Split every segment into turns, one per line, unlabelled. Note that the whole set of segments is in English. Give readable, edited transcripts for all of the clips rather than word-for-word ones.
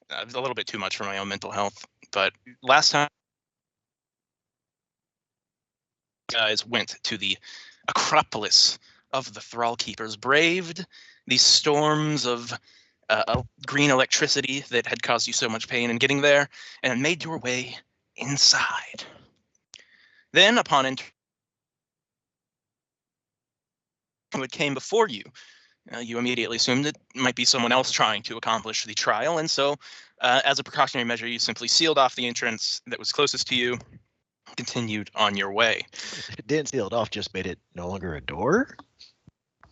a little bit too much for my own mental health. But last time, you guys went to the Acropolis of the Thrall Keepers, braved these storms of green electricity that had caused you so much pain in getting there, and made your way inside. Then, upon entering, who had came before you, you immediately assumed it might be someone else trying to accomplish the trial, and so, as a precautionary measure, you simply sealed off the entrance that was closest to you, continued on your way.
It didn't seal it off, just made it no longer a door?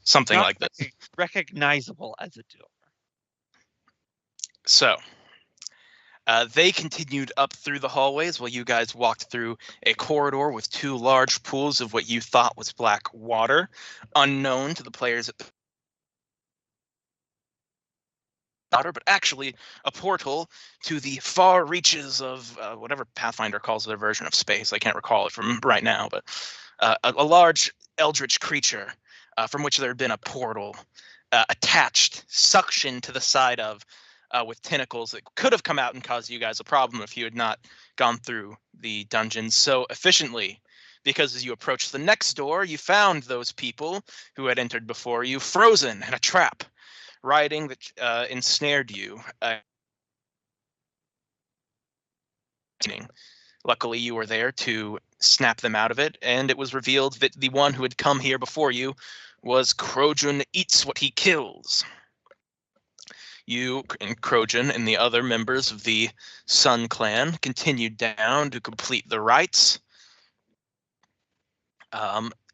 Something
Not
like this.
recognizable as a door.
So, they continued up through the hallways while you guys walked through a corridor with two large pools of what you thought was black water, unknown to the players at the water, but actually a portal to the far reaches of whatever Pathfinder calls their version of space. I can't recall it from right now, but a large eldritch creature from which there had been a portal attached, suction to the side of, with tentacles that could have come out and caused you guys a problem if you had not gone through the dungeon so efficiently. Because as you approached the next door, you found those people who had entered before you frozen in a trap, riding that ensnared you. Luckily, you were there to snap them out of it, and it was revealed that the one who had come here before you was Krojan Eats What He Kills. You and Krojan and the other members of the Sun Clan continued down to complete the rites.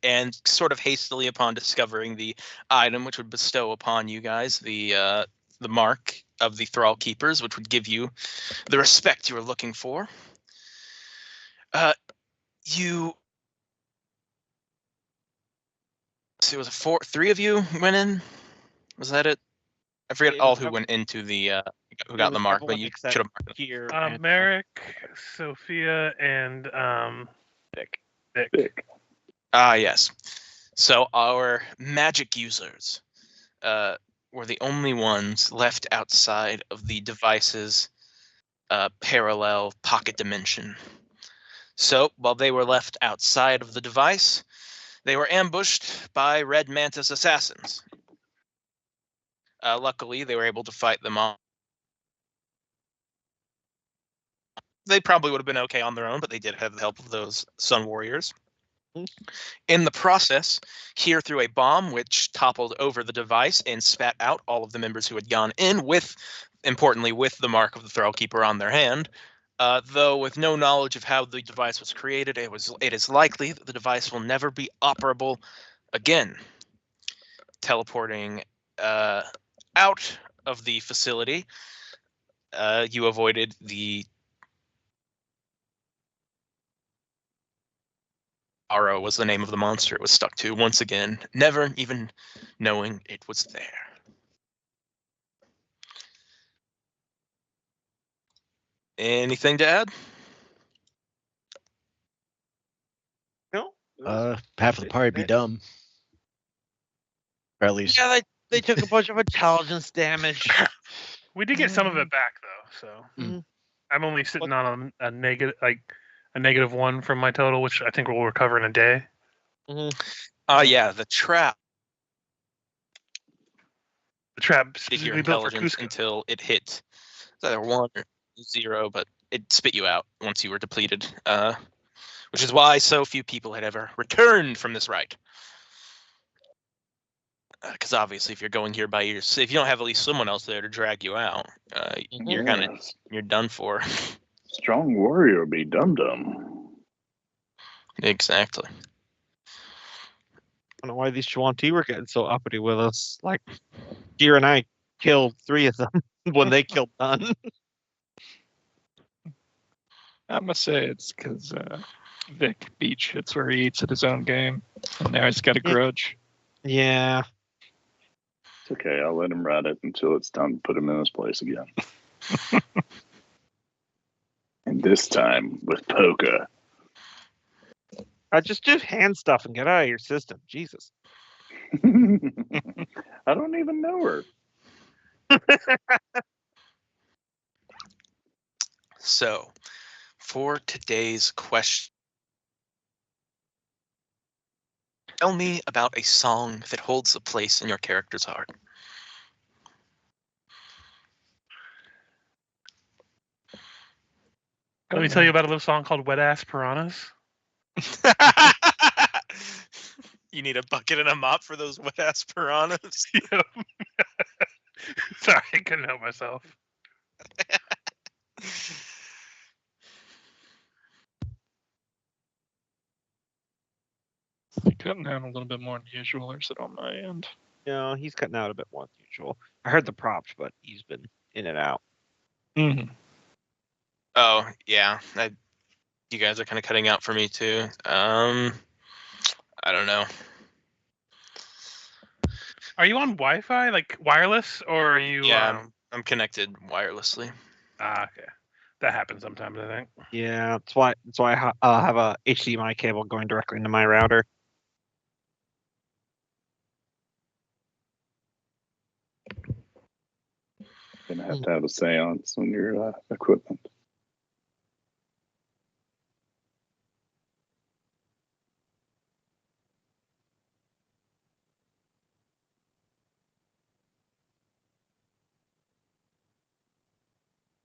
And sort of hastily, upon discovering the item which would bestow upon you guys the mark of the Thrall Keepers, which would give you the respect you were looking for, you. So it was three of you went in. Was that it? I forget all who went into the who got the mark, but you should have marked it.
Here,
Merrick, Sophia, and
Vic.
Ah, yes. So our magic users were the only ones left outside of the device's parallel pocket dimension. So while they were left outside of the device, they were ambushed by Red Mantis assassins. Luckily, they were able to fight them off. They probably would have been okay on their own, but they did have the help of those Sun Warriors. In the process, here threw a bomb which toppled over the device and spat out all of the members who had gone in with, importantly, with the mark of the Thrall Keeper on their hand. Though with no knowledge of how the device was created, it is likely that the device will never be operable again. Teleporting out of the facility, you avoided the Arrow was the name of the monster it was stuck to once again, never even knowing it was there. Anything to add?
No.
Half of the party be dumb. Or at least.
Yeah, they took a bunch of intelligence damage.
We did get some of it back though, so I'm only sitting on a negative, a -1 from my total, which I think we'll recover in a day.
Yeah, the trap.
The trap
Your
specifically built for
intelligence
Cusco.
until it hit either 1 or 0, but it spit you out once you were depleted. Which is why so few people had ever returned from this rite. Because obviously, if you're going here by yourself, if you don't have at least someone else there to drag you out, you're done for.
Strong warrior be dum-dum.
Exactly.
I don't know why these Chuanti were getting so uppity with us. Like, Gear and I killed 3 of them when they killed none.
I must say it's because Vic Beach, it's where he eats at his own game. And now he's got a grudge.
Yeah.
It's okay, I'll let him ride it until it's time to put him in his place again. And this time with Poka.
Just do hand stuff and get out of your system. Jesus.
I don't even know her.
So, for today's question, tell me about a song that holds a place in your character's heart.
Let me tell you about a little song called "Wet Ass Piranhas."
You need a bucket and a mop for those wet ass piranhas.
Yep. Sorry, I couldn't help myself.
He cutting out a little bit more than usual, or is it on my end?
No, he's cutting out a bit more than usual. I heard the props, but he's been in and out.
Mm-hmm.
Oh yeah, you guys are kind of cutting out for me too. I don't know.
Are you on Wi-Fi, like wireless, or are you?
Yeah, I'm connected wirelessly.
Okay. That happens sometimes, I think.
Yeah, that's why I have a HDMI cable going directly into my router.
Gonna have to have a seance on your equipment.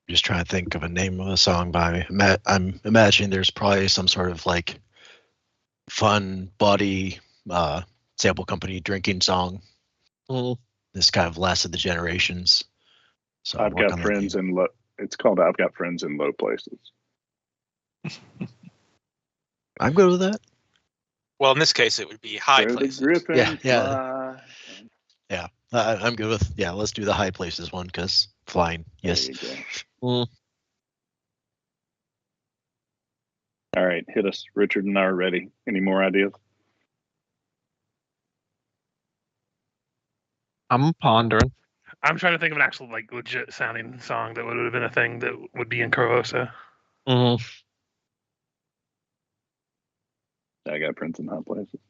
Just trying to think of a name of a song by. I'm imagining there's probably some sort of like fun, body, sample company drinking song.
Mhm.
This kind of lasted the generations. So
I've
work
got
on that
friends
theme.
in low. It's called "I've Got Friends in Low Places."
I'm good with that.
Well, in this case, it would be high
Where the
places.
griffins
Yeah.
fly.
Yeah, I'm good with. Yeah, let's do the high places one because flying. Yes.
There you
Mm.
go. All right, hit us. Richard and I are ready. Any more ideas?
I'm pondering.
I'm trying to think of an actual, like, legit sounding song that would have been a thing that would be in Corvosa.
Mhm.
I got friends in high places.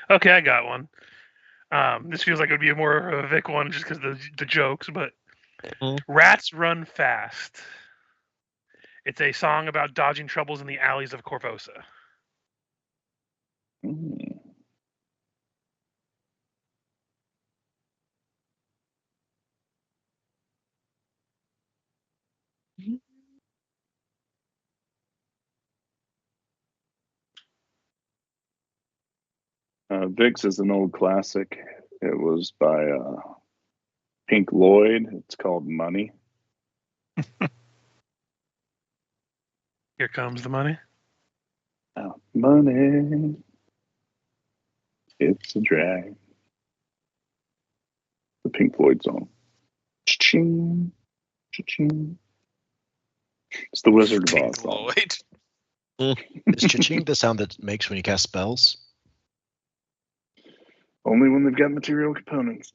Okay, I got one. This feels like it would be a more of a Vic one just because the jokes, but Rats Run Fast. It's a song about dodging troubles in the alleys of Corvosa.
Mm. Vix is an old classic. It was by Pink Lloyd. It's called "Money."
Here comes the money.
Money, it's a drag. The Pink Floyd song. Cha-ching, cha-ching. It's the Wizard of Oz
Pink
song.
Floyd.
Is cha-ching the sound that makes when you cast spells?
Only when they've got material components.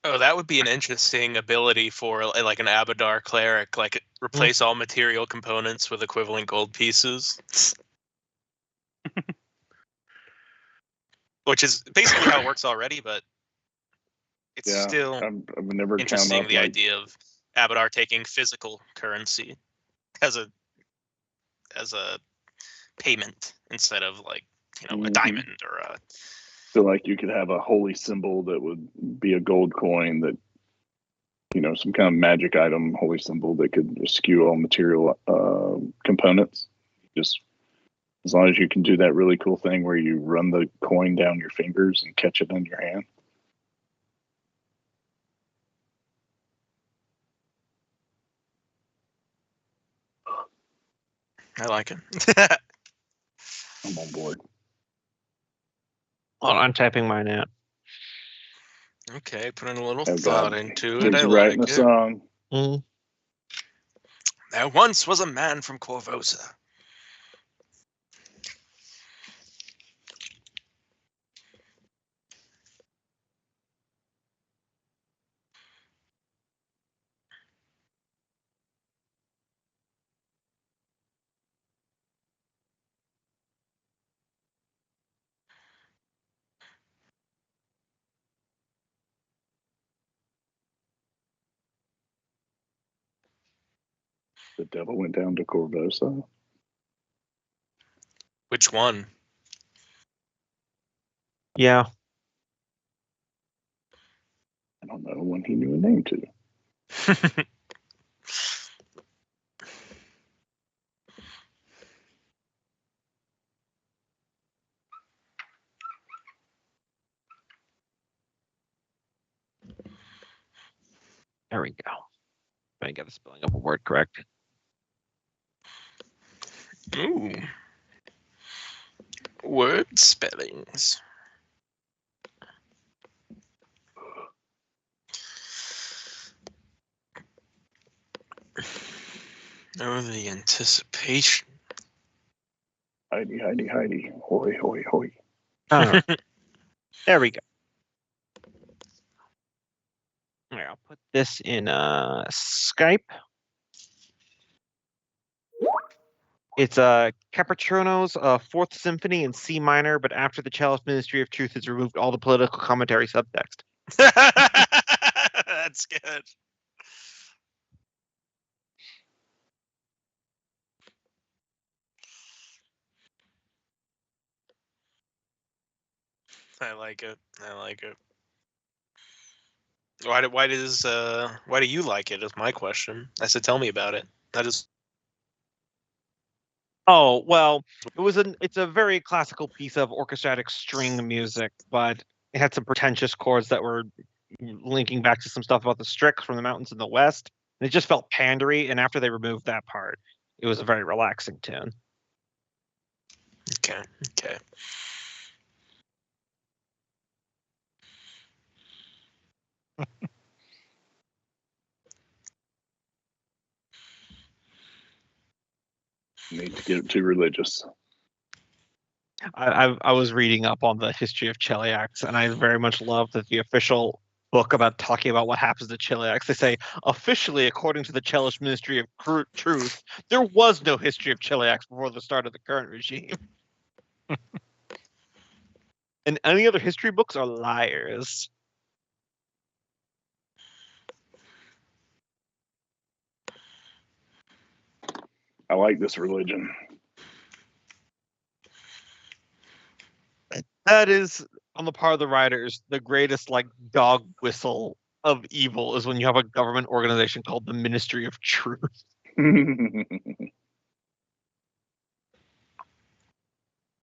Oh, that would be an interesting ability for like an Abadar cleric, like replace all material components with equivalent gold pieces. Which is basically how it works already, but it's
Yeah,
still
I've never
interesting
counted
the
up,
idea of Abadar taking physical currency as a payment instead of like, a
Mhm.
diamond or a
feel like you could have a holy symbol that would be a gold coin that, some kind of magic item, holy symbol that could skew all material components. Just as long as you can do that really cool thing where you run the coin down your fingers and catch it in your hand.
I like it.
I'm on board.
Well, I'm tapping mine out.
Okay, putting a little
Oh,
thought
God.
into it.
Jigs
I
are writing
like
a
it.
song.
Mm.
There once was a man from Corvosa.
The devil went down to Corvosa.
Which one?
Yeah.
I don't know when he knew a name to.
There we go. I get the spelling of a word correct.
Ooh. Word spellings. Oh, the anticipation.
Heidi, Heidi, Heidi. Hoy, hoy, hoy.
There we go. All right, I'll put this in Skype. It's Capricorno's Fourth Symphony in C minor, but after the Cellist Ministry of Truth has removed all the political commentary subtext.
That's good. I like it. I like it. Why do you like it? Is my question. I said, tell me about it. That is.
Oh, well, it's a very classical piece of orchestratic string music, but it had some pretentious chords that were linking back to some stuff about the Strix from the mountains in the west. And it just felt pandery, and after they removed that part, it was a very relaxing tune.
Okay. Okay.
Need to get too religious.
I was reading up on the history of Cheliacs, and I very much love that the official book about talking about what happens to Cheliacs, they say, officially, according to the Cellist Ministry of Truth, there was no history of Cheliacs before the start of the current regime. And any other history books are liars.
I like this religion.
That is, on the part of the writers, the greatest like dog whistle of evil is when you have a government organization called the Ministry of Truth.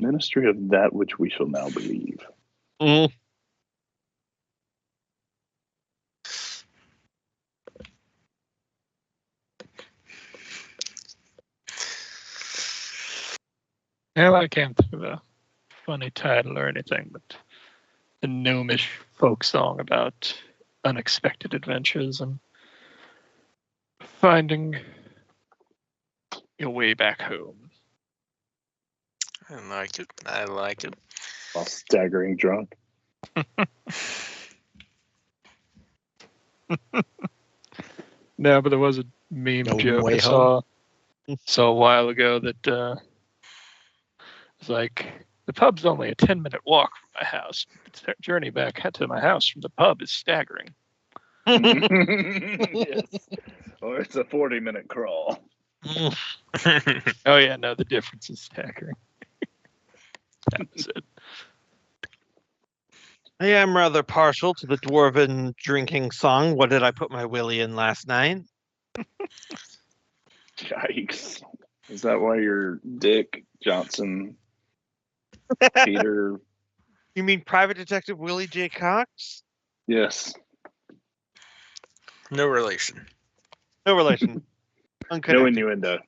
Ministry of that which we shall now believe.
Mm.
Yeah, I can't think of a funny title or anything, but a gnomish folk song about unexpected adventures and finding your way back home.
I like it. I like it.
While staggering drunk.
No, but there was a meme
No
joke
way
I saw a while ago that was like, the pub's only a 10-minute walk from my house. The journey back to my house from the pub is staggering.
Yes. Or it's a 40-minute crawl.
Oh yeah, no, the difference is staggering. That was it.
I am rather partial to the dwarven drinking song. What did I put my willy in last night?
Yikes. Is that why you're Dick Johnson, Peter?
You mean Private Detective Willie J. Cox?
Yes.
No relation.
No relation.
No
Unconnected.
innuendo.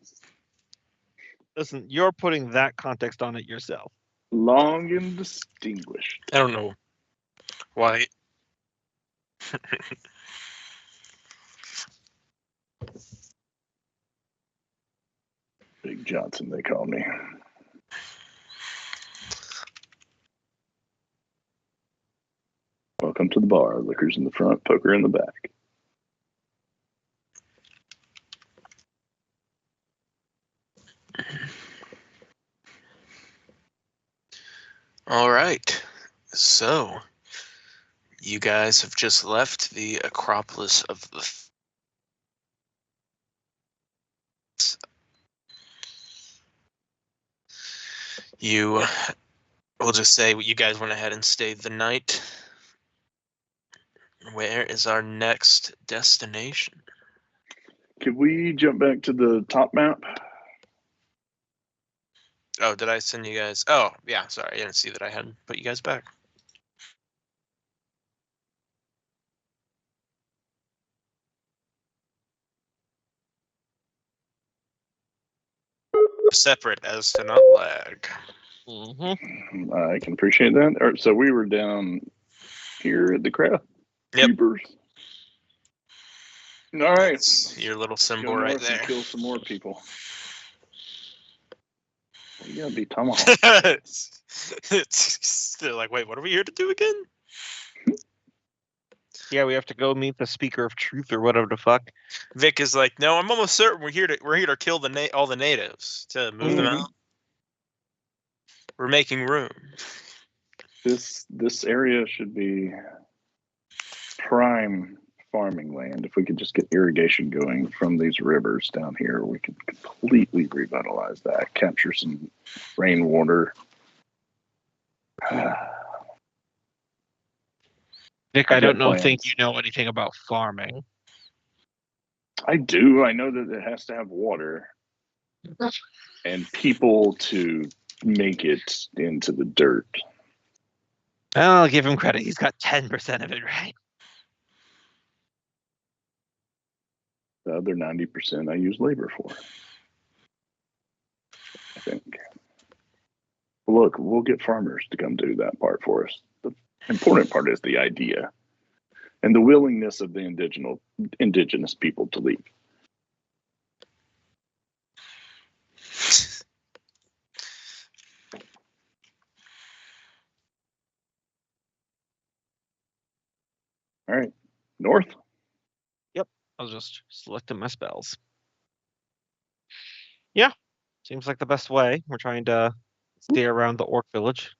Listen, you're putting that context on it yourself.
Long and distinguished.
I don't know why.
Big Johnson, they call me. Welcome to the bar. Liquor's in the front, poker in the back.
All right. So, you guys have just left the Acropolis of the We'll just say you guys went ahead and stayed the night. Where is our next destination?
Could we jump back to the top map?
Oh, did I send you guys? Oh, yeah, sorry. I didn't see that I hadn't put you guys back. Separate as to not lag.
Mm-hmm.
I can appreciate that. All right, so we were down here at the craft.
Yep.
Keepers. All right.
That's your little
Let's go
symbol right
north and
there.
kill some more people. You gotta be tomahawk.
It's still like, wait, what are we here to do again?
Yeah, we have to go meet the speaker of truth or whatever the fuck.
Vic is like, no, I'm almost certain we're here to kill all the natives to move them out. We're making room.
This area should be prime farming land. If we could just get irrigation going from these rivers down here, we could completely revitalize that, capture some rainwater.
Vic,
I
I don't
got
think
plans.
you know anything about farming.
I do. I know that it has to have water and people to make it into the dirt.
I'll give him credit. He's got 10% of it right.
The other 90% I use labor for. I think. Look, we'll get farmers to come do that part for us. The important part is the idea and the willingness of the indigenous people to leave. All right, north.
I was just selecting my spells. Yeah, seems like the best way. We're trying to stay around the orc village.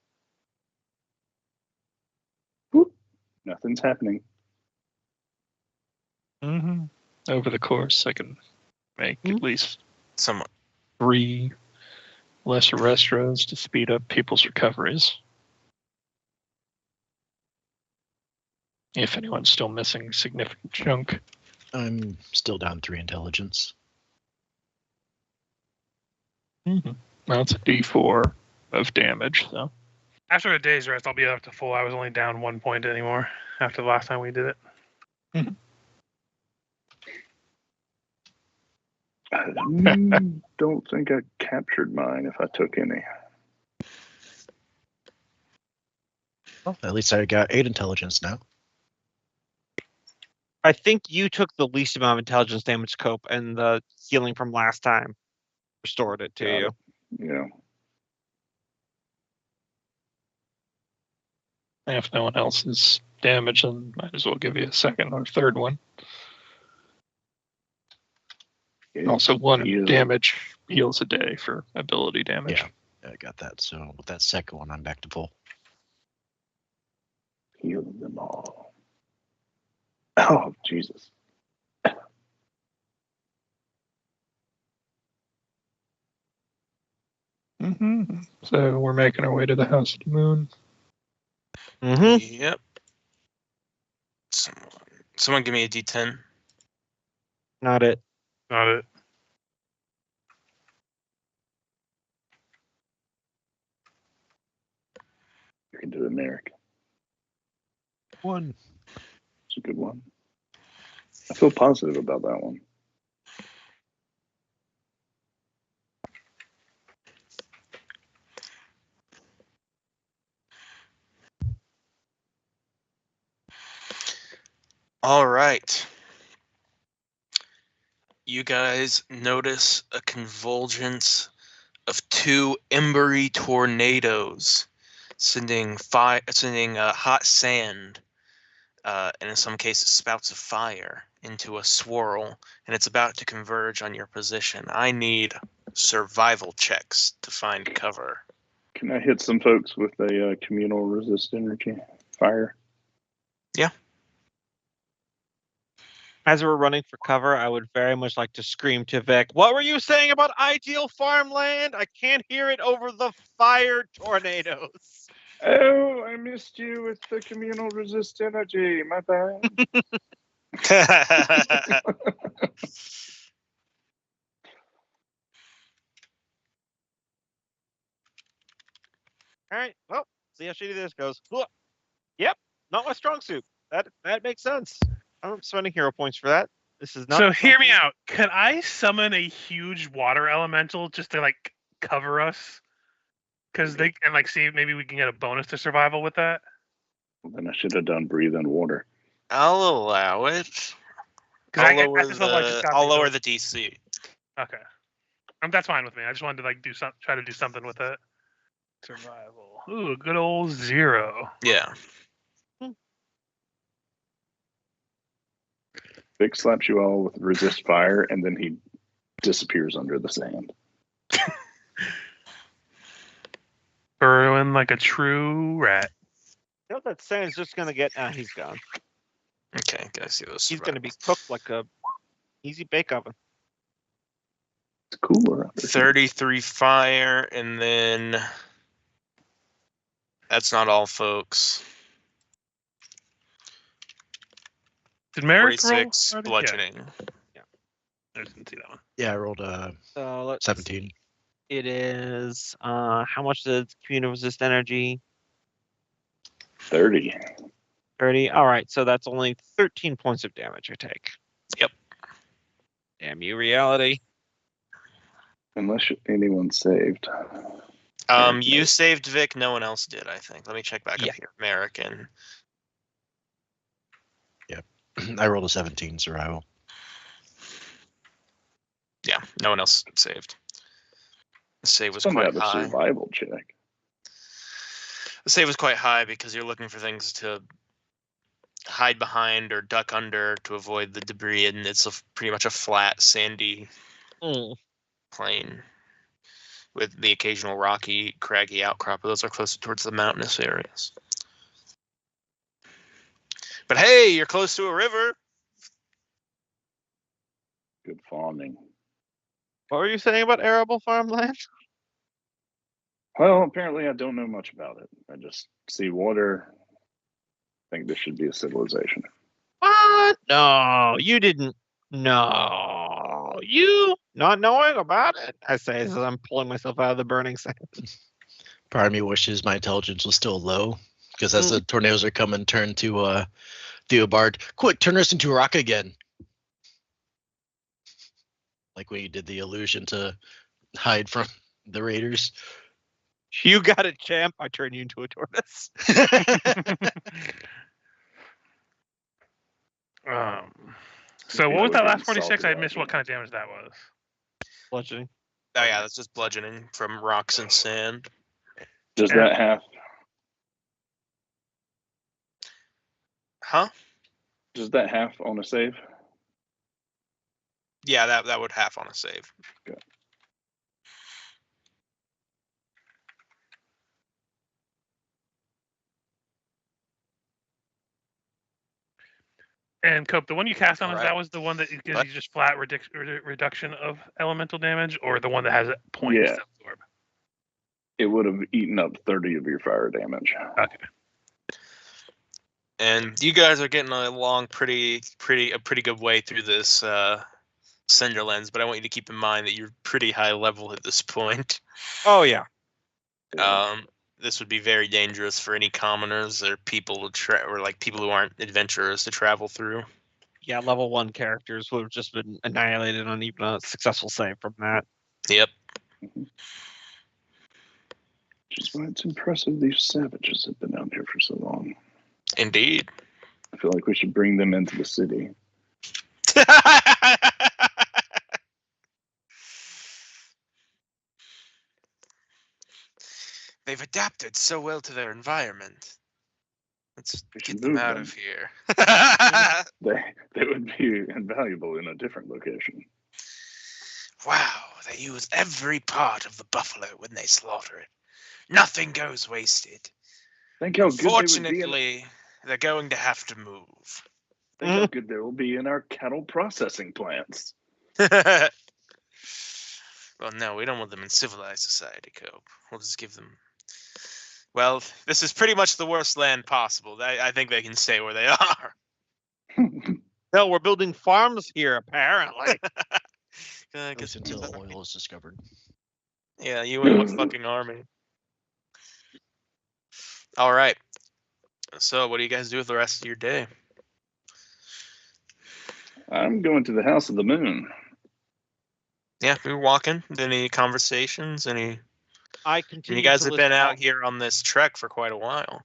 Nothing's happening.
Mm-hmm. Over the course, I can make at least
Somewhat.
3 lesser restros to speed up people's recoveries. If anyone's still missing significant chunk.
I'm still down 3 intelligence.
Mm-hmm. Well, it's a D4 of damage, so.
After a day's rest, I'll be up to full. I was only down 1 point anymore after the last time we did it.
I don't think I captured mine if I took any.
Well, at least I got 8 intelligence now.
I think you took the least amount of intelligence damage, Cope, and the healing from last time restored it to you.
Yeah.
If no one else is damaged, then might as well give you a second or third one. Also, 1 damage heals a day for ability damage.
Yeah, I got that. So with that second one, I'm back to full.
Heal them all. Oh, Jesus.
Mm-hmm. So we're making our way to the House of the Moon.
Mm-hmm.
Yep. Someone give me a D10.
Not it.
Not it.
You can do it, Merrick.
1.
It's a good one. I feel positive about that one.
All right. You guys notice a convergence of 2 embery tornadoes sending hot sand, and in some cases spouts of fire into a swirl, and it's about to converge on your position. I need survival checks to find cover.
Can I hit some folks with a communal resist energy fire?
Yeah.
As we're running for cover, I would very much like to scream to Vic, "What were you saying about ideal farmland? I can't hear it over the fire tornadoes."
Oh, I missed you with the communal resist energy. My bad.
All right, well, see how shitty this goes. Look, yep, not my strong suit. That makes sense. I'm spending hero points for that. This is not.
So hear me out. Could I summon a huge water elemental just to like cover us? Because they and like see if maybe we can get a bonus to survival with that.
Then I should have done breathe in water.
I'll allow it.
'Cause
I'll
I
lower
just felt like it's
the
got
I'll
the
lower
ability-
the DC.
Okay, that's fine with me. I just wanted to like try to do something with it. Survival. Ooh, good old 0.
Yeah.
Vic slaps you all with resist fire, and then he disappears under the sand.
Burrowing like a true rat.
You know that sand's just gonna get. He's gone.
Okay, can I see those?
He's gonna be cooked like a easy bake oven.
It's cooler.
33 fire, and then that's not all, folks.
Did Merrick
46
roll already?
bludgeoning.
Yeah. I just didn't see that one.
Yeah, I rolled a
So let's
17.
It is how much does communal resist energy?
30.
30. All right, so that's only 13 points of damage I take.
Yep.
Damn you, reality.
Unless anyone saved.
You saved Vic. No one else did, I think. Let me check back
Yeah.
up here. American.
I rolled a 17 survival.
Yeah, no one else saved. The save was
Some
quite
have a
high.
survival check.
The save was quite high because you're looking for things to hide behind or duck under to avoid the debris, and it's pretty much a flat, sandy plain with the occasional rocky, craggy outcrop. But those are closer towards the mountainous areas. But hey, you're close to a river.
Good farming.
What were you saying about arable farmland?
Well, apparently I don't know much about it. I just see water. I think this should be a civilization.
What? No, you didn't. No, you not knowing about it. I say as I'm pulling myself out of the burning sand.
Part of me wishes my intelligence was still low, because as the tornadoes are coming, turn to Theobard, quick, turn us into a rock again. Like when you did the illusion to hide from the raiders.
You got it, champ. I turn you into a tortoise.
So what was
Yeah,
that
we're
last
getting
46?
salty
I missed
out
what kind of damage that was.
Bludgeoning.
Oh yeah, that's just bludgeoning from rocks and sand.
Does
Yeah.
that have
Huh?
does that half on a save?
Yeah, that would half on a save.
And Cope, the one you cast on us,
Alright.
that was the one that gives
What?
you just flat reduction of elemental damage, or the one that has points
Yeah.
to absorb?
It would have eaten up 30 of your fire damage.
Okay.
And you guys are getting along a pretty good way through this Cinderlands, but I want you to keep in mind that you're pretty high level at this point.
Oh yeah.
This would be very dangerous for any commoners or people or like people who aren't adventurers to travel through.
Yeah, level 1 characters would have just been annihilated on even a successful save from that.
Yep.
Which is why it's impressive these savages have been out here for so long.
Indeed.
I feel like we should bring them into the city.
They've adapted so well to their environment. Let's
We
get
should
them
move
out
them.
of here.
They would be invaluable in a different location.
Wow, they use every part of the buffalo when they slaughter it. Nothing goes wasted.
Think how good they would be.
Fortunately, they're going to have to move.
Think how good there will be in our cattle processing plants.
Well, no, we don't want them in civilized society, Cope. We'll just give them. Well, this is pretty much the worst land possible. I think they can stay where they are.
Hell, we're building farms here, apparently.
At least until oil is discovered.
Yeah, you and the fucking army. All right. So, what do you guys do with the rest of your day?
I'm going to the House of the Moon.
Yeah, we were walking. Any conversations?
I continue.
You guys
to
have
list
been
all-
out here on this trek for quite a while.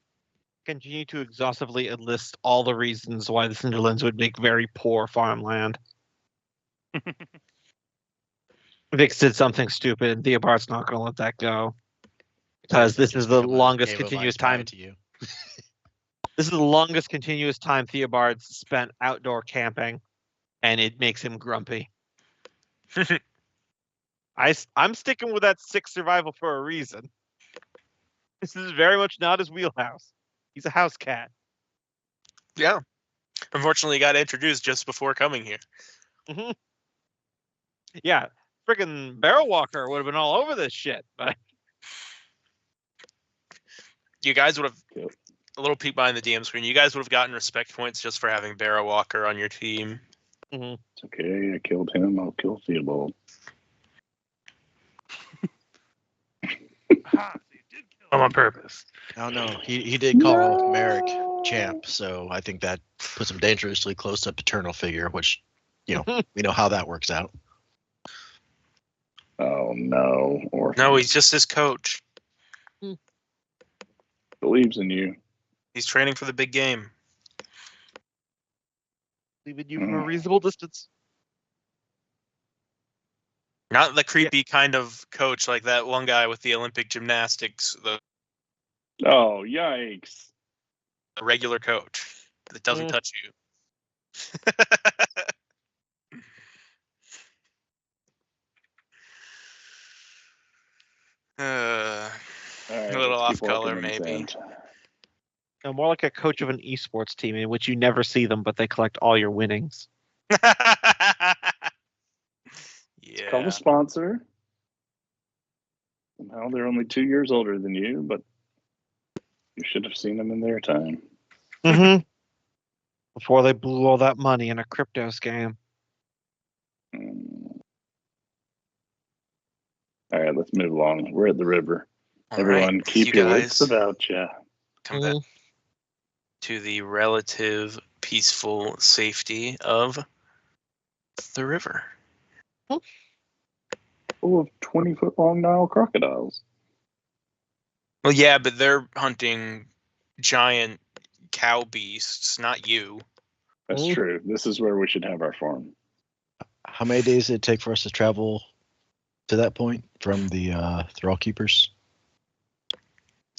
Continue to exhaustively enlist all the reasons why the Cinderlands would make very poor farmland. Vix did something stupid, and Theobald's not going to let that go. Because this is the
Become a
longest
game of I
continuous
Spy
time.
to you.
This is the longest continuous time Theobald's spent outdoor camping, and it makes him grumpy. I'm sticking with that 6 survival for a reason. This is very much not his wheelhouse. He's a house cat.
Yeah. Unfortunately, he got introduced just before coming here.
Mhm. Yeah, freaking Barrel Walker would have been all over this shit, but
You guys would have
Yep.
a little peek behind the DM screen. You guys would have gotten respect points just for having Barrow Walker on your team.
It's okay. I killed him. I'll kill Theobald.
Aha, so you did kill him on purpose.
Oh no, he did call Merrick champ, so I think that puts him dangerously close to paternal figure, which, we know how that works out.
Oh no. Or
No, he's just his coach.
believes in you.
He's training for the big game.
leaving you from a reasonable distance.
Not the creepy kind of coach like that one guy with the Olympic gymnastics, the
Oh, yikes.
regular coach that doesn't touch you.
All right,
A little
let's keep
off color,
walking in
maybe.
sand.
No, more like a coach of an esports team in which you never see them, but they collect all your winnings.
Call
Yeah.
the sponsor. Somehow they're only 2 years older than you, but you should have seen them in their time.
Mm-hmm. Before they blew all that money in a crypto scam.
Mm. All right, let's move along. We're at the river.
All
Everyone,
right,
keep
you
your
guys
wits about you.
come back to the relative peaceful safety of the river.
Full of 20-foot-long Nile crocodiles.
Well, yeah, but they're hunting giant cow beasts, not you.
That's
Mm.
true. This is where we should have our farm.
How many days did it take for us to travel to that point from the Thrall Keepers?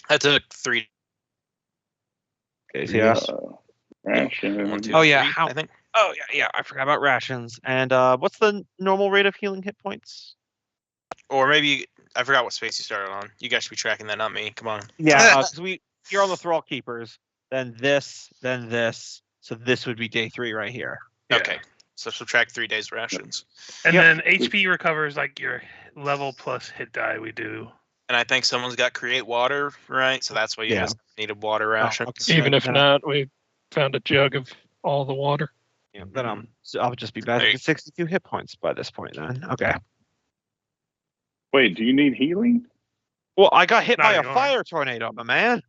That took 3.
Yes.
Ration.
1, 2,
Oh, yeah,
3,
how-
I think.
Oh yeah. I forgot about rations. And what's the normal rate of healing hit points?
Or maybe I forgot what space you started on. You guys should be tracking that, not me. Come on.
Yeah, because you're on the Thrall Keepers. Then this. So this would be day 3 right here.
Yeah.
Okay. So subtract 3 days rations.
And
Yep.
then HP recovers like your level plus hit die we do.
And I think someone's got create water, right? So that's why you
Yeah.
guys needed water rations.
okay.
Even if
then
not, we found a jug of all the water.
Yeah, then I'll just be back
There you-
at 62 hit points by this point then. Okay.
Wait, do you need healing?
Well, I got hit
No,
by
you
a
don't.
fire tornado, my man.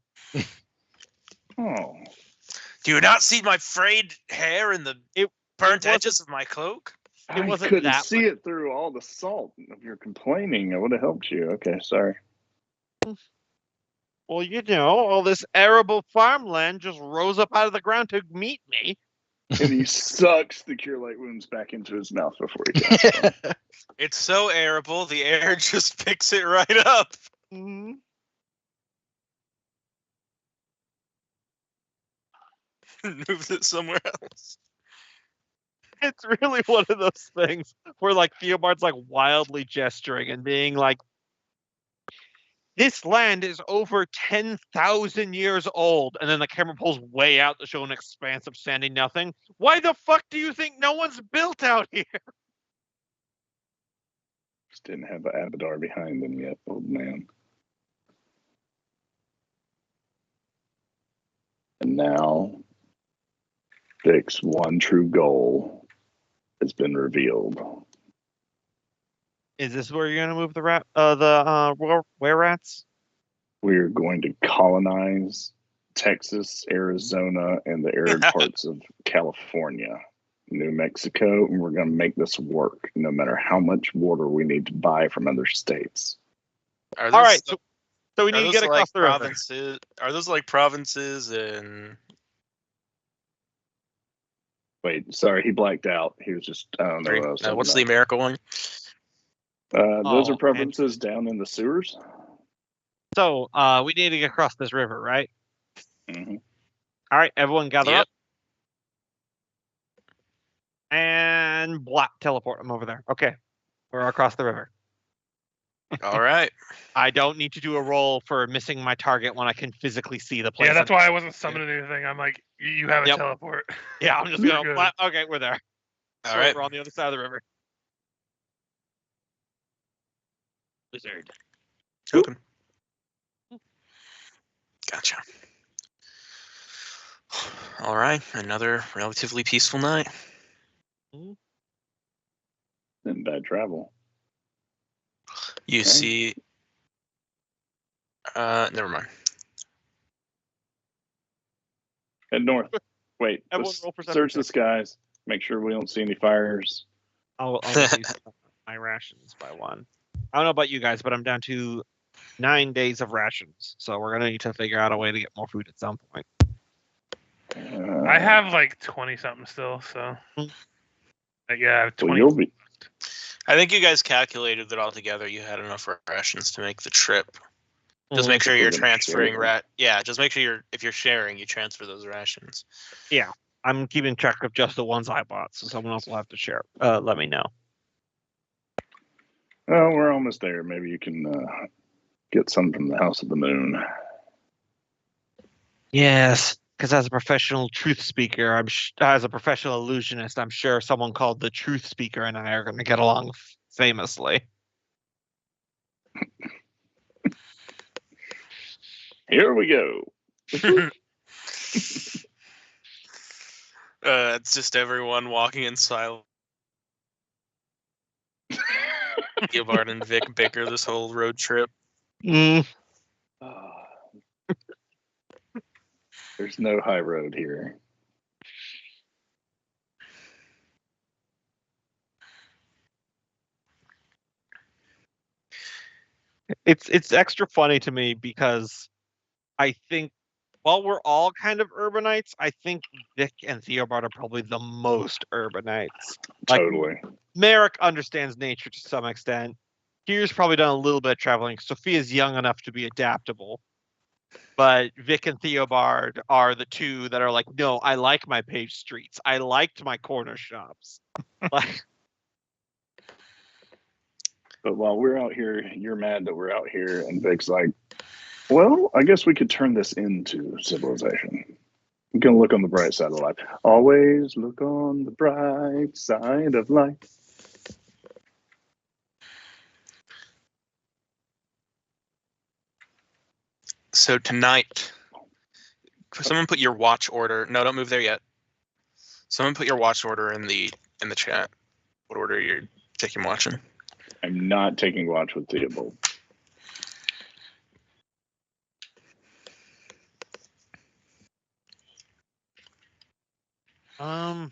Oh,
Do you not see my frayed hair and the burnt
wasn't-
edges of my cloak?
It wasn't
I couldn't
that
see it through all the salt of your complaining. I would have helped you. Okay, sorry.
Well, all this arable farmland just rose up out of the ground to meet me.
And he sucks the cure light wounds back into his mouth before he casts them.
It's so arable, the air just picks it right up.
Mhm.
and moves it somewhere else.
It's really one of those things where like Theobald's like wildly gesturing and being like, This land is over 10,000 years old. And then the camera pulls way out to show an expanse of sandy nothing. Why the fuck do you think no one's built out here?
Just didn't have an Abadar behind him yet, old man. And now, Vic's one true goal has been revealed.
Is this where you're gonna move the were rats?
We're going to colonize Texas, Arizona, and the arid parts of California, New Mexico, and we're going to make this work no matter how much water we need to buy from other states.
All right, so we need to get across the river.
Provinces? Are those like provinces and?
Wait, sorry, he blacked out. He was just, I don't know what I was
What's the America one?
Those are provinces down in the sewers.
So we need to get across this river, right?
Mm-hmm.
All right, everyone gather
Yep.
up. And teleport them over there. Okay, we're across the river.
All right.
I don't need to do a roll for missing my target when I can physically see the place.
Yeah, that's why I wasn't summoning anything. I'm like, you have a
Yep.
teleport.
Yeah, I'm just
You're
gonna.
good.
Okay, we're there.
All right.
We're on the other side of the river. Wizard.
Open. Gotcha. All right, another relatively peaceful night.
And bad travel.
You
Okay.
see. Never mind.
Head north. Wait,
Everyone
let's
roll perception
search
check.
the skies. Make sure we don't see any fires.
I'll reduce my rations by 1. I don't know about you guys, but I'm down to 9 days of rations. So we're gonna need to figure out a way to get more food at some point.
I have like 20 something still, so yeah, I have 20.
Well, you'll be.
I think you guys calculated that altogether you had enough rations to make the trip. Just make sure
We're
you're
gonna
transferring
share.
Yeah, just make sure if you're sharing, you transfer those rations.
I'm keeping track of just the ones I bought, so someone else will have to share. Let me know.
Oh, we're almost there. Maybe you can get some from the House of the Moon.
Yes, because as a professional truth speaker, as a professional illusionist, I'm sure someone called the Truth Speaker and I are going to get along famously.
Here we go.
It's just everyone walking in silence. Gilbert and Vic bicker this whole road trip.
Mm.
There's no high road here.
It's extra funny to me because I think while we're all kind of urbanites, I think Vic and Theobald are probably the most urbanites. Like,
Totally.
Merrick understands nature to some extent. Kyr's probably done a little bit of traveling. Sophia's young enough to be adaptable. But Vic and Theobald are the two that are like, no, I like my paved streets. I liked my corner shops. Like,
But while we're out here, you're mad that we're out here, and Vic's like, well, I guess we could turn this into civilization. I'm going to look on the bright side of life. Always look on the bright side of life.
So tonight, someone put your watch order. No, don't move there yet. Someone put your watch order in the chat. What order you're taking watching?
I'm not taking watch with Theobald.
I'll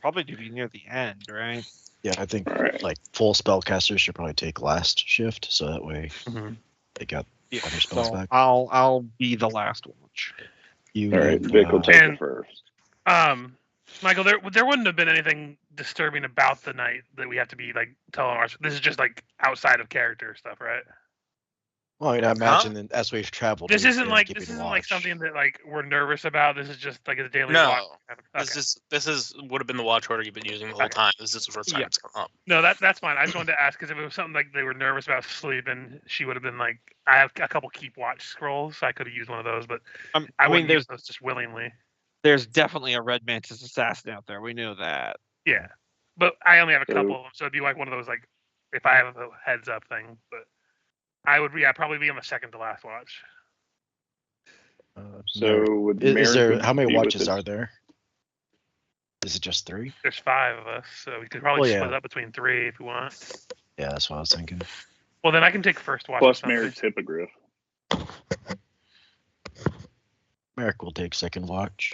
probably do be near the end, right?
Yeah, I think
All right.
like full spellcasters should probably take last shift, so that way
Mm-hmm.
they got
Yeah.
all their spells
So
back.
I'll be the last watch.
You
All right,
and,
Vic will take
And-
it first.
Michael, there wouldn't have been anything disturbing about the night that we have to be like telling our. This is just like outside of character stuff, right?
Well, I imagine that as we've traveled,
This
we've
isn't
been
like
keeping
this isn't like
watch.
something that like we're nervous about. This is just like a daily watch.
No,
Okay.
this is would have been the watch order you've been using the whole
Okay.
time. This is the first time
Yeah.
it's come up.
No, that's fine. I just wanted to ask because if it was something like they were nervous about sleeping, she would have been like, I have a couple keep watch scrolls. So I could have used one of those, but
I
I
mean,
wouldn't use those just willingly.
there's definitely a Red Mantis assassin out there. We know that.
Yeah, but I only have a
So-
couple of them, so it'd be like one of those like if I have a heads up thing. But I would, yeah, probably be on the second to last watch.
So would
is
Merrick
there
would
how many
be with
watches
his-
are there? Is it just 3?
There's 5 of us, so we could probably
Well,
split
yeah.
up between 3 if you want.
Yeah, that's what I was thinking.
Well, then I can take first watch.
plus
or something.
Merrick's hippogriff?
Merrick will take second watch.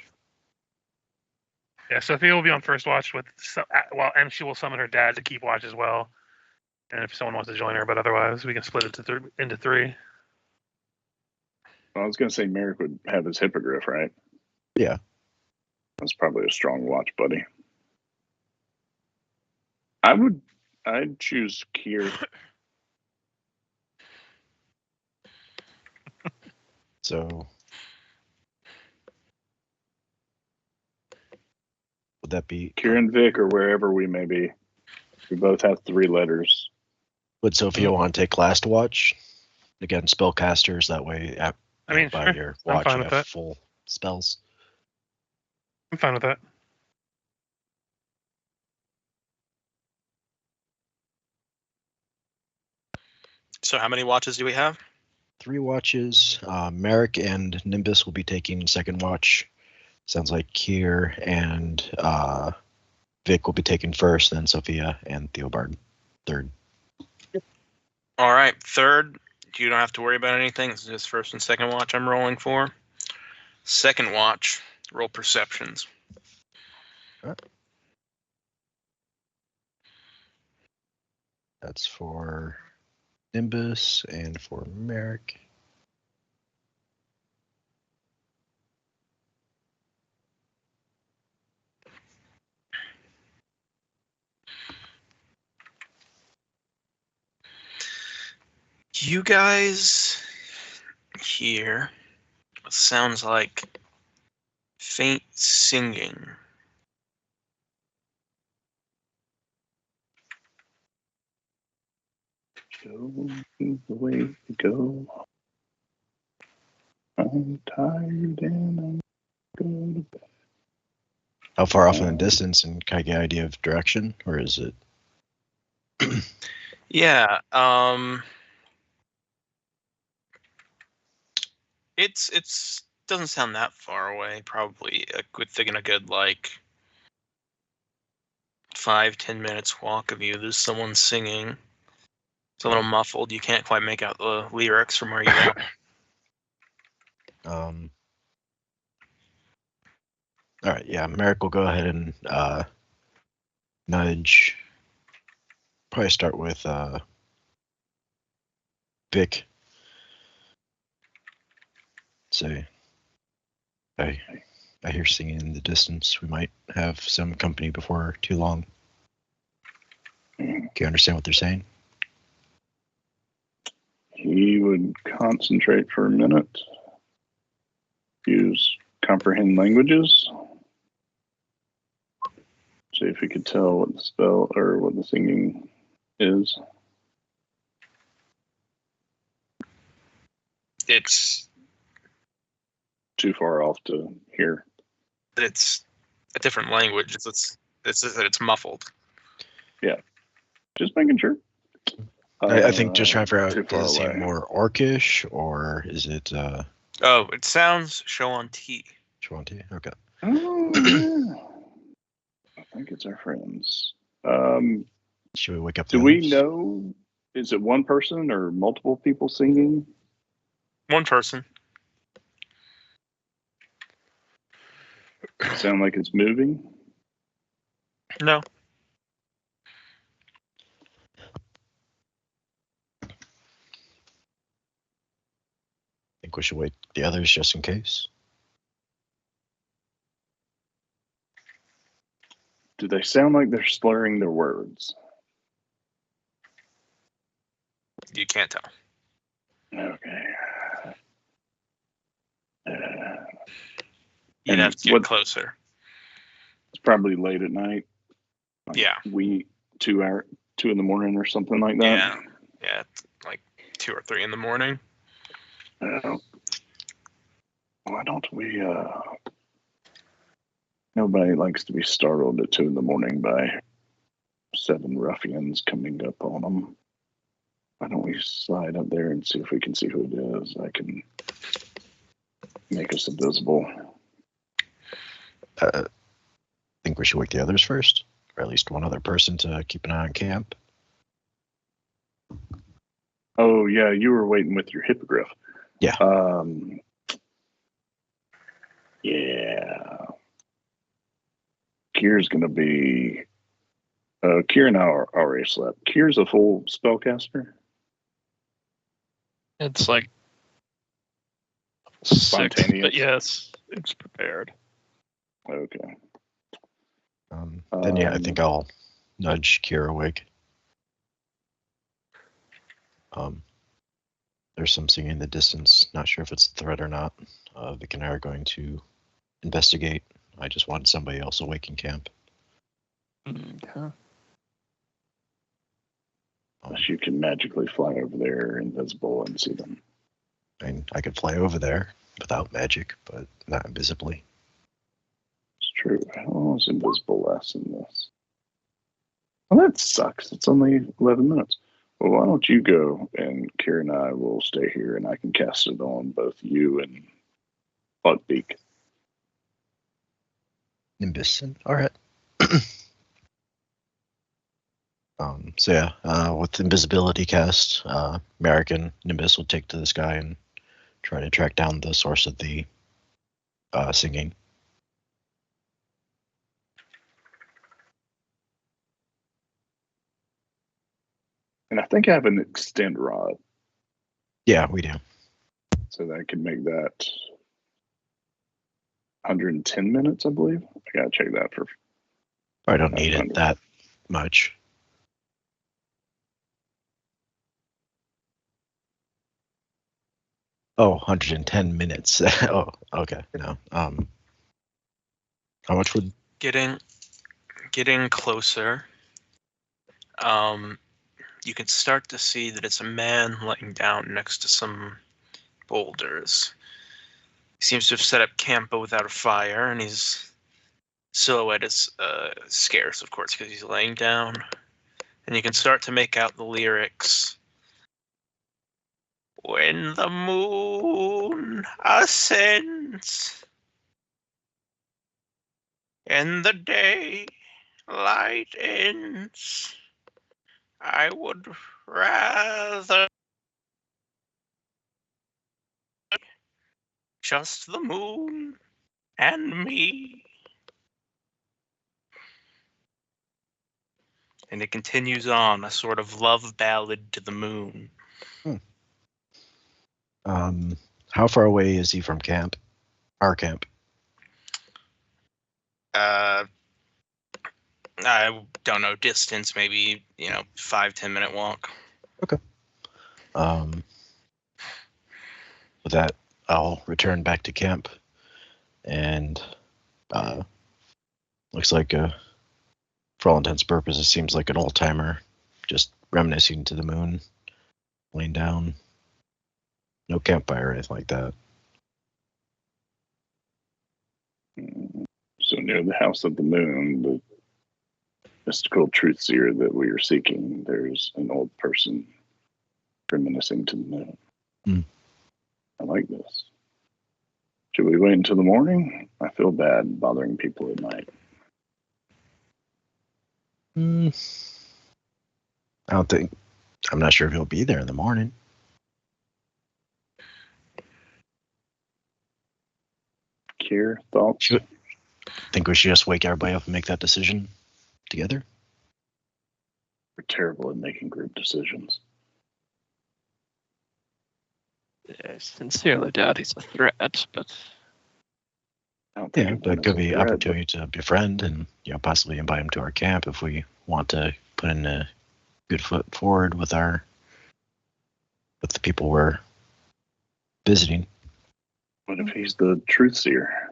Yeah, Sophia will be on first watch with and she will summon her dad to keep watch as well. And if someone wants to join her, but otherwise we can split it to into 3.
I was going to say Merrick would have his hippogriff, right?
Yeah.
That's probably a strong watch, buddy. I'd choose Kier.
So would that be?
Kier and Vic, or wherever we may be. We both have 3 letters.
Would Sophia want to take last watch? Again, spellcasters. That way,
I mean,
by
sure.
your
I'm
watch,
fine
you
with
have
that.
full spells.
I'm fine with that.
So how many watches do we have?
3 watches. Merrick and Nimbus will be taking second watch. Sounds like Kier and Vic will be taking first, then Sophia and Theobald third.
All right, third. You don't have to worry about anything. This is just first and second watch I'm rolling for. Second watch, roll perceptions.
That's for Nimbus and for Merrick.
You guys hear what sounds like faint singing.
Show me the way to go. I'm tired and I'm going to bed.
How far off in the distance, and can I get an idea of direction, or is it?
Yeah, it's doesn't sound that far away. Probably within a good like 5-10 minutes walk of you. There's someone singing. It's a little muffled. You can't quite make out the lyrics from where you are.
All right, yeah, Merrick will go ahead and nudge. Probably start with Vic. Say, I hear singing in the distance. We might have some company before too long. Can you understand what they're saying?
He would concentrate for a minute. Use comprehend languages. See if he could tell what the spell or what the singing is.
It's
Too far off to hear.
it's a different language. It's muffled.
Just making sure.
I think just trying to figure
too
out,
far
does it
away.
seem more orcish, or is it
Oh, it sounds show on T.
Shwanti? Okay.
Oh, yeah. I think it's our friends.
Should we wake up the
Do we
others?
know? Is it one person or multiple people singing?
One person.
Sound like it's moving?
No.
Think we should wait the others just in case.
Do they sound like they're slurring their words?
You can't tell.
Okay.
You'd
And
have to get
what-
closer.
It's probably late at night. Like
Yeah.
2 in the morning or something like that.
Yeah, it's like 2 or 3 in the morning.
Why don't we? Nobody likes to be startled at 2 in the morning by 7 ruffians coming up on them. Why don't we slide up there and see if we can see who it is? I can make us invisible.
I think we should wake the others first, or at least one other person to keep an eye on camp.
Oh yeah, you were waiting with your hippogriff.
Yeah.
Yeah. Kier's gonna be. Kier and I are already slept. Kier's a full spellcaster.
It's like 6,
Spontaneous.
but yes, it's prepared.
Okay.
Then yeah, I think I'll nudge Kier awake. There's some singing in the distance. Not sure if it's a threat or not. Vic and I are going to investigate. I just wanted somebody else awake in camp.
Okay.
Unless you can magically fly over there invisible and see them.
I mean, I could fly over there without magic, but not invisibly.
It's true. I was invisible last in this. Well, that sucks. It's only 11 minutes. Well, why don't you go and Kira and I will stay here and I can cast it on both you and Buckbeak.
Nimbus. All right. So yeah, with invisibility cast, Merrick and Nimbus will take to the sky and try to track down the source of the singing.
And I think I have an extend rod,
Yeah, we do.
so that I can make that 110 minutes, I believe. I gotta check that for.
I don't need it that much. Oh, 110 minutes. Oh, okay. No. How much would?
Getting closer. You can start to see that it's a man laying down next to some boulders. He seems to have set up camp but without a fire, and his silhouette is scarce, of course, because he's laying down. And you can start to make out the lyrics. When the moon ascends and the daylight ends, I would rather just the moon and me. And it continues on, a sort of love ballad to the moon.
How far away is he from camp? Our camp.
I don't know, distance, maybe, 5-10 minute walk.
Okay. With that, I'll return back to camp, and looks like, for all intents and purposes, it seems like an old timer, just reminiscing to the moon, laying down. No campfire or anything like that.
So near the House of the Moon, the mystical truth seer that we are seeking, there's an old person reminiscing to the moon. I like this. Should we wait until the morning? I feel bad bothering people at night.
I'm not sure if he'll be there in the morning.
Kier, thoughts?
Think we should just wake everybody up and make that decision together?
We're terrible at making group decisions.
I sincerely doubt he's a threat, but
I don't think
Yeah,
of
but
him
it could
as a
be an
threat,
opportunity to befriend and possibly invite him to our camp if we want to put in a good foot forward with the people we're visiting.
What if he's the truth seer?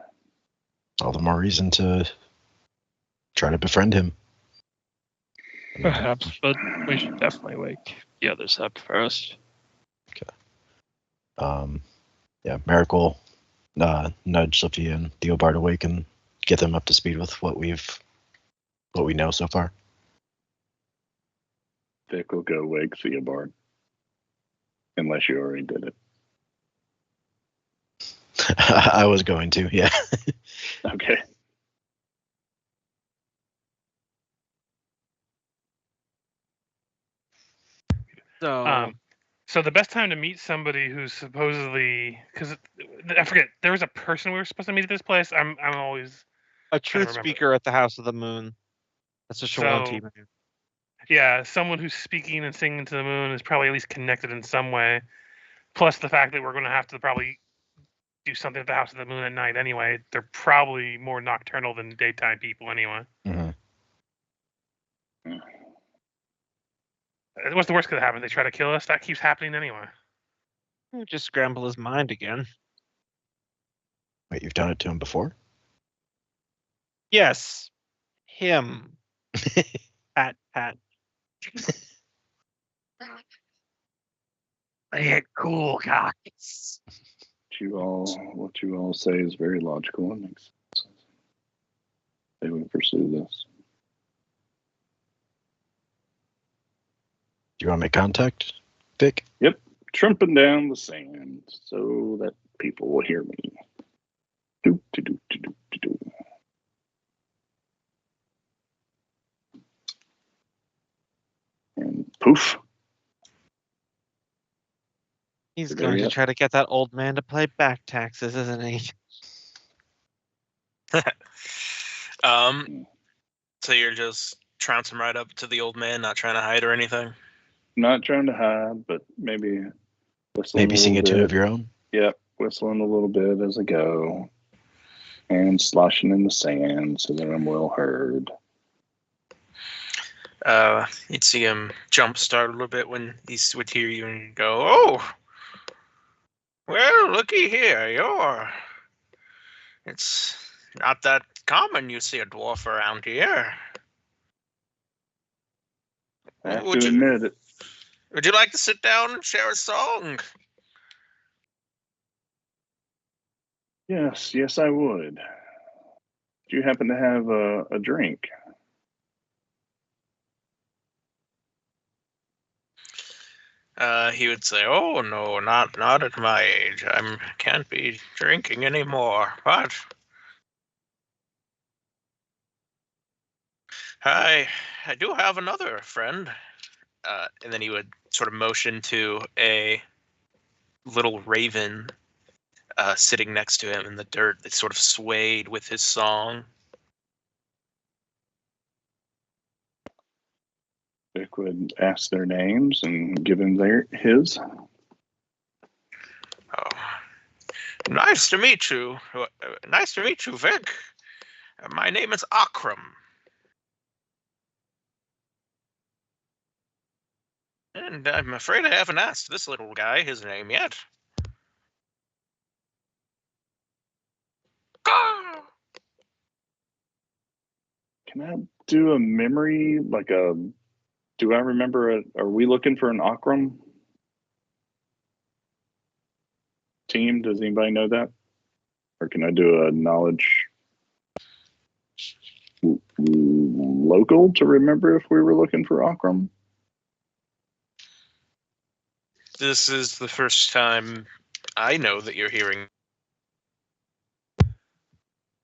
All the more reason to try to befriend him.
Perhaps, but we should definitely wake the others up first.
Yeah, Merrick will nudge Sophia and Theobald awake and get them up to speed with what we know so far.
Vic will go wake Theobald. Unless you already did it.
I was going to, yeah.
Okay.
So
So the best time to meet somebody who's supposedly, because I forget, there was a person we were supposed to meet at this place. I'm always
a truth
remember.
speaker at the House of the Moon. That's a Shawanti man.
Yeah, someone who's speaking and singing to the moon is probably at least connected in some way. Plus the fact that we're going to have to probably do something at the House of the Moon at night anyway. They're probably more nocturnal than daytime people anyway.
Mm-hmm.
What's the worst could happen? They try to kill us? That keeps happening anyway.
He'll just scramble his mind again.
Wait, you've done it to him before?
Yes. Him. Pat. They hit cool guys.
What you all say is very logical and makes sense. They would pursue this.
Do you want to make contact, Vic?
Yep. Trumping down the sand so that people will hear me. Do, do, do, do, do, do, do. And poof.
He's
There
going
you
to
go.
try to get that old man to pay back taxes, isn't he?
So you're just trouncing right up to the old man, not trying to hide or anything?
Not trying to hide, but maybe whistling
Maybe sing a tune
bit.
of your own?
Yep, whistling a little bit as I go. And sloshing in the sand so that I'm well heard.
You'd see him jump start a little bit when he would hear you and go, "Oh, well, looky here, it's not that common you see a dwarf around here.
I have
Would
to
you-
admit it.
Would you like to sit down and share a song?"
Yes, I would. Do you happen to have a drink?
He would say, "Oh no, not at my age. I can't be drinking anymore. But I do have another friend." And then he would sort of motion to a little raven sitting next to him in the dirt that sort of swayed with his song.
Vic would ask their names and give him his.
Oh, nice to meet you. Nice to meet you, Vic. My name is Akram. And I'm afraid I haven't asked this little guy his name yet. Ah!
Can I do a memory, do I remember are we looking for an Akram team? Does anybody know that? Or can I do a knowledge local to remember if we were looking for Akram?
This is the first time I know that you're hearing.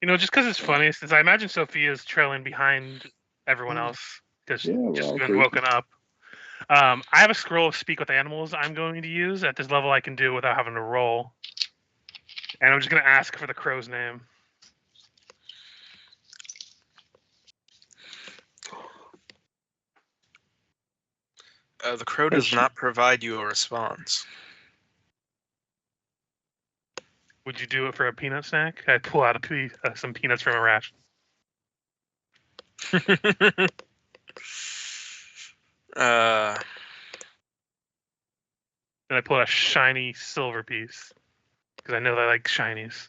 Just because it's funny, since I imagine Sophia's trailing behind everyone else because
Yeah, we're
just
all
been
crazy.
woken up. I have a scroll of speak with animals I'm going to use at this level. I can do without having to roll, and I'm just going to ask for the crow's name.
The crow does not provide you a response.
Would you do it for a peanut snack? I pull out some peanuts from a ration.
uh,
And I pull out a shiny silver piece. Because I know they like shinies.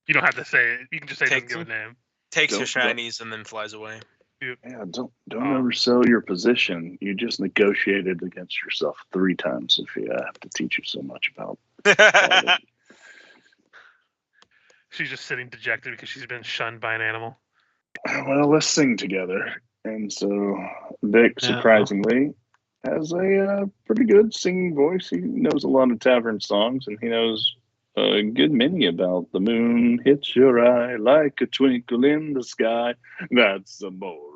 You don't have to say it. You can just say it doesn't give a name.
Takes your
Don't-
shinies and then flies away.
Yeah, don't
Oh.
oversell your position. You just negotiated against yourself 3 times, Sophia. I have to teach you so much about fighting.
She's just sitting dejected because she's been shunned by an animal.
Well, let's sing together. And so Vic, surprisingly, has a pretty good singing voice. He knows a lot of tavern songs, and he knows a good many about the moon hits your eye like a twinkle in the sky. That's amore.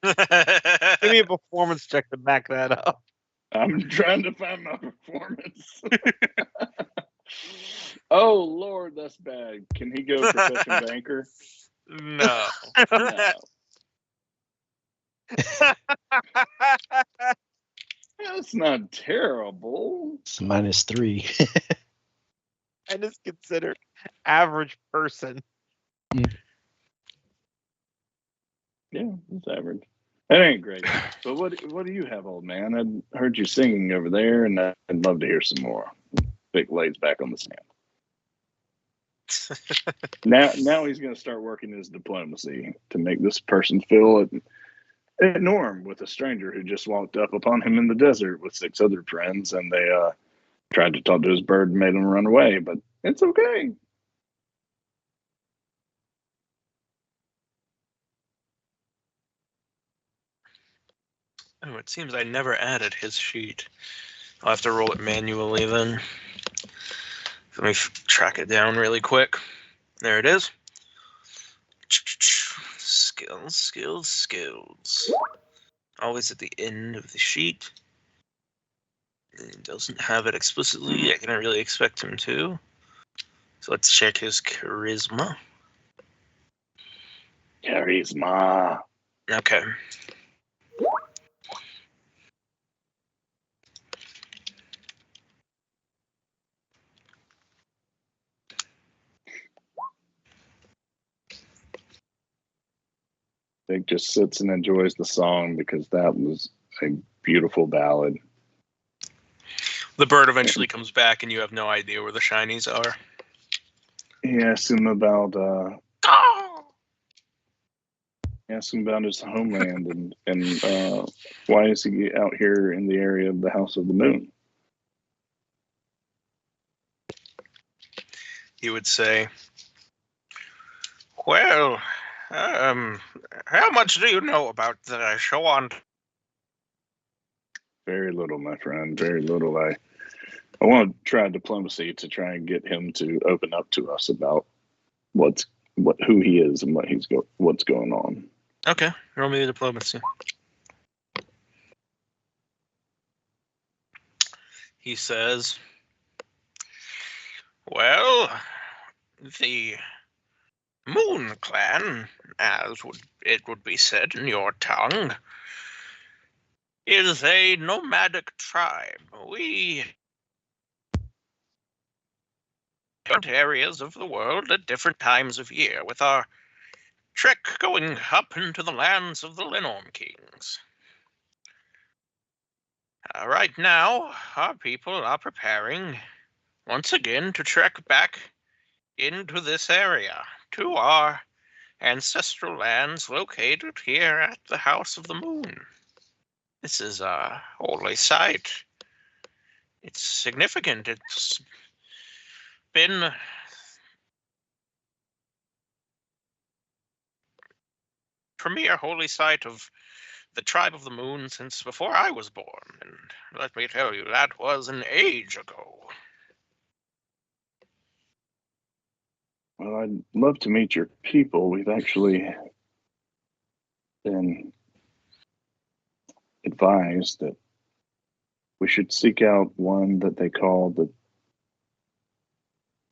Give me a performance check to back that up.
I'm trying to find my performance. Oh, Lord, that's bad. Can he go profession banker?
No.
No. That's not terrible.
It's -3.
And is considered average person.
Yeah, it's average. That ain't great. But what do you have, old man? I heard you singing over there, and I'd love to hear some more. Vic lays back on the sand. Now he's going to start working his diplomacy to make this person feel at norm with a stranger who just walked up upon him in the desert with 6 other friends, and they tried to talk to his bird and made him run away. But it's okay.
Oh, it seems I never added his sheet. I'll have to roll it manually then. Let me track it down really quick. There it is. Skills. Always at the end of the sheet. It doesn't have it explicitly. I can't really expect him to. So let's check his charisma.
Charisma.
Okay.
Vic just sits and enjoys the song because that was a beautiful ballad.
The bird eventually comes back and you have no idea where the shinies are.
He asked him about his homeland and why is he out here in the area of the House of the Moon?
He would say, well, how much do you know about the Shoan?
Very little, my friend. Very little. I want to try diplomacy to try and get him to open up to us about who he is and what's going on.
Okay, roll me the diplomacy. He says, well, the Moon Clan, as it would be said in your tongue, is a nomadic tribe. We different areas of the world at different times of year, with our trek going up into the lands of the Lenorm Kings. Right now, our people are preparing once again to trek back into this area, to our ancestral lands located here at the House of the Moon. This is a holy site. It's significant. It's been premier holy site of the tribe of the Moon since before I was born, and let me tell you, that was an age ago.
Well, I'd love to meet your people. We've actually been advised that we should seek out one that they call the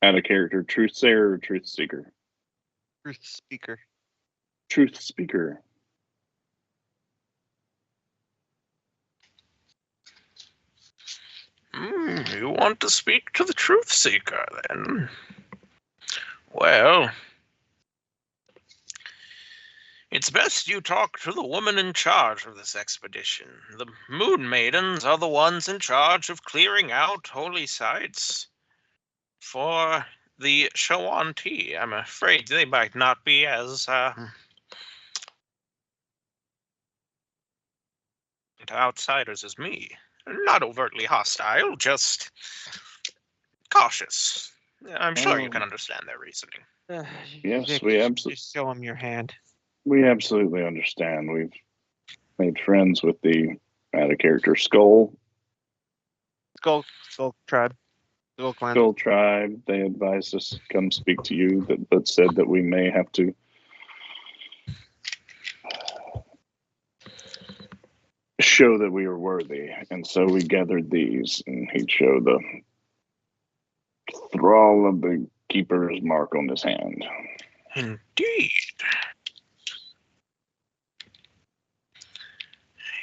out of character truth sayer or truth seeker.
Truth speaker.
Truth speaker.
You want to speak to the truth seeker, then? Well, It's best you talk to the woman in charge of this expedition. The Moon Maidens are the ones in charge of clearing out holy sites for the Shawanti. I'm afraid they might not be as to outsiders as me. Not overtly hostile, just cautious. I'm sure you can understand their reasoning.
Yes,
Vic,
we
just show him your hand.
We absolutely understand. We've made friends with the out of character Skull
Skull tribe. Skull clan.
Skull tribe. They advised us to come speak to you, but said that we may have to show that we are worthy, and so we gathered these, and he'd show the thrall of the keeper's mark on his hand.
Indeed.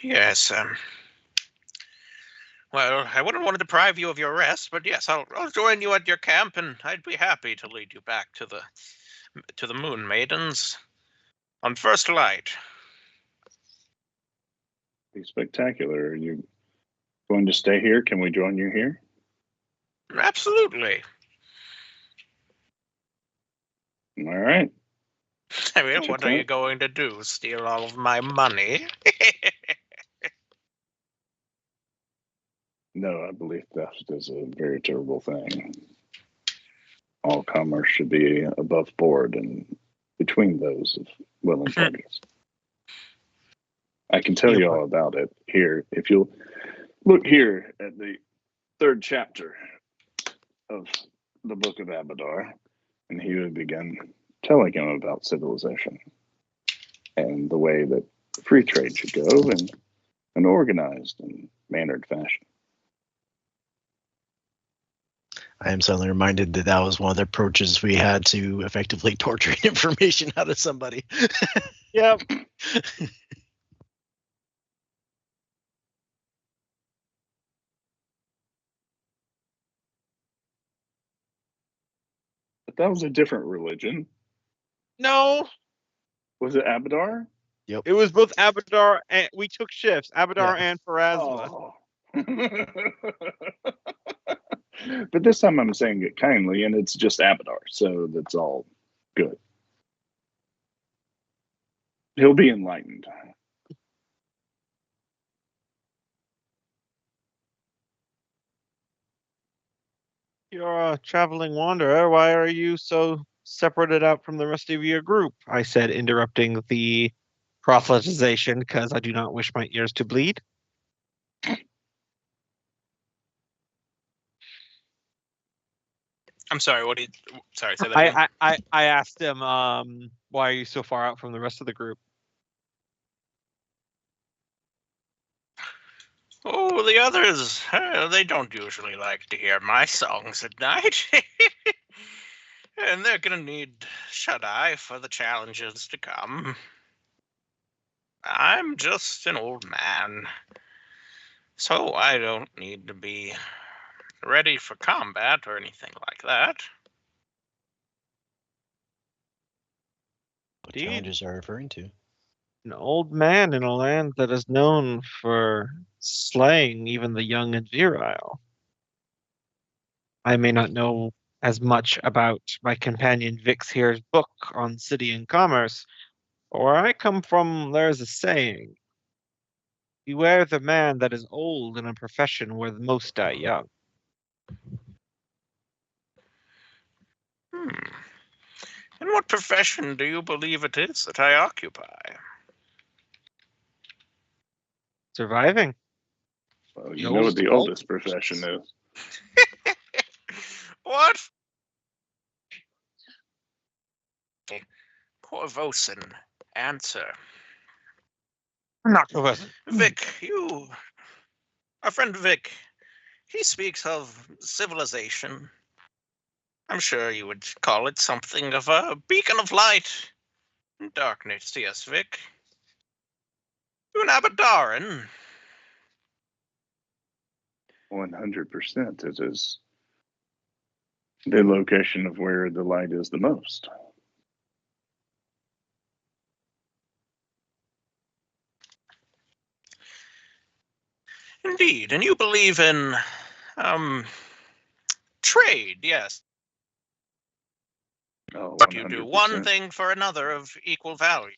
Yes, well, I wouldn't want to deprive you of your rest, but yes, I'll join you at your camp, and I'd be happy to lead you back to the Moon Maidens on first light.
Be spectacular. Are you going to stay here? Can we join you here?
Absolutely.
All right.
I mean, what are you going to do? Steal all of my money?
No, I believe theft is a very terrible thing. All commerce should be above board and between those of willing parties. I can tell you all about it here. If you'll look here at the 3rd chapter of the Book of Abadar, and he would begin telling him about civilization and the way that free trade should go in an organized and mannered fashion.
I am suddenly reminded that was one of the approaches we had to effectively torturing information out of somebody.
Yep.
But that was a different religion.
No,
Was it Abadar?
it was both Abadar and we took shifts. Abadar and Pharasma.
Oh. But this time I'm saying it kindly, and it's just Abadar, so that's all good. He'll be enlightened.
You're a traveling wanderer. Why are you so separated out from the rest of your group? I said, interrupting the proselytization because I do not wish my ears to bleed.
I'm sorry, what do you... Sorry, say that again.
I asked him, why are you so far out from the rest of the group?
Oh, the others, they don't usually like to hear my songs at night. And they're gonna need shut-eye for the challenges to come. I'm just an old man, so I don't need to be ready for combat or anything like that.
What challenges are you referring to?
An old man in a land that is known for slaying even the young and virile. I may not know as much about my companion Vix here's book on city and commerce, but where I come from, there is a saying: beware the man that is old in a profession where the most die young.
And what profession do you believe it is that I occupy?
Surviving.
Well, you know what the oldest profession is.
What? Corvosan, answer.
Not Corvosan.
Vic, our friend Vic, he speaks of civilization. I'm sure you would call it something of a beacon of light in darkness, yes, Vic. You're an Abadaran.
100%. It is the location of where the light is the most.
Indeed, and you believe in um trade, yes.
Oh,
But you do one
100%.
thing for another of equal value.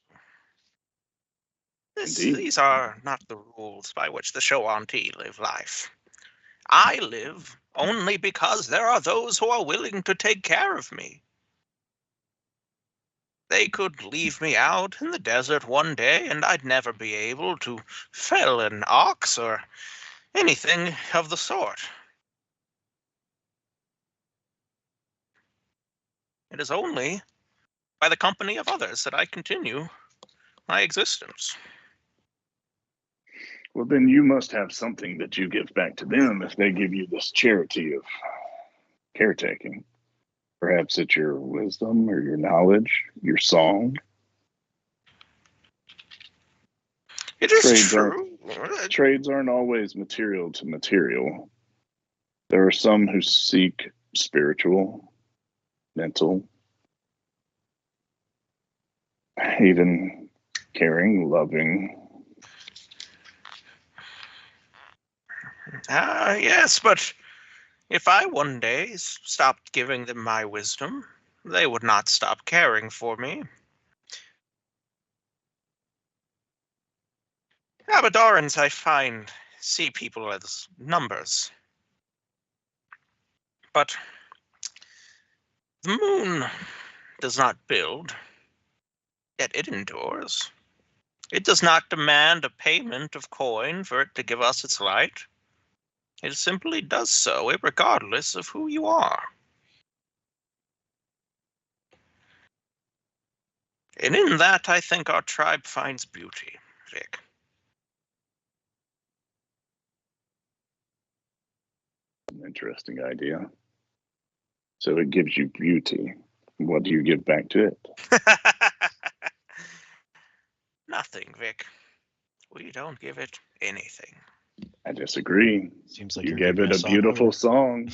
Indeed.
These are not the rules by which the Shoanti live life. I live only because there are those who are willing to take care of me. They could leave me out in the desert one day and I'd never be able to fell an ox or anything of the sort. It is only by the company of others that I continue my existence.
Well, then you must have something that you give back to them if they give you this charity of caretaking. Perhaps it's your wisdom or your knowledge, your song.
It is
Trades
true.
Trades aren't always material to material. There are some who seek spiritual, mental, even caring, loving.
Yes, but if I one day stopped giving them my wisdom, they would not stop caring for me. Abadarans, I find, see people as numbers. But the moon does not build, yet it endures. It does not demand a payment of coin for it to give us its light. It simply does so, regardless of who you are. And in that, I think our tribe finds beauty, Vic.
An interesting idea. So it gives you beauty. What do you give back to it?
Nothing, Vic. We don't give it anything.
I disagree.
Seems like
You
you're
gave
giving
it a
us all
beautiful
over.
song.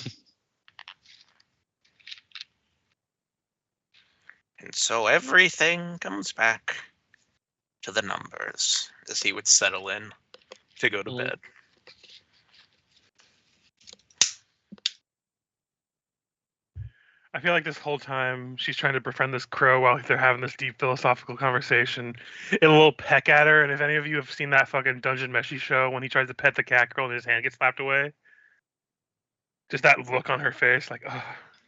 And so everything comes back to the numbers as he would settle in to go to bed.
I feel like this whole time she's trying to befriend this crow while they're having this deep philosophical conversation. It'll little peck at her, and if any of you have seen that fucking Dungeon Meshi show when he tries to pet the cat girl and his hand gets slapped away, just that look on her face, like, oh,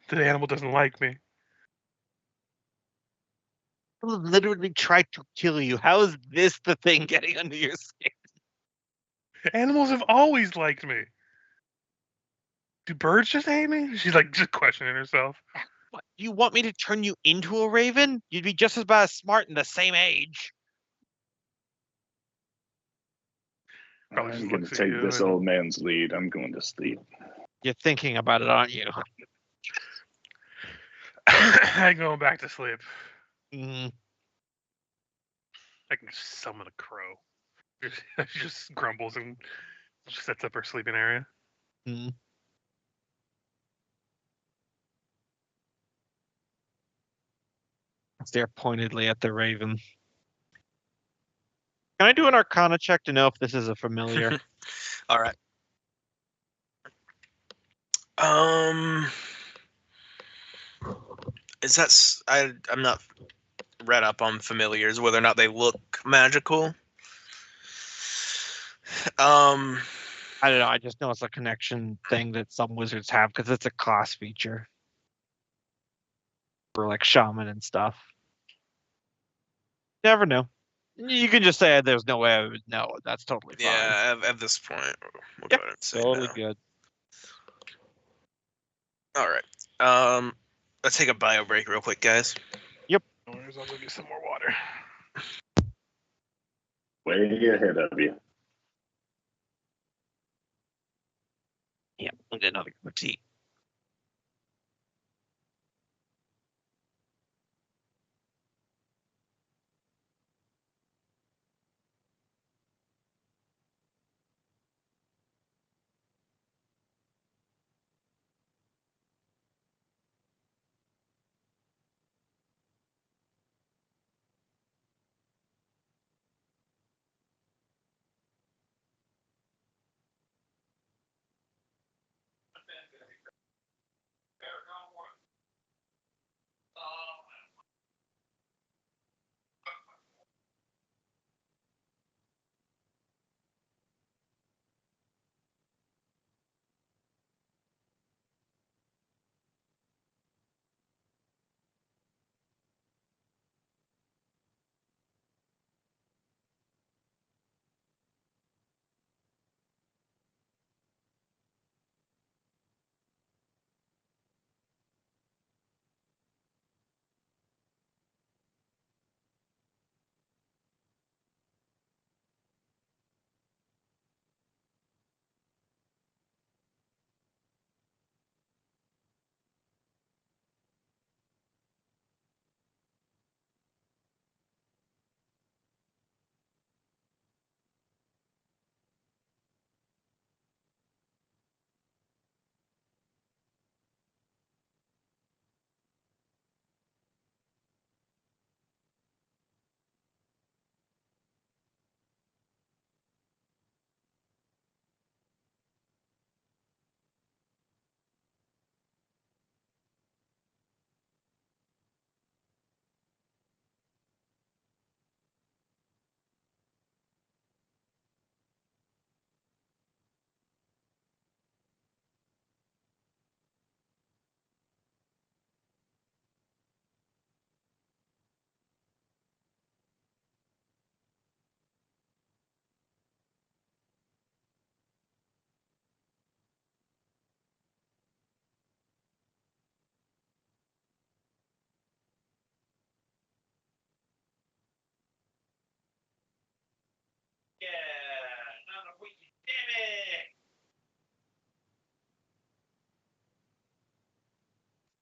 the animal doesn't like me.
Literally tried to kill you. How is this the thing getting under your skin?
Animals have always liked me. Do birds just hate me? She's like just questioning herself.
What, do you want me to turn you into a raven? You'd be just about as smart in the same age.
Probably
I'm
just
going to
looks at
take
you
this
and-
old man's lead. I'm going to sleep.
You're thinking about it, aren't you?
I'm going back to sleep.
Mm,
I can just summon a crow. She just grumbles and sets up her sleeping area.
mm. Stare pointedly at the raven. Can I do an Arcana check to know if this is a familiar?
All right. Is that I'm not read up on familiars whether or not they look magical.
I don't know. I just know it's a connection thing that some wizards have because it's a class feature for like shaman and stuff. Never know. You can just say there's no way I would know. That's totally fine.
Yeah, at this point, we'll
Yep,
go ahead and say
totally
no.
good.
All right. Let's take a bio break real quick, guys.
No worries, I'll go get some more water.
Way ahead of you.
Yeah, I'll get another cup of tea.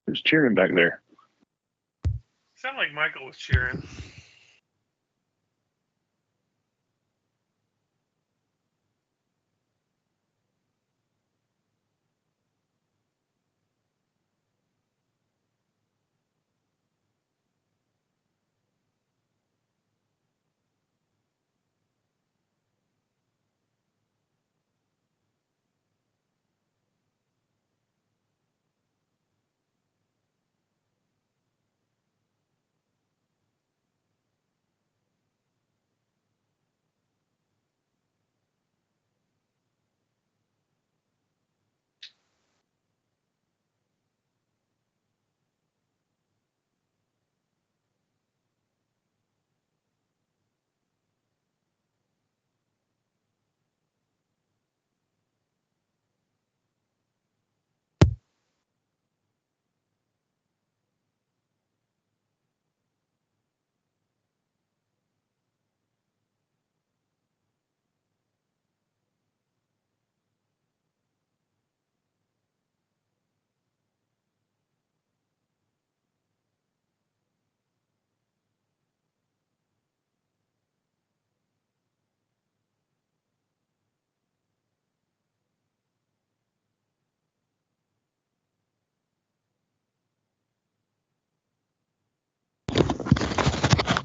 Who's cheering back there?
Sounded like Michael was cheering.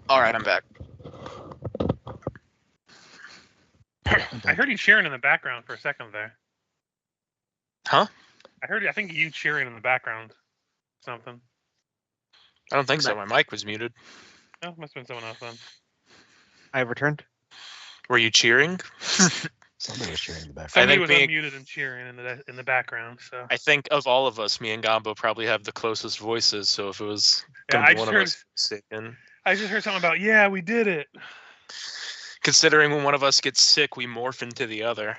All right, I'm back.
I heard you cheering in the background for a second there.
Huh?
I think you cheering in the background. Something.
I don't think so. My mic was muted.
Oh, must have been someone else then.
I have returned.
Were you cheering?
Somebody was cheering in the back.
Somebody
think
was
being-
unmuted and cheering in the background. So
I think of all of us, me and Gombo probably have the closest voices. So if it was
Yeah,
gonna
I
be
just
one
heard-
of us sick, and
I just heard something about yeah, we did it.
considering when one of us gets sick, we morph into the other.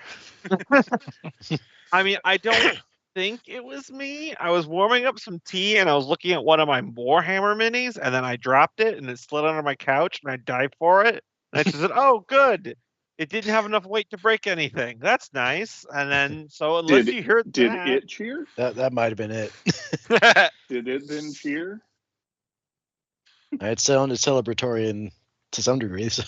I mean, I don't think it was me. I was warming up some tea and I was looking at one of my Warhammer minis and then I dropped it and it slid under my couch and I dived for it. And I said, "Oh, good. It didn't have enough weight to break anything. That's nice." And then, so unless you heard
Did
that,
it cheer?
That might have been it.
Did it then cheer?
It sounded celebratory to some degree. So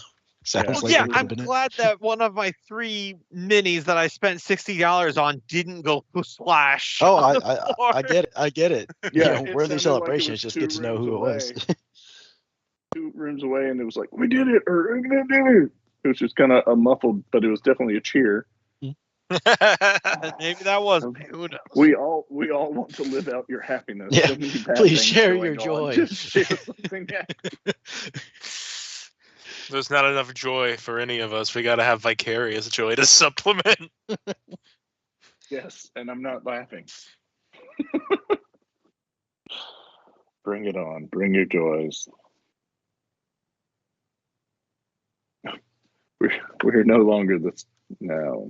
sounds
well,
like
yeah,
it could
I'm
have been
glad that one of my 3 minis that I spent $60 on didn't go splash.
it. Oh,
on the
I
floor.
get it. I get it.
Yeah,
You know,
it
worthy
sounded
celebration.
like it
It's
was
just good to know
2
who it was.
rooms 2 rooms away, and it was like, we did it, or it was just kind of a muffled, but it was definitely a cheer.
Maybe that was me. Who knows?
We all want to live out your happiness.
Yeah,
So many bad
please
things
share
going
your
on.
joy.
Just share something happy.
There's not enough joy for any of us. We got to have vicarious joy to supplement.
Yes, and I'm not laughing. Bring it on. Bring your joys. We're no longer this now.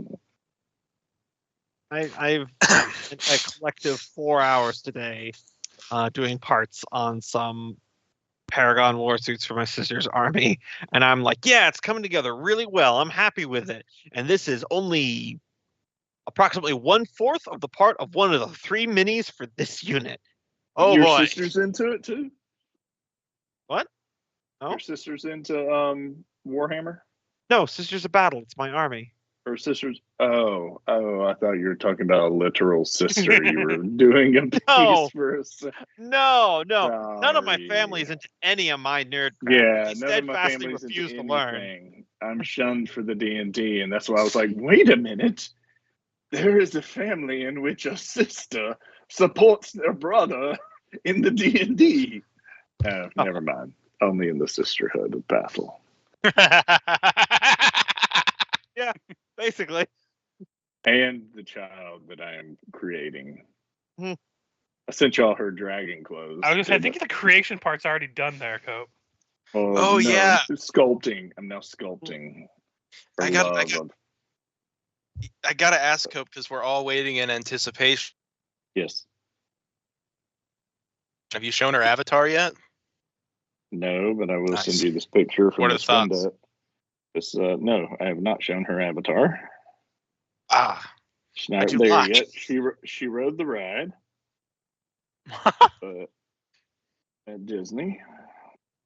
I've spent a collective 4 hours today doing parts on some Paragon war suits for my sister's army, and I'm like, yeah, it's coming together really well. I'm happy with it, and this is only approximately 1/4 of the part of one of the 3 minis for this unit. Oh
Your
boy!
sister's into it too?
What? No,
Your sister's into Warhammer?
no, Sisters of Battle. It's my army.
Or sisters? Oh, I thought you were talking about a literal sister. You were doing a piece
No.
for a sister.
No, none of my
Sorry.
family's into any of my nerd crap.
Yeah,
They
none of my
steadfastly
family's
refuse
into
to learn.
anything. I'm shunned for the D&D, and that's why I was like, wait a minute. There is a family in which a sister supports their brother in the D&D. Never mind. Only in the Sisterhood of Battle.
Basically.
And the child that I am creating.
Hmm.
I sent y'all her dragon clothes.
I was gonna say, I
didn't
think the creation part's already done there, Cope.
Oh,
no,
yeah.
it's sculpting. I'm now sculpting. for
I got-
love of-
I gotta ask Cope because we're all waiting in anticipation.
Yes.
Have you shown her avatar yet?
No, but I will
Nice.
send you this picture from
What are
Miss
the thoughts?
Linda. This, no, I have not shown her avatar.
Ah,
She's not
do
there
not.
yet. She rode the ride. but at Disney.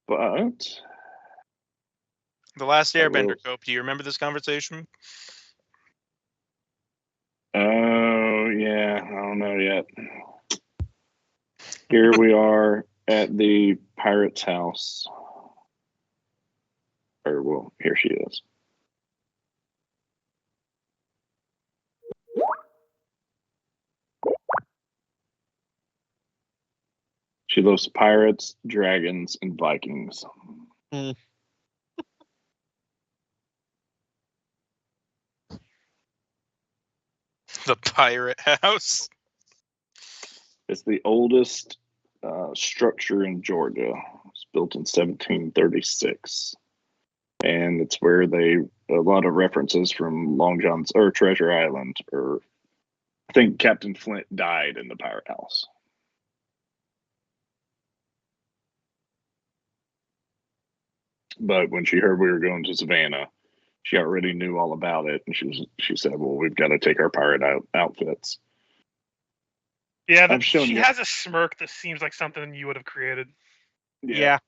But
The Last
I
Airbender,
will-
Cope. Do you remember this conversation?
oh yeah, I don't know yet. Here we are at the pirate's house. Or well, here she is. She loves pirates, dragons, and Vikings.
The Pirate House.
It's the oldest structure in Georgia. It's built in 1736, and it's where a lot of references from Long John's or Treasure Island, or I think Captain Flint died in the pirate house. But when she heard we were going to Savannah, she already knew all about it, and she said, "Well, we've got to take our pirate outfits."
Yeah,
I'm showing
she
you-
has a smirk that seems like something you would have created.
Yeah.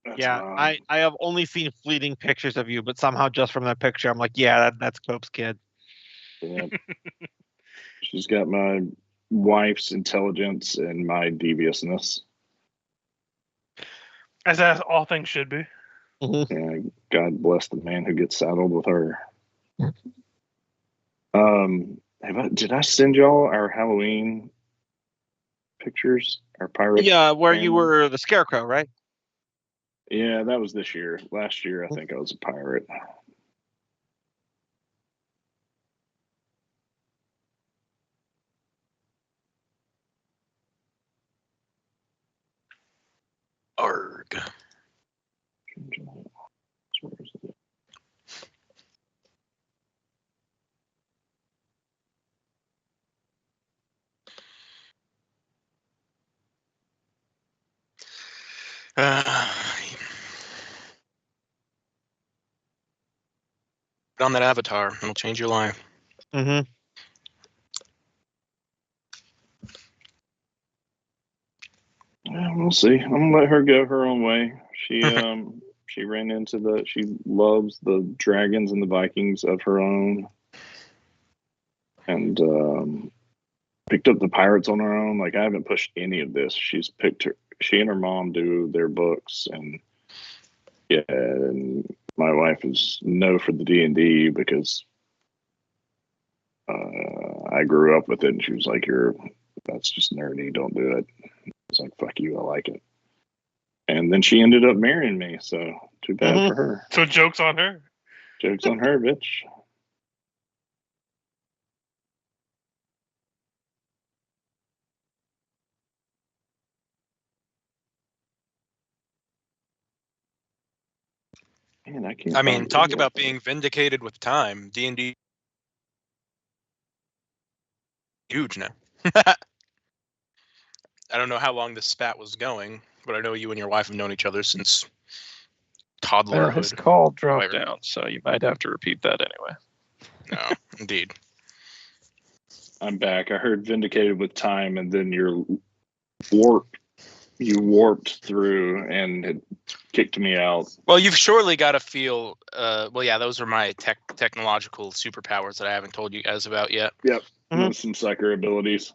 that's
Yeah,
why
I have only seen fleeting pictures of you, but somehow just from that picture, I'm like, yeah, that's Cope's kid.
yeah. She's got my wife's intelligence and my deviousness.
As all things should be.
Yeah, God bless the man who gets saddled with her. Did I send y'all our Halloween pictures? Our pirate?
Yeah, where you
family?
were the scarecrow, right?
Yeah, that was this year. Last year, I think I was a pirate.
Arg.
Where is it?
Put on that avatar. It'll change your life.
Mm-hmm.
Yeah, we'll see. I'm gonna let her go her own way. She ran into she loves the dragons and the Vikings of her own, and picked up the pirates on her own. Like I haven't pushed any of this. She's picked her. She and her mom do their books, and yeah, and my wife is no for the D&D because I grew up with it, and she was like, that's just nerdy. Don't do it." It's like, fuck you, I like it. And then she ended up marrying me, so too bad for her.
So joke's on her.
Joke's on her, bitch. Man, I can't.
I mean,
find
talk
any
about
of them.
being vindicated with time. D&D huge now. I don't know how long this spat was going, but I know you and your wife have known each other since
Well, his
toddlerhood.
call dropped
However.
out, so you might have to repeat that anyway.
No, indeed.
I'm back. I heard vindicated with time, and then you warped through and had kicked me out.
Well, you've surely got to feel. Well, yeah, those are my technological superpowers that I haven't told you guys about yet.
Yep.
Mhm.
Some psyker abilities.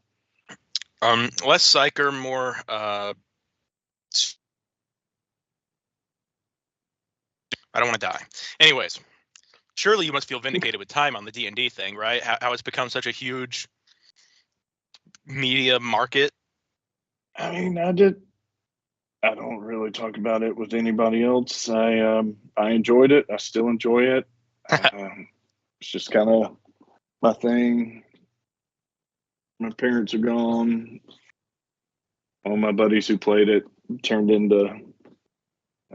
Less psyker, more. I don't want to die. Anyways, surely you must feel vindicated with time on the D&D thing, right? How it's become such a huge media market.
I mean, I don't really talk about it with anybody else. I enjoyed it. I still enjoy it. It's just kind of my thing. My parents are gone. All my buddies who played it turned into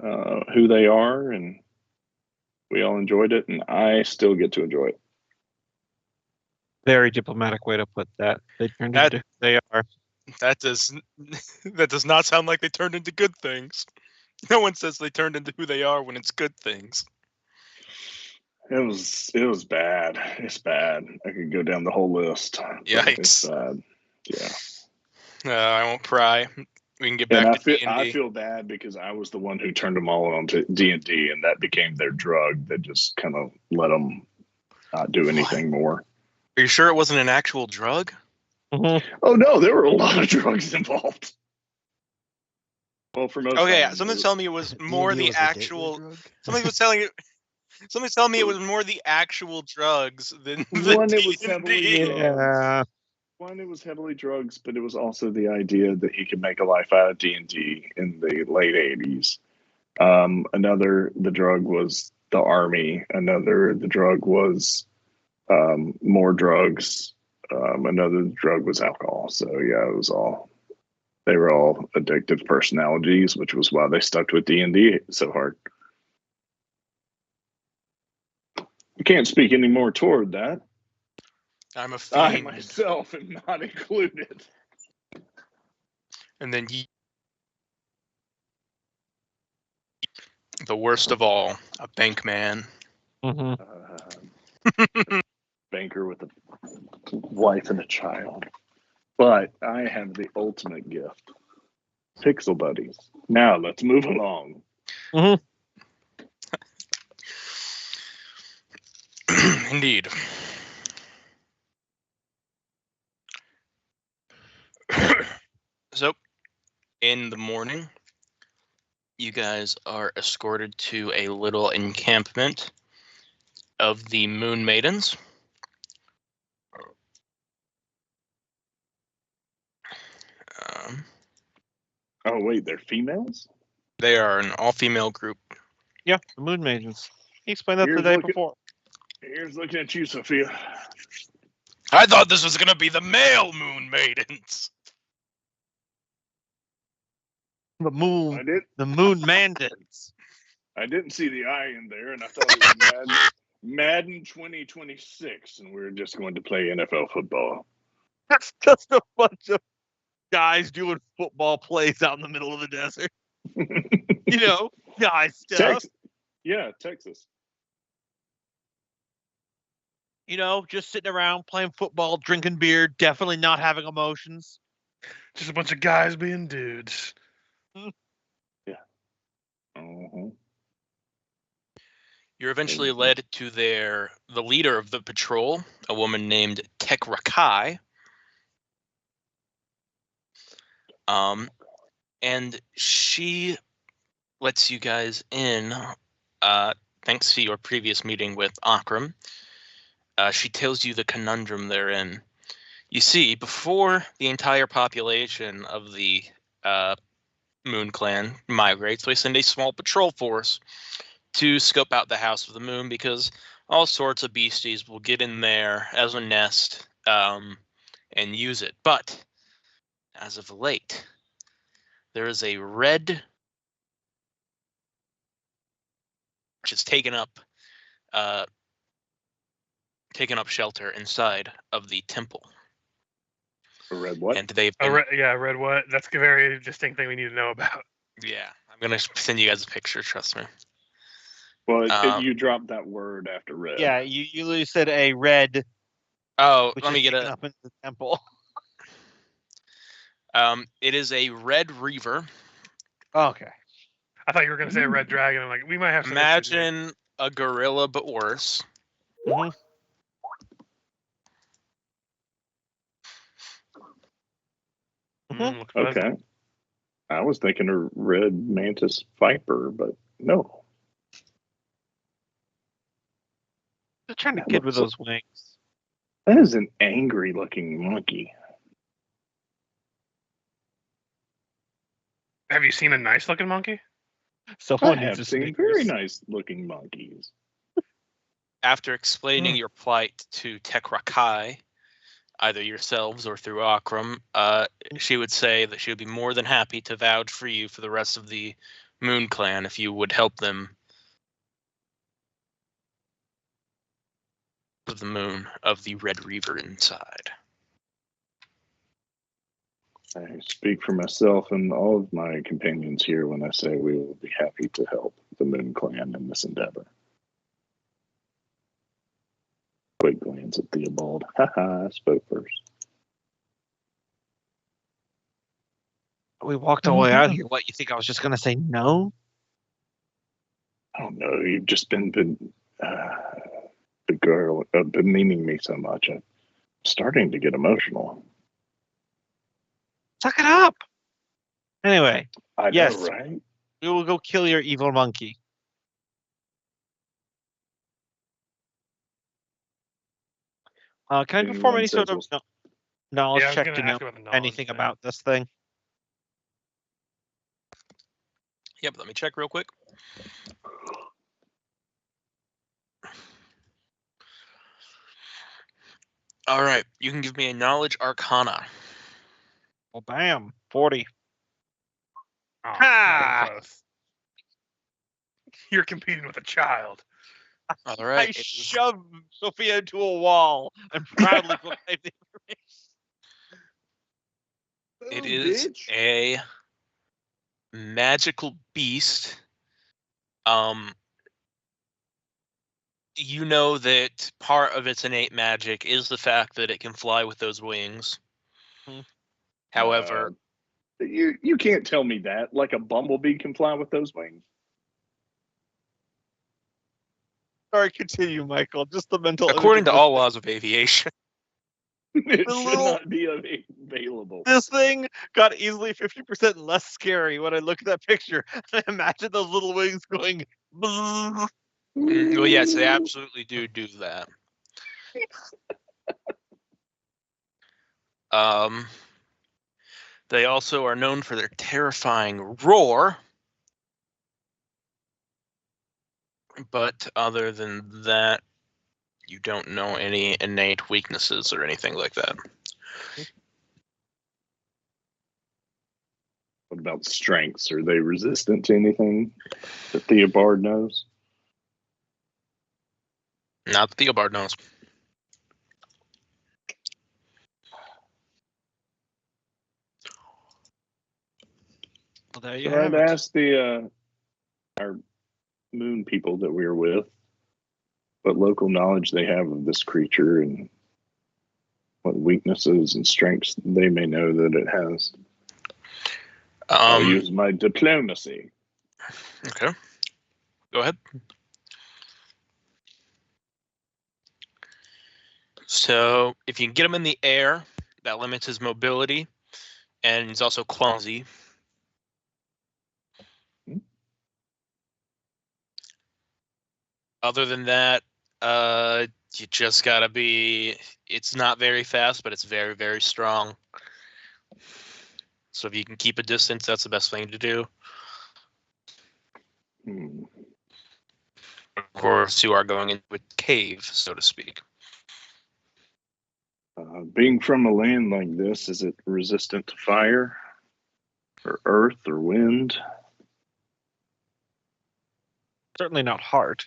who they are, and we all enjoyed it, and I still get to enjoy it.
Very diplomatic way to put that. They turned
That-
into who they are.
That does not sound like they turned into good things. No one says they turned into who they are when it's good things.
It was bad. It's bad. I could go down the whole list. but It's
Yikes.
bad. Yeah.
I won't pry. We can get
And
back to D&D.
I feel bad because I was the one who turned them all on to D&D, and that became their drug that just kind of let them not do anything more.
Are you sure it wasn't an actual drug?
Oh no, there were a lot of drugs involved. Well, for most.
Okay,
of them,
someone's telling me it was more
D&D
the
was the gateway
actual.
drug?
Somebody was telling me it was more the actual drugs than the
One, it was
D&D.
heavily drugs. One, it was heavily drugs, but it was also the idea that he could make a life out of D&D in the late 80s. Another, the drug was the army. Another, the drug was more drugs. Another drug was alcohol. So yeah, it was all. They were all addictive personalities, which was why they stuck with D&D so hard. You can't speak any more toward that.
I'm a
I
fiend.
myself am not included.
And then the worst of all, a bank man.
Banker with a wife and a child. But I have the ultimate gift. Pixel buddies. Now let's move along.
Indeed. So, in the morning, you guys are escorted to a little encampment of the Moon Maidens.
Oh wait, they're females?
They are an all-female group.
Yeah, the Moon Maidens. He explained that
Here's
the day
looking-
before.
Here's looking at you, Sophia.
I thought this was gonna be the male Moon Maidens.
The Moon,
I did.
the Moon Mandans.
I didn't see the I in there, and I thought it was Madden 2026, and we were just going to play NFL football.
That's just a bunch of guys doing football plays out in the middle of the desert. You know, guys stuff.
Texas. Yeah, Texas.
You know, just sitting around playing football, drinking beer, definitely not having emotions.
Just a bunch of guys being dudes.
Uh-huh.
You're eventually led to the leader of the patrol, a woman named Tekrakai. And she lets you guys in, thanks to your previous meeting with Akram. She tells you the conundrum they're in. You see, before the entire population of the Moon Clan migrates, they send a small patrol force to scope out the House of the Moon because all sorts of beasties will get in there as a nest and use it. But as of late, there is a red which has taken up shelter inside of the temple.
A red what?
And they've
I read what? That's a very distinct thing we need to know about.
yeah, I'm gonna send you guys a picture. Trust me.
Well, you dropped that word after red.
Yeah, you literally said a red.
Oh,
Which
let me
is
get
taken
it.
up into the temple.
It is a red reaver.
Okay.
I thought you were going to say a red dragon. I'm like, we might have some issues here.
Imagine a gorilla, but worse.
Mhm.
Looks pleasant.
Okay. I was thinking a red mantis viper, but no.
The trying to
That
kid with
looks-
those wings.
That is an angry looking monkey.
Have you seen a nice looking monkey?
I
Someone needs
have
to
seen
sneak
very nice looking monkeys.
After explaining your plight to Tekrakai, either yourselves or through Akram, she would say that she would be more than happy to vouch for you for the rest of the Moon Clan if you would help them of the moon of the Red Reaver inside.
I speak for myself and all of my companions here when I say we will be happy to help the Moon Clan in this endeavor. Quick glance at Theobald. Haha, I spoke first.
We walked all the way out here. What, you think I was just gonna say no?
I don't know. You've just been the girl, bemeaning me so much. I'm starting to get emotional.
Suck it up. Anyway,
I
Yes.
know, right?
we will go kill your evil monkey. Can I perform
Anyone
any sort
says
of knowledge
Yeah, I was
check
gonna
to know
ask about the knowledge
anything
thing.
about this thing?
Yep, let me check real quick. All right, you can give me a knowledge arcana.
Well, bam, 40.
Oh, not
Ha!
even close. You're competing with a child.
All
I
right,
shoved Sophia into a wall and proudly proclaimed the information.
it is a magical beast. You know that part of its innate magic is the fact that it can fly with those wings. However,
you can't tell me that. Like a bumblebee can fly with those wings.
Sorry, continue, Michael. Just the mental.
according
image
to
of
all laws of aviation,
It
The
should
little-
not be available.
this thing got easily 50% less scary when I look at that picture. I imagine those little wings going.
well, yes, they absolutely do that. They also are known for their terrifying roar. But other than that, you don't know any innate weaknesses or anything like that.
What about strengths? Are they resistant to anything that Theobald knows?
Not that Theobald knows.
Well, there you
So
have
I'd
it.
ask our moon people that we were with what local knowledge they have of this creature and what weaknesses and strengths they may know that it has. I'll use my diplomacy.
Okay. Go ahead. So if you can get him in the air, that limits his mobility, and he's also clumsy. Other than that, you just gotta be. It's not very fast, but it's very, very strong. So if you can keep a distance, that's the best thing to do. Of course, you are going into a cave, so to speak.
Being from a land like this, is it resistant to fire or earth or wind?
Certainly not hard.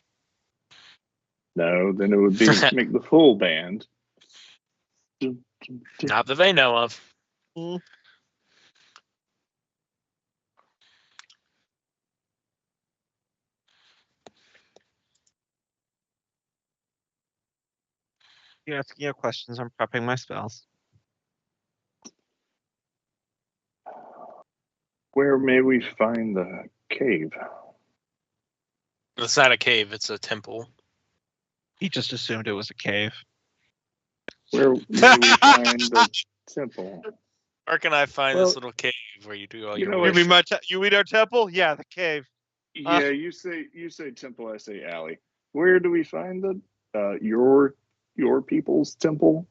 No, then it would be make the full band.
Not that they know of.
You're asking your questions. I'm prepping my spells.
Where may we find the cave?
It's not a cave, it's a temple.
He just assumed it was a cave.
Where may we find the temple?
Where can I find
Well,
this little cave where you do all
you
your
know
You
what?
worship?
mean you mean our temple? Yeah, the cave.
Yeah, you say temple, I say alley. Where do we find the your people's temple?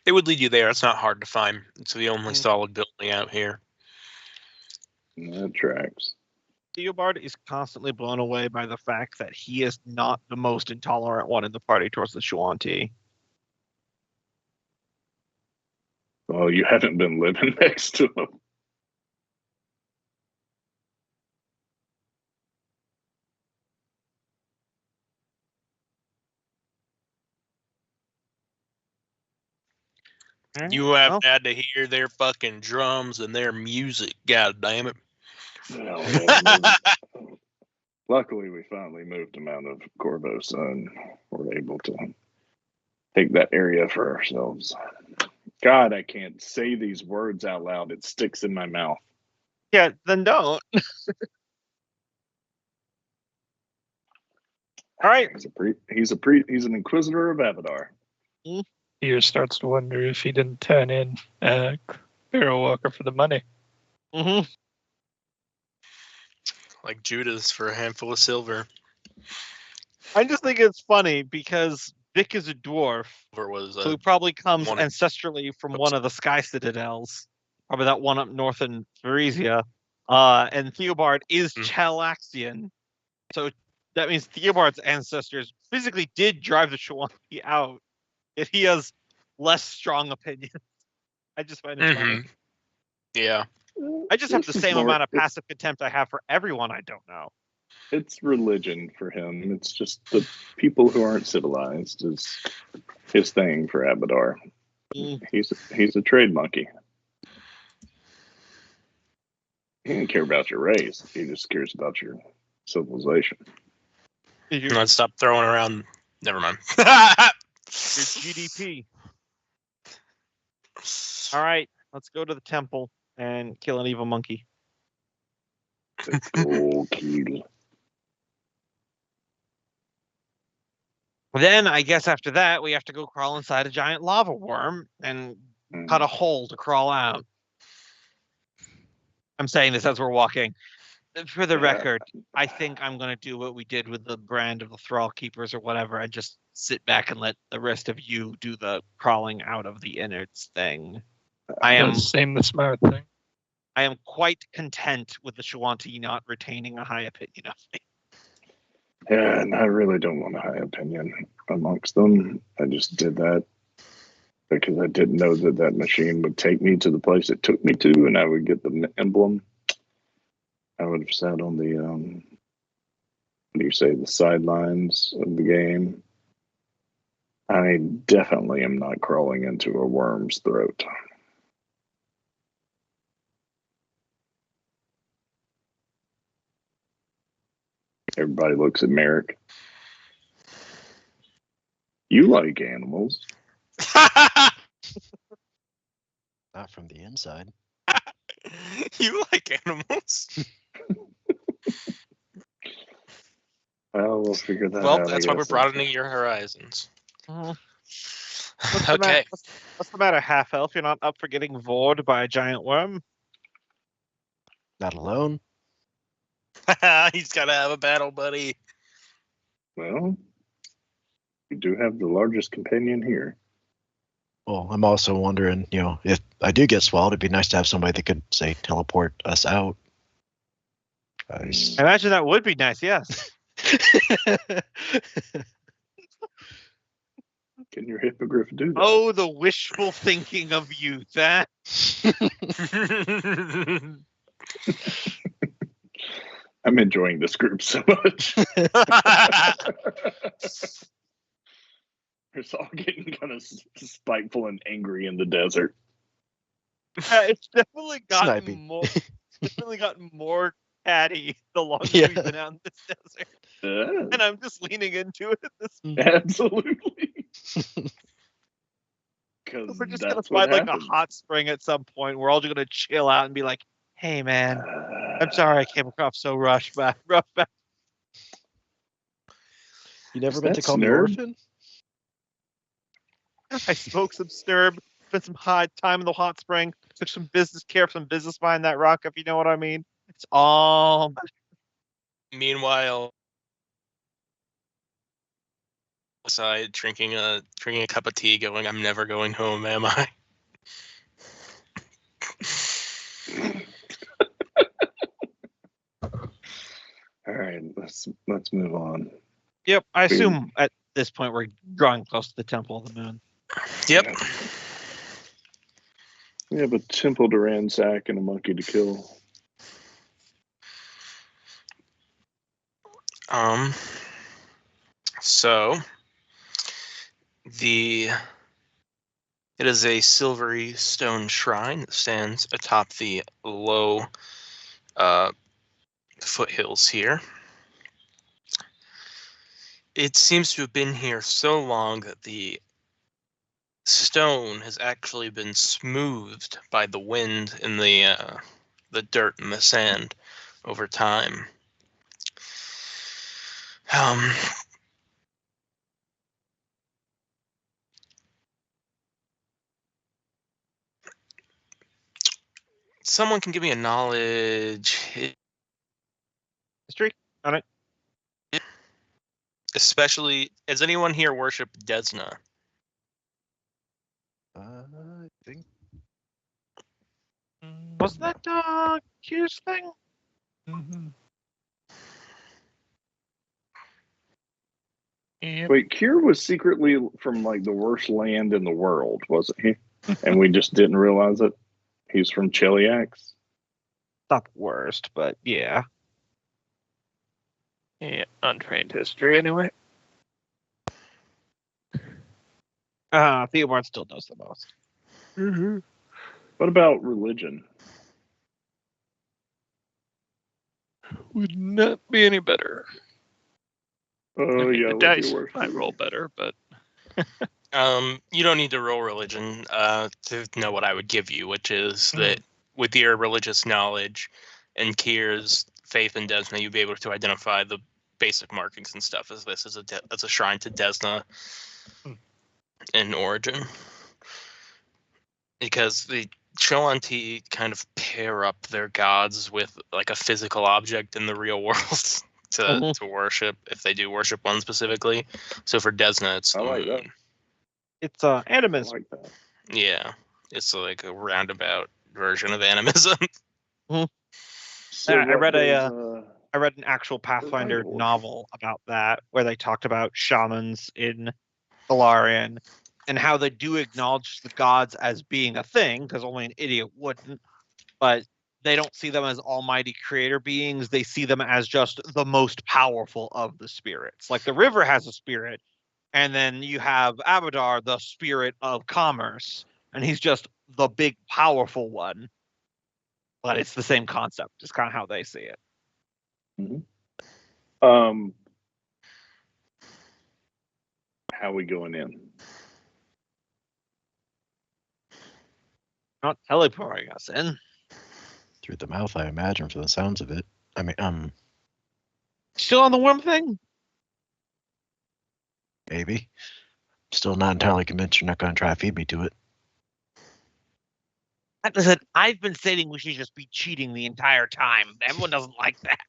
It would lead you there. It's not hard to find. It's the only solid building out here.
That tracks.
Theobald is constantly blown away by the fact that he is not the most intolerant one in the party towards the Shuanti.
Well, you haven't been living next to him.
You have had to hear their fucking drums and their music. God damn it.
Well, luckily, we finally moved him out of Corvosa and we're able to take that area for ourselves. God, I can't say these words out loud. It sticks in my mouth.
Yeah, then don't. All right.
He's an inquisitor of Abadar.
He starts to wonder if he didn't turn in Barrow Walker for the money.
Mm-hmm.
Like Judas for a handful of silver.
I just think it's funny because Vic is a dwarf,
Or was
so he probably comes
one-
ancestrally from
Oops.
one of the Sky Citadels, probably that one up north in Theresia. And Theobald is Chalaxian, so that means Theobald's ancestors physically did drive the Shawanti out. If he has less strong opinions, I just find it funny.
Yeah.
I just have the
This is
same
more-
amount of passive contempt I have for everyone I don't know.
It's religion for him. It's just the people who aren't civilized is his thing for Abadar.
Mm.
He's a trade monkey. He didn't care about your race. He just cares about your civilization.
Let's stop throwing around. Never mind.
Your GDP. All right, let's go to the temple and kill an evil monkey.
Oh, kill.
Then I guess after that we have to go crawl inside a giant lava worm and cut a hole to crawl out. I'm saying this as we're walking. For the
Yeah.
record, I think I'm going to do what we did with the brand of the Thrall Keepers or whatever, and just sit back and let the rest of you do the crawling out of the innards thing. I am
the smart thing.
I am quite content with the Shawanti not retaining a high opinion of me.
Yeah, and I really don't want a high opinion amongst them. I just did that because I didn't know that that machine would take me to the place it took me to, and I would get the emblem. I would have sat on the, what do you say, the sidelines of the game. I definitely am not crawling into a worm's throat. Everybody looks at Merrick. You like animals.
Not from the inside.
You like animals?
Well, we'll figure that out.
Well,
I
that's why we're
guess.
broadening your horizons.
What's the
Okay.
what's the matter, half elf? You're not up for getting vored by a giant worm?
Not alone.
He's got to have a battle buddy.
Well, you do have the largest companion here.
Well, I'm also wondering, if I do get swallowed, it'd be nice to have somebody that could, say, teleport us out.
I imagine that would be nice, yes.
Can your hippogriff do that?
Oh, the wishful thinking of youth, eh?
I'm enjoying this group so much. It's all getting kind of spiteful and angry in the desert.
It's definitely gotten
Sniping.
more. Definitely gotten more catty the longer
Yeah.
we've been out in this desert, and I'm just leaning into it at this point.
Absolutely. Because
We're just gonna find like a hot spring at some point. We're all just gonna chill out and be like, "Hey, man, I'm sorry I came across so rough back."
You never
Is
meant to
that
call me
Snurb?
orphan?
I smoked some stirb, spent some hot time in the hot spring, took some business care of some business behind that rock, if you know what I mean. It's all
Meanwhile, outside drinking a cup of tea, going, "I'm never going home, am I?"
All right, let's move on.
Yep, I assume at this point we're drawing close to the Temple of the Moon.
Yep.
We have a temple to ransack and a monkey to kill.
So it is a silvery stone shrine that stands atop the low foothills here. It seems to have been here so long that the stone has actually been smoothed by the wind and the dirt and the sand over time. Someone can give me a knowledge,
History on it.
especially, has anyone here worshipped Desna?
I think
Was that Q's thing?
Mm-hmm. Yep.
Wait, Kier was secretly from like the worst land in the world, wasn't he? And we just didn't realize it. He's from Cheliax.
Not the worst, but yeah.
Yeah, untrained history anyway.
Theobald still knows the most.
Mm-hmm.
What about religion?
Would not be any better.
Oh,
I mean,
yeah.
the
what's your
dice
worst
might
fear?
roll better, but
You don't need to roll religion to know what I would give you, which is that with your religious knowledge and Kier's faith in Desna, you'd be able to identify the basic markings and stuff as this is as a shrine to Desna in origin. Because the Cho'Anti kind of pair up their gods with like a physical object in the real world to worship, if they do worship one specifically. So for Desna, it's
I
the
like that.
moon.
It's
I
animism.
like that.
Yeah, it's like a roundabout version of animism.
So
I
what
read
does,
I read an actual Pathfinder
worship?
novel about that, where they talked about shamans in Golarion and how they do acknowledge the gods as being a thing, because only an idiot wouldn't, but they don't see them as almighty creator beings. They see them as just the most powerful of the spirits. Like the river has a spirit, and then you have Abadar, the spirit of commerce, and he's just the big powerful one. But it's the same concept. It's kind of how they see it.
How we going in?
Not teleporting us in.
through the mouth, I imagine, from the sounds of it. I mean,
Still on the worm thing?
maybe. Still not entirely convinced you're not going to try to feed me to it.
Listen, I've been saying we should just be cheating the entire time. Everyone doesn't like that.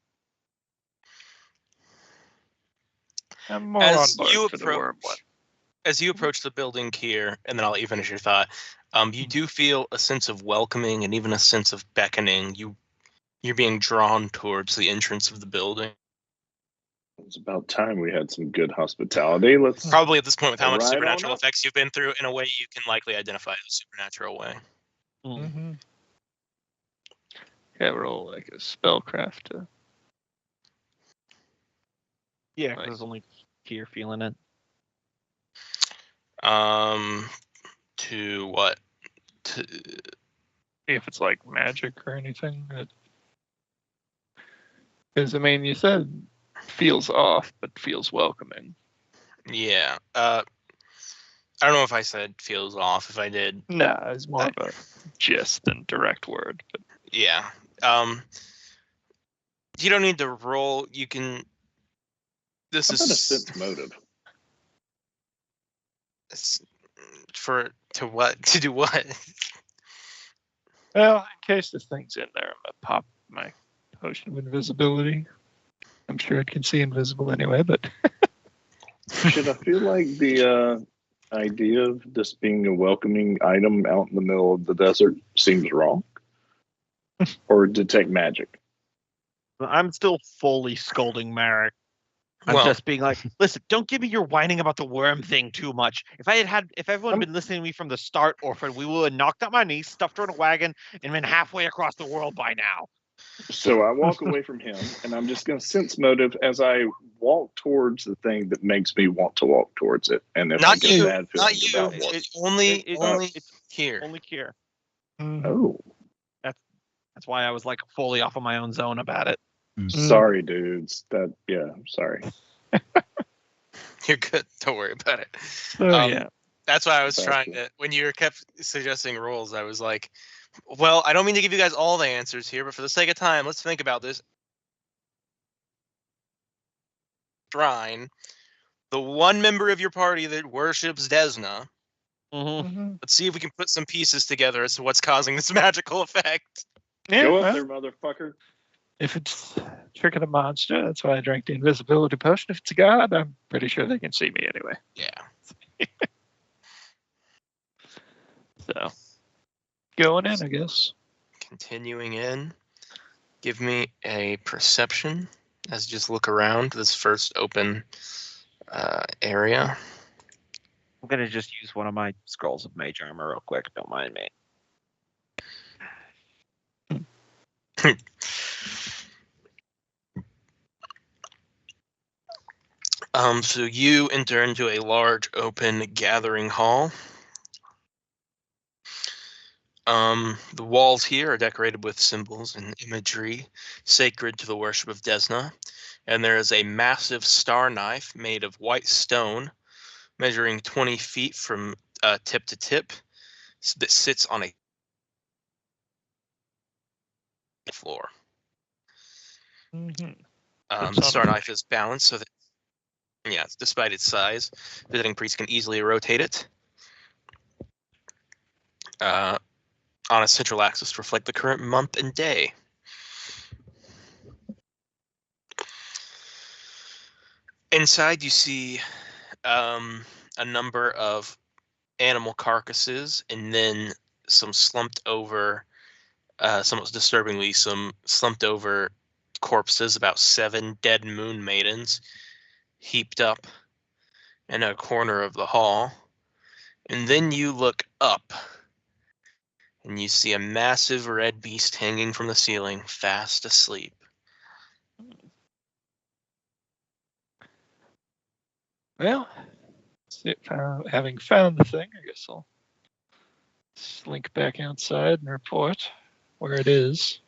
I'm more
As
on board
you
for the worm one.
approach, as you approach the building here, and then I'll let you finish your thought. You do feel a sense of welcoming and even a sense of beckoning. You're being drawn towards the entrance of the building.
It's about time we had some good hospitality. Let's
Probably at this point, with how much
Right on
supernatural
up.
effects you've been through, in a way you can likely identify it as a supernatural way.
Mm-hmm. Yeah, roll like a spellcraft to
Yeah,
Right.
because there's only Kier feeling it.
To what? To
see if it's like magic or anything. Because I mean, you said feels off, but feels welcoming.
yeah. I don't know if I said feels off. If I did,
Nah, it's more of a gist than direct word. But
yeah. You don't need to roll. You can. This
How about a
is
sense motive?
to what? To do what?
well, in case this thing's in there, I'm gonna pop my potion of invisibility. I'm sure it can see invisible anyway, but
Should I feel like the idea of this being a welcoming item out in the middle of the desert seems wrong? Or detect magic?
I'm still fully scolding Marek. I'm
Well-
just being like, listen, don't give me your whining about the worm thing too much. If everyone had been listening to me from the start, Orphan, we would have knocked out my niece, stuffed her in a wagon, and been halfway across the world by now.
So I walk away from him, and I'm just going to sense motive as I walk towards the thing that makes me want to walk towards it. And if I
Not
get
you.
bad
Not
feelings
you.
about what,
Only
It's
here.
only Kier.
oh,
That's why I was like fully off of my own zone about it.
sorry, dudes. Sorry.
You're good. Don't worry about it.
so yeah.
That's why I was
Gotcha.
trying to. When you kept suggesting rules, I was like, well, I don't mean to give you guys all the answers here, but for the sake of time, let's think about this. Shrine, the one member of your party that worships Desna.
Mm-hmm.
Let's see if we can put some pieces together as to what's causing this magical effect.
Yeah,
Go up
well,
there, motherfucker.
if it's Trick of the Monster, that's why I drank the invisibility potion. If it's a god, I'm pretty sure they can see me anyway.
Yeah.
So, going in, I guess.
Continuing in. Give me a perception as you just look around this first open area.
I'm gonna just use one of my scrolls of mage armor real quick. Don't mind me.
So you enter into a large open gathering hall. The walls here are decorated with symbols and imagery sacred to the worship of Desna, and there is a massive star knife made of white stone, measuring 20 feet from tip to tip, that sits on a floor.
Mm-hmm.
The star knife is balanced so that, despite its size, visiting priests can easily rotate it on a central axis to reflect the current month and day. Inside, you see a number of animal carcasses, and then some slumped over, somewhat disturbingly, some slumped over corpses, about 7 dead moon maidens, heaped up in a corner of the hall. And then you look up, and you see a massive red beast hanging from the ceiling, fast asleep.
Well, having found the thing, I guess I'll slink back outside and report where it is.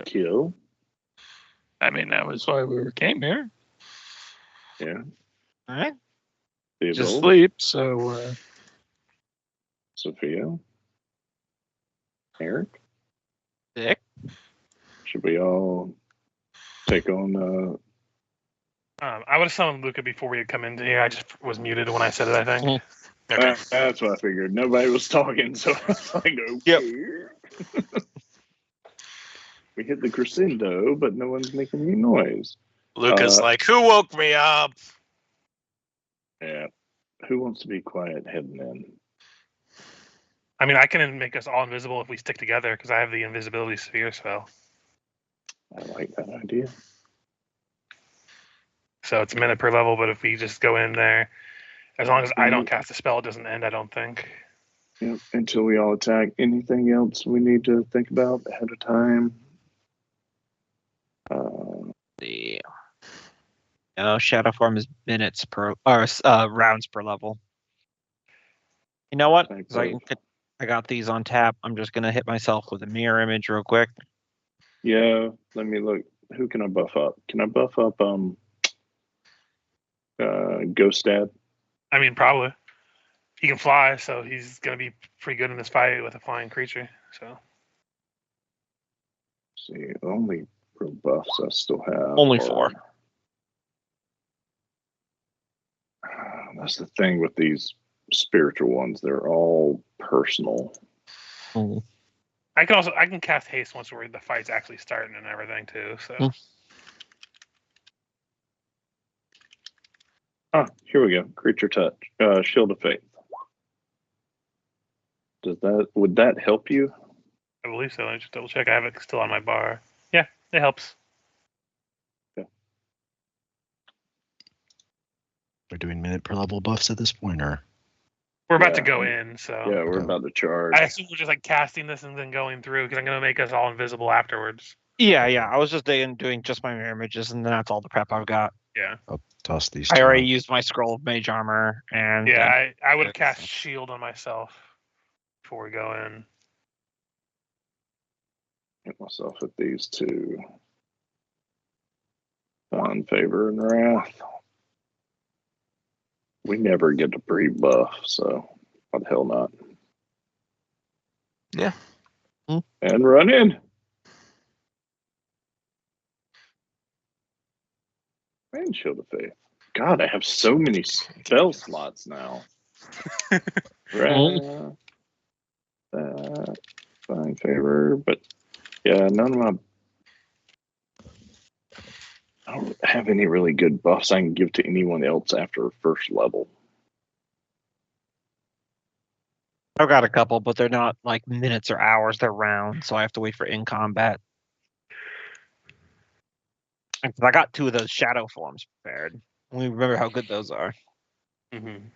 Kill.
I mean, that was why we came here.
Yeah.
All right.
Theobald,
Just sleep, so
Sophia. Eric.
Dick.
Should we all take on?
I would have summoned Luca before we had come into here. I just was muted when I said it, I think.
Okay.
That's what I figured. Nobody was talking, so I was like, okay.
Yep.
We hit the crescendo, but no one's making any noise.
Luca's like, who woke me up?
Yeah. Who wants to be quiet heading in?
I mean, I can make us all invisible if we stick together because I have the invisibility sphere spell.
I like that idea.
So it's a minute per level, but if we just go in there, as long as I don't cast a spell, it doesn't end, I don't think.
Yep. Until we all attack. Anything else we need to think about ahead of time?
Shadow form is minutes per or rounds per level. You know what? 'Cause I got these on tap. I'm just gonna hit myself with a mirror image real quick.
Yeah. Let me look. Who can I buff up? Can I buff up Ghost Dad?
I mean, probably. He can fly, so he's going to be pretty good in this fight with a flying creature. So
See, the only real buffs I still have.
Only 4.
That's the thing with these spiritual ones. They're all personal.
I can cast haste once the fight's actually starting and everything too. So
Here we go. Creature touch. Shield of Faith. Would that help you?
I believe so. Let me just double check. I have it still on my bar. Yeah, it helps.
We're doing minute per level buffs at this point, or
We're about to go in, so
Yeah, we're about to charge.
I assume we're just like casting this and then going through because I'm going to make us all invisible afterwards.
Yeah. I was just doing just my mirror images, and then that's all the prep I've got.
Yeah.
I'll toss these.
I
two
already
out.
used my scroll of mage armor, and
Yeah, I would have cast shield on myself before we go in.
Get myself at these two. Find Favor and Wrath. We never get a pre-buff, so why the hell not?
Yeah.
And run in. And Shield of Faith. God, I have so many spell slots now. Wrath. Find Favor, but yeah, none of my. I don't have any really good buffs I can give to anyone else after first level.
I've got a couple, but they're not like minutes or hours. They're rounds, so I have to wait for in combat. And I got 2 of those shadow forms prepared. We remember how good those are.
Mm-hmm.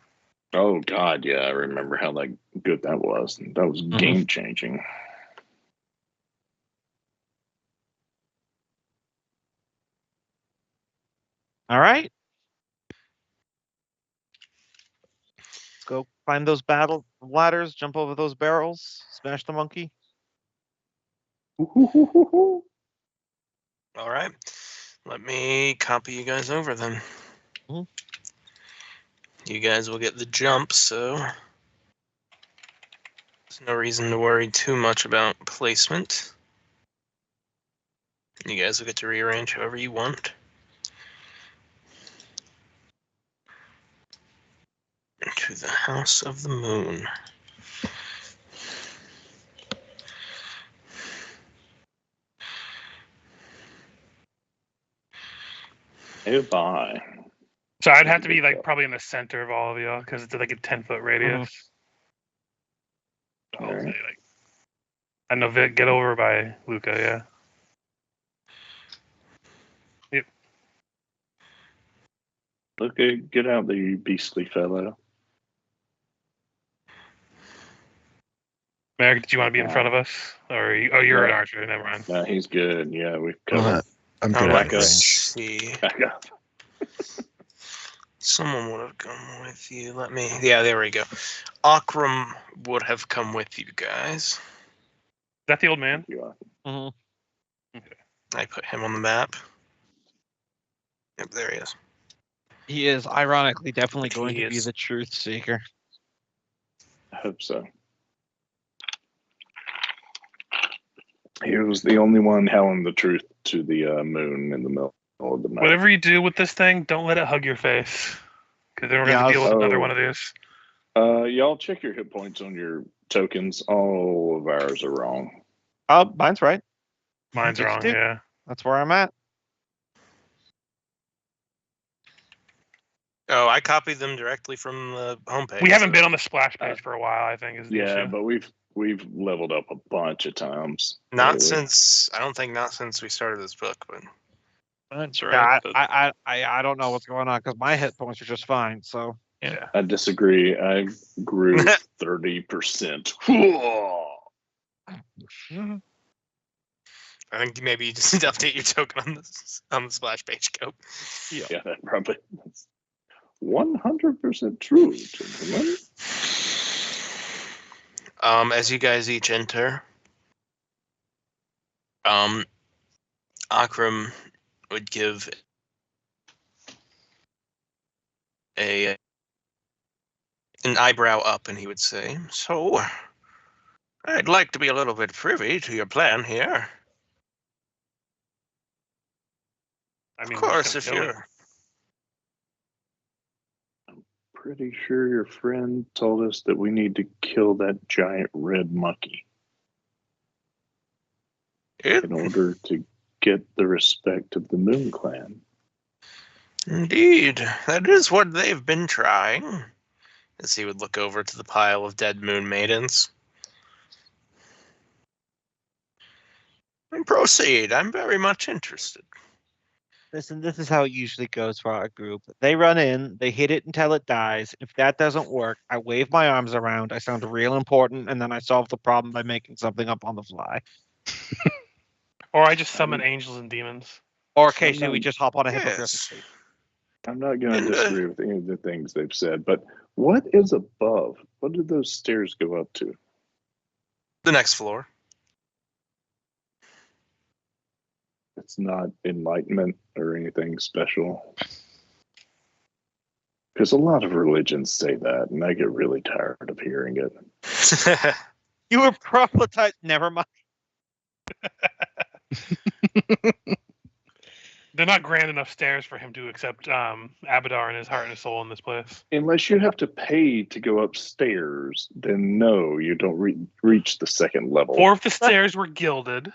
Oh God, yeah, I remember how good that was. That was game changing.
All right. Let's go find those battle ladders, jump over those barrels, smash the monkey.
All right. Let me copy you guys over then.
Mhm.
You guys will get the jump, so there's no reason to worry too much about placement. You guys will get to rearrange however you want. To the House of the Moon.
Oh, bye.
So I'd have to be probably in the center of all of y'all because it's like a 10-foot radius. I'll
Alright.
say I know Vic, get over by Luca, yeah.
Look, get out there, you beastly fellow.
Merrick, did you want to be in front of us? Or you're an archer, never mind.
No, he's good. Yeah, we've covered.
I'm good
Let's
at range.
see.
Back up.
Someone would have come with you. Yeah, there we go. Akram would have come with you guys.
Is that the old man?
You are.
I put him on the map. Yep, there he is.
He is ironically definitely going
He
to be
is.
the truth seeker.
I hope so. He was the only one telling the truth to the moon in the middle of the night.
Whatever you do with this thing, don't let it hug your face. Because then we're going to deal with another one of these.
Y'all check your hit points on your tokens. All of ours are wrong.
Oh, mine's right.
Mine's wrong,
62.
yeah.
That's where I'm at.
Oh, I copied them directly from the homepage.
We haven't been on the splash page for a while, I think, is the
Yeah,
issue.
but we've leveled up a bunch of times.
Not since we started this book, but
That's
Yeah,
right.
I don't know what's going on because my hit points are just fine. So
Yeah.
I disagree. I grew 30%.
I think maybe you just need to update your token on the splash page. Go.
Yeah, that probably. 100% true, gentlemen.
As you guys each enter, Akram would give an eyebrow up, and he would say, "So, I'd like to be a little bit privy to your plan here.
I mean,
Of course, if you're."
Pretty sure your friend told us that we need to kill that giant red monkey in order to get the respect of the Moon Clan.
Indeed, that is what they've been trying. As he would look over to the pile of dead moon maidens. And proceed, I'm very much interested.
listen, this is how it usually goes for our group. They run in, they hit it until it dies. If that doesn't work, I wave my arms around, I sound real important, and then I solve the problem by making something up on the fly.
Or I just summon angels and demons.
Or occasionally we just hop on a hippogriff.
Yes.
I'm not going to disagree with any of the things they've said, but what is above? What do those stairs go up to?
The next floor.
It's not enlightenment or anything special. Because a lot of religions say that, and I get really tired of hearing it.
You were proselytized. Never mind.
They're not grand enough stairs for him to accept Abadar and his heart and his soul in this place.
Unless you have to pay to go upstairs, then no, you don't reach the second level.
Or if the stairs were gilded.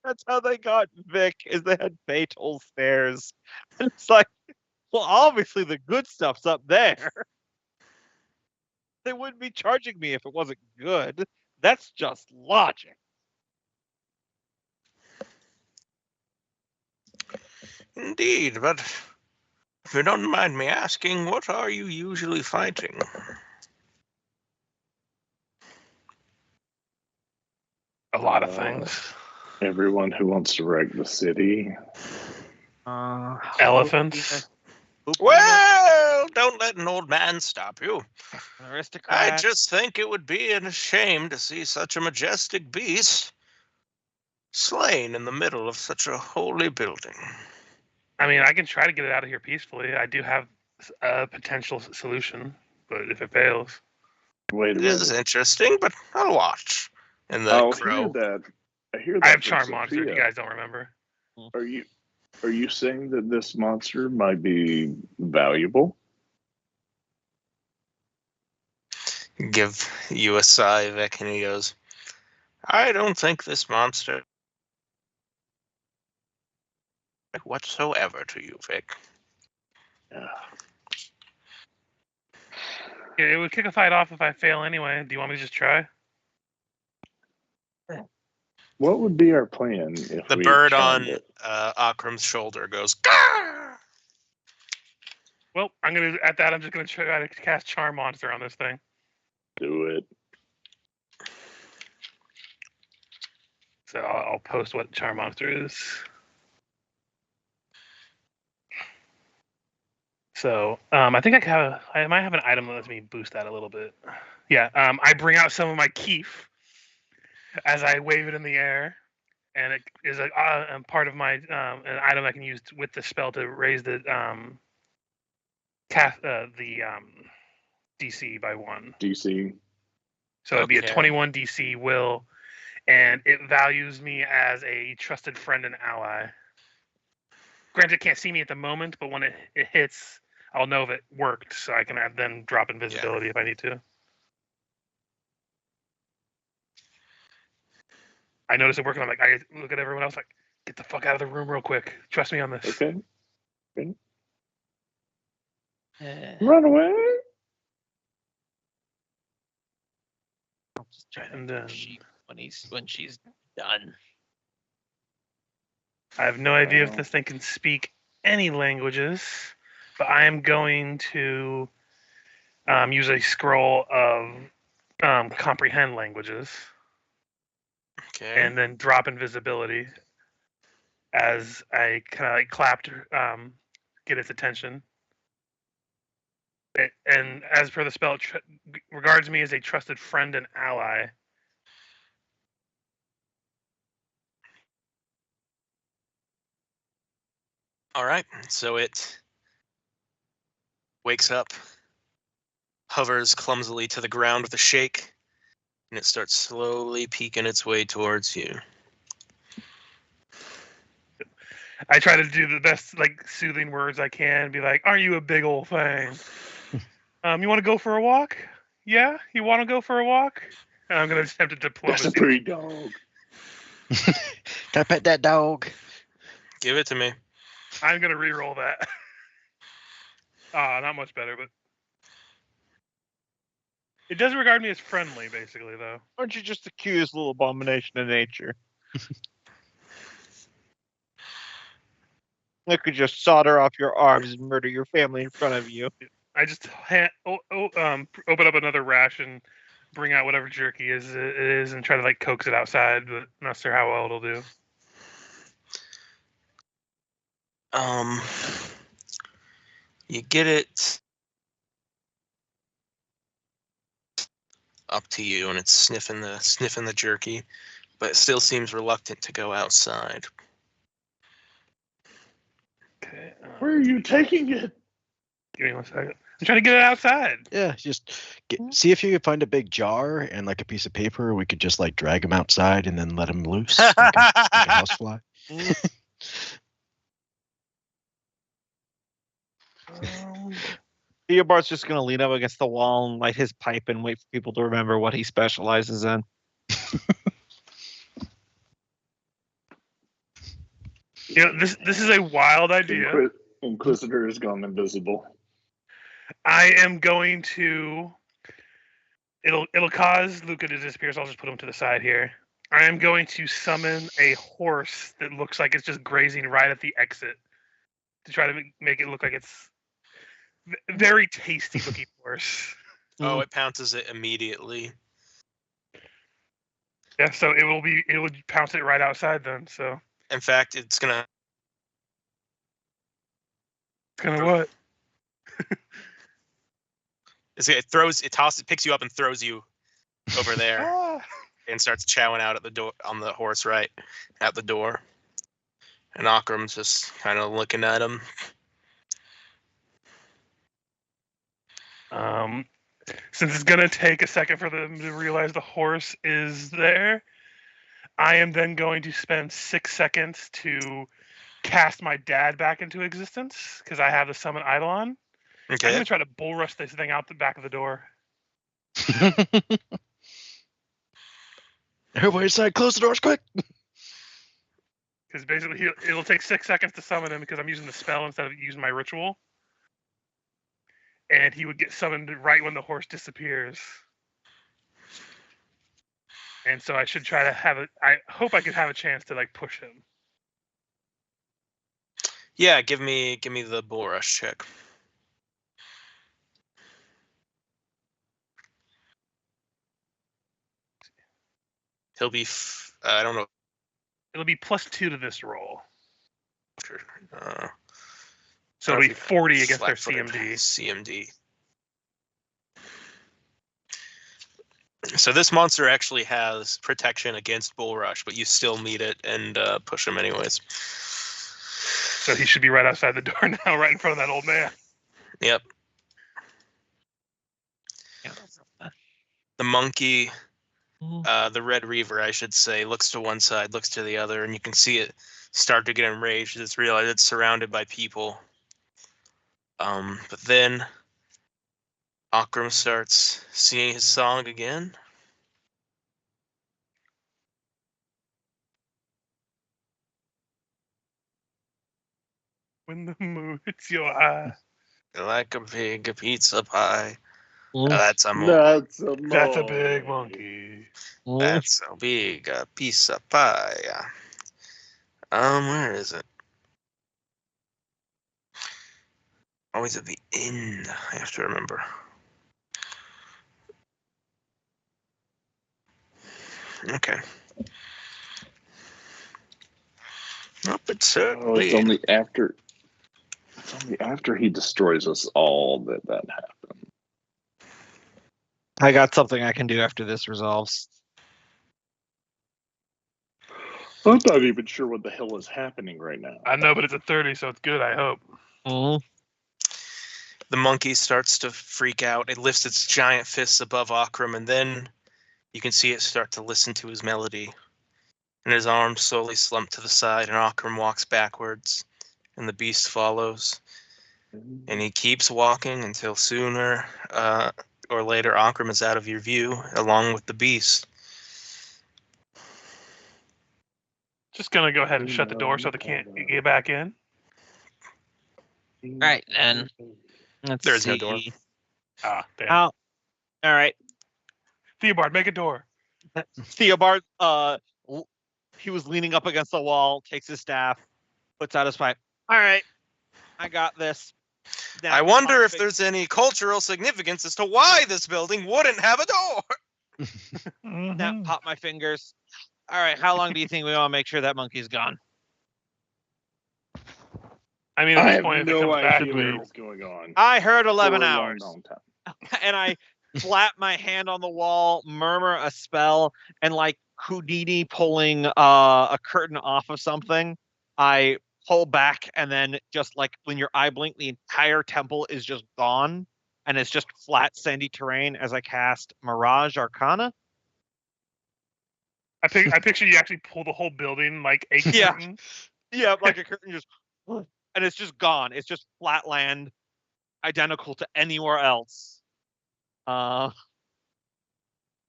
That's how they got Vic, is they had fatal stairs. And it's like, well, obviously the good stuff's up there. They wouldn't be charging me if it wasn't good. That's just logic.
Indeed, but if you don't mind me asking, what are you usually fighting?
A lot of things.
Everyone who wants to wreck the city.
Elephants.
Well, don't let an old man stop you.
An aristocrat.
I just think it would be a shame to see such a majestic beast slain in the middle of such a holy building.
I mean, I can try to get it out of here peacefully. I do have a potential solution, but if it fails.
Wait a
It is
minute.
interesting, but I'll watch. And the
I'll
crow.
hear that. I hear that.
I have
from
Charm Monster, if
Sophia.
you guys don't remember.
Are you saying that this monster might be valuable?
Give you a sigh, Vic, and he goes, I don't think this monster whatsoever to you, Vic.
Yeah.
It would kick a fight off if I fail anyway. Do you want me to just try?
What would be our plan if
The
we
bird
charmed
on
it?
Akram's shoulder goes, Gah!
Well, I'm just gonna try to cast Charm Monster on this thing.
Do it.
So I'll post what Charm Monster is. So I think I might have an item that lets me boost that a little bit. Yeah, I bring out some of my keef as I wave it in the air, and it is a part of my an item I can use with the spell to raise the DC by 1.
DC.
So it'd be a
Okay.
21 DC will, and it values me as a trusted friend and ally. Granted, it can't see me at the moment, but when it hits, I'll know if it worked, so I can then drop invisibility if I need to. I notice it working. I'm like, I look at everyone else like, get the fuck out of the room real quick. Trust me on this.
Okay. Run away.
I'm just trying
And,
to when she's done.
I have no idea if
Wow.
this thing can speak any languages, but I am going to use a scroll of comprehend languages
Okay.
and then drop invisibility as I kind of like clap to get its attention. And as per the spell, it regards me as a trusted friend and ally.
All right. So it wakes up, hovers clumsily to the ground with a shake, and it starts slowly peeking its way towards you.
I try to do the best like soothing words I can. Be like, "Aren't you a big old thing? You want to go for a walk? Yeah, you want to go for a walk?" And I'm gonna attempt to
That's a
diplomacy.
pretty dog.
Can I pet that dog?
Give it to me.
I'm gonna re-roll that. Not much better, but it does regard me as friendly, basically, though.
Aren't you just a cutest little abomination of nature? I could just solder off your arms and murder your family in front of you.
I just open up another ration, bring out whatever jerky it is, and try to like coax it outside, but not sure how well it'll do.
You get it up to you, and it's sniffing the jerky, but it still seems reluctant to go outside.
Okay.
Where are you taking it?
Give me 1 second. I'm trying to get it outside.
Yeah, just see if you can find a big jar and like a piece of paper. We could just like drag him outside and then let him loose like a housefly.
Theobald's just going to lean up against the wall and light his pipe and wait for people to remember what he specializes in.
You know, this is a wild idea.
Inquisitor has gone invisible.
I am going to. It'll cause Luca to disappear, so I'll just put him to the side here. I am going to summon a horse that looks like it's just grazing right at the exit to try to make it look like it's very tasty looking horse.
Oh, it pounces it immediately.
Yeah, so it would pounce it right outside then. So
In fact, it's gonna.
what?
It picks you up and throws you over there
Ah.
and starts chowing out at the door on the horse right at the door. And Akram's just kind of looking at him.
Since it's gonna take a second for them to realize the horse is there, I am then going to spend 6 seconds to cast my dad back into existence because I have the summon Eidolon. I'm
Okay.
gonna try to bull rush this thing out the back of the door.
Everybody inside, close the doors quick.
Because basically it'll take 6 seconds to summon him because I'm using the spell instead of using my ritual. And he would get summoned right when the horse disappears. And so I should try to I hope I could have a chance to like push him.
Yeah, give me the bull rush check. He'll be. I don't know.
It'll be +2 to this roll.
Sure.
So it'll be 40 against their
Flat-footed
CMD.
So this monster actually has protection against bull rush, but you still meet it and push him anyways.
So he should be right outside the door now, right in front of that old man.
Yep. The monkey, the Red Reaver, I should say, looks to one side, looks to the other, and you can see it start to get enraged as it's realized it's surrounded by people. But then Akram starts singing his song again.
When the moon hits your eye.
Like a big pizza pie.
Mm.
That's a
That's a big monkey.
That's a big piece of pie. Where is it? Always at the end. I have to remember. Okay. Nope, it's certainly.
It's only after he destroys us all that happens.
I got something I can do after this resolves.
I'm not even sure what the hell is happening right now.
I know, but it's a 30, so it's good, I hope.
Mm-hmm.
The monkey starts to freak out. It lifts its giant fists above Akram, and then you can see it start to listen to his melody. And his arms slowly slump to the side, and Akram walks backwards, and the beast follows. And he keeps walking until sooner or later Akram is out of your view, along with the beast.
Just gonna go ahead and shut the door so they can't get back in.
Right then. Let's
There's no
see.
door.
Ah, damn.
All right.
Theobald, make a door.
Theobald, he was leaning up against the wall, takes his staff, puts out his pipe. All right, I got this. Now,
I wonder if
pop
there's any cultural significance as to why this building wouldn't have a door.
Now, pop my fingers. All right, how long do you think we want to make sure that monkey's gone?
I mean, at
I
this
have
point, if it
no
comes back,
idea what's going on.
I heard 11
For a
hours.
long time.
And I flap my hand on the wall, murmur a spell, and like Houdini pulling a curtain off of something, I pull back, and then just like when your eye blink, the entire temple is just gone, and it's just flat sandy terrain as I cast Mirage Arcana.
I picture you actually pull the whole building like a
Yeah.
curtain.
Yeah, like a curtain just, and it's just gone. It's just flat land, identical to anywhere else.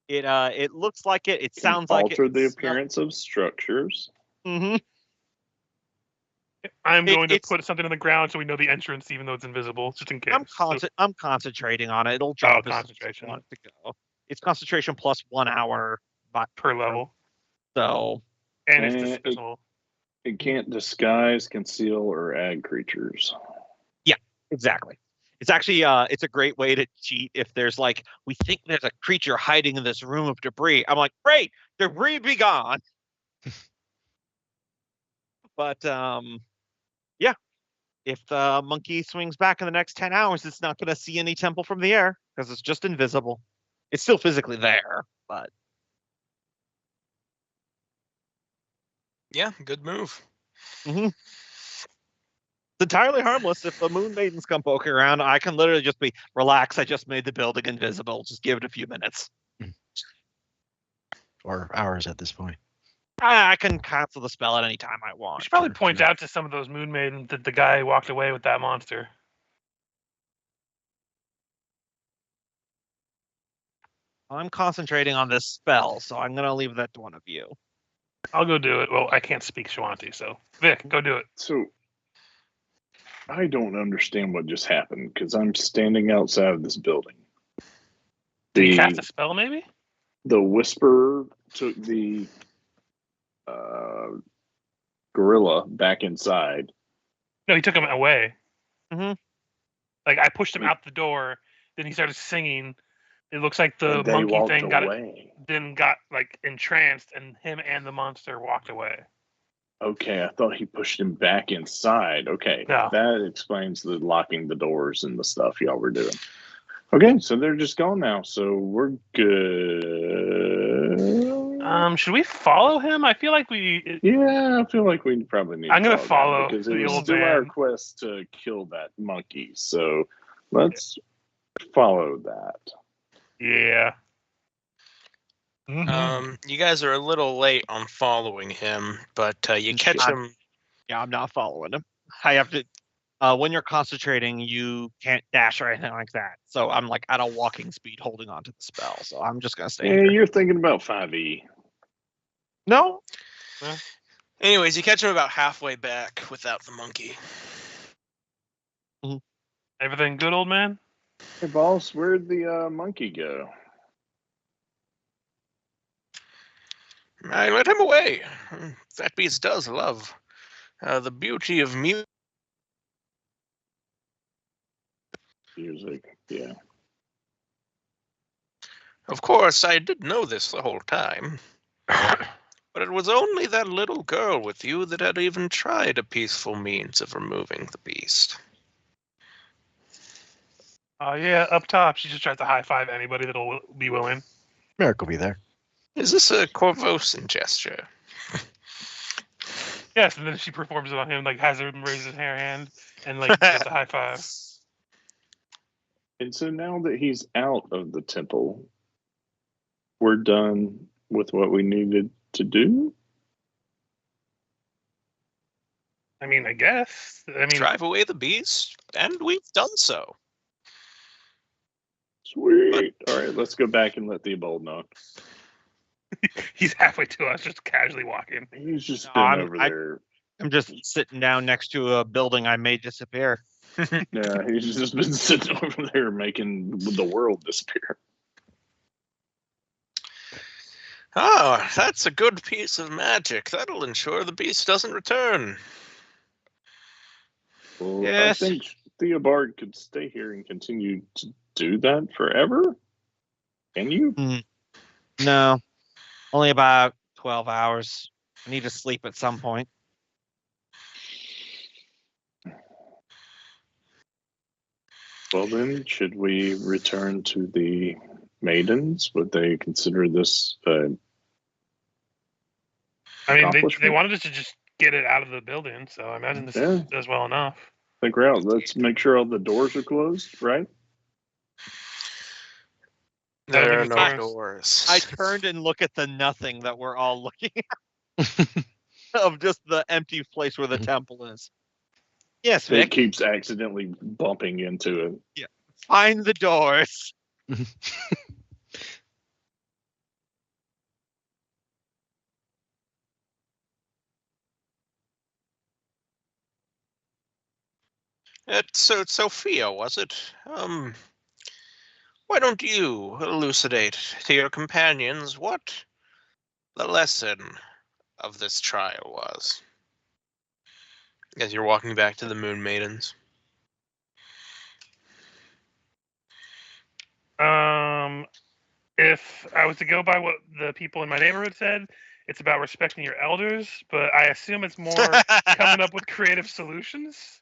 It looks like it. It sounds like it.
Alter the appearance of structures.
Mm-hmm.
I'm going to
it's-
put something on the ground so we know the entrance, even though it's invisible, just in case.
I'm concentrating on it. It'll drop as
concentration.
I want it to go. It's concentration plus 1 hour
Per level.
So
And it's
Eh,
disposal.
It can't disguise, conceal, or add creatures.
exactly. It's actually it's a great way to cheat if there's like, we think there's a creature hiding in this room of debris. I'm like, great, debris be gone. But yeah. If the monkey swings back in the next 10 hours, it's not gonna see any temple from the air because it's just invisible. It's still physically there, but
Yeah, good move.
it's entirely harmless. If the moon maidens come poking around, I can literally just be relax. I just made the building invisible. Just give it a few minutes.
Or hours at this point.
I can cancel the spell at any time I
We
want.
should probably point out to some of those moon maidens that the guy walked away with that monster.
I'm concentrating on this spell, so I'm gonna leave that to one of you.
I'll go do it. Well, I can't speak Shawanti, so Vic, go do it.
So I don't understand what just happened because I'm standing outside of this building.
Did he cast a spell, maybe?
The whisper took the gorilla back inside.
No, he took him away.
Mhm.
Like I pushed him out the door. Then he started singing. It looks like the
and they
monkey
walked
thing got
away.
then got like entranced, and him and the monster walked away.
Okay, I thought he pushed him back inside. Okay,
No.
that explains the locking the doors and the stuff y'all were doing. Okay, so they're just gone now, so we're good.
Should we follow him? I feel like we.
Yeah, I feel like we probably need.
I'm gonna
that
follow
because
the
it was
old
still our
man.
quest to kill that monkey. So let's follow that.
Yeah.
You guys are a little late on following him, but you catch him.
Yeah, I'm not following him. I have to. When you're concentrating, you can't dash or anything like that. So I'm like at a walking speed, holding on to the spell. So I'm just gonna stay
Yeah,
here.
you're thinking about 5e.
No,
Anyways, you catch him about halfway back without the monkey.
Everything good, old man?
Hey, boss, where'd the monkey go?
I let him away. That beast does love the beauty of music.
Music, yeah.
Of course, I did know this the whole time. But it was only that little girl with you that had even tried a peaceful means of removing the beast.
Oh yeah, up top, she just tries to high five anybody that'll be willing.
Merrick will be there.
Is this a Corvosan gesture?
Yes, and then she performs it on him, like has him raise his hand and like does a high five.
And so now that he's out of the temple, we're done with what we needed to do?
I mean, I guess. I mean,
Drive away the beast, and we've done so.
Sweet. All right, let's go back and let Theobald know.
he's halfway to us, just casually walking.
He's just
No,
been over
I-
there.
I'm just sitting down next to a building I made disappear.
Yeah, he's just been sitting over there making the world disappear.
Oh, that's a good piece of magic. That'll ensure the beast doesn't return.
Well,
Yes.
I think Theobald could stay here and continue to do that forever. Can you?
No, only about 12 hours. I need to sleep at some point.
Well, then, should we return to the maidens? Would they consider this
I mean, they
accomplishment?
wanted us to just get it out of the building, so I imagine this
Yeah.
does well enough.
I think we're out. Let's make sure all the doors are closed, right?
There are
think
no
it's
doors.
I turned and look at the nothing that we're all looking at of just the empty place where the temple is. Yes,
It
Vic.
keeps accidentally bumping into it.
Find the doors.
So it's Sophia, was it? Why don't you elucidate to your companions what the lesson of this trial was? As you're walking back to the Moon Maidens.
If I was to go by what the people in my neighborhood said, it's about respecting your elders, but I assume it's more coming up with creative solutions.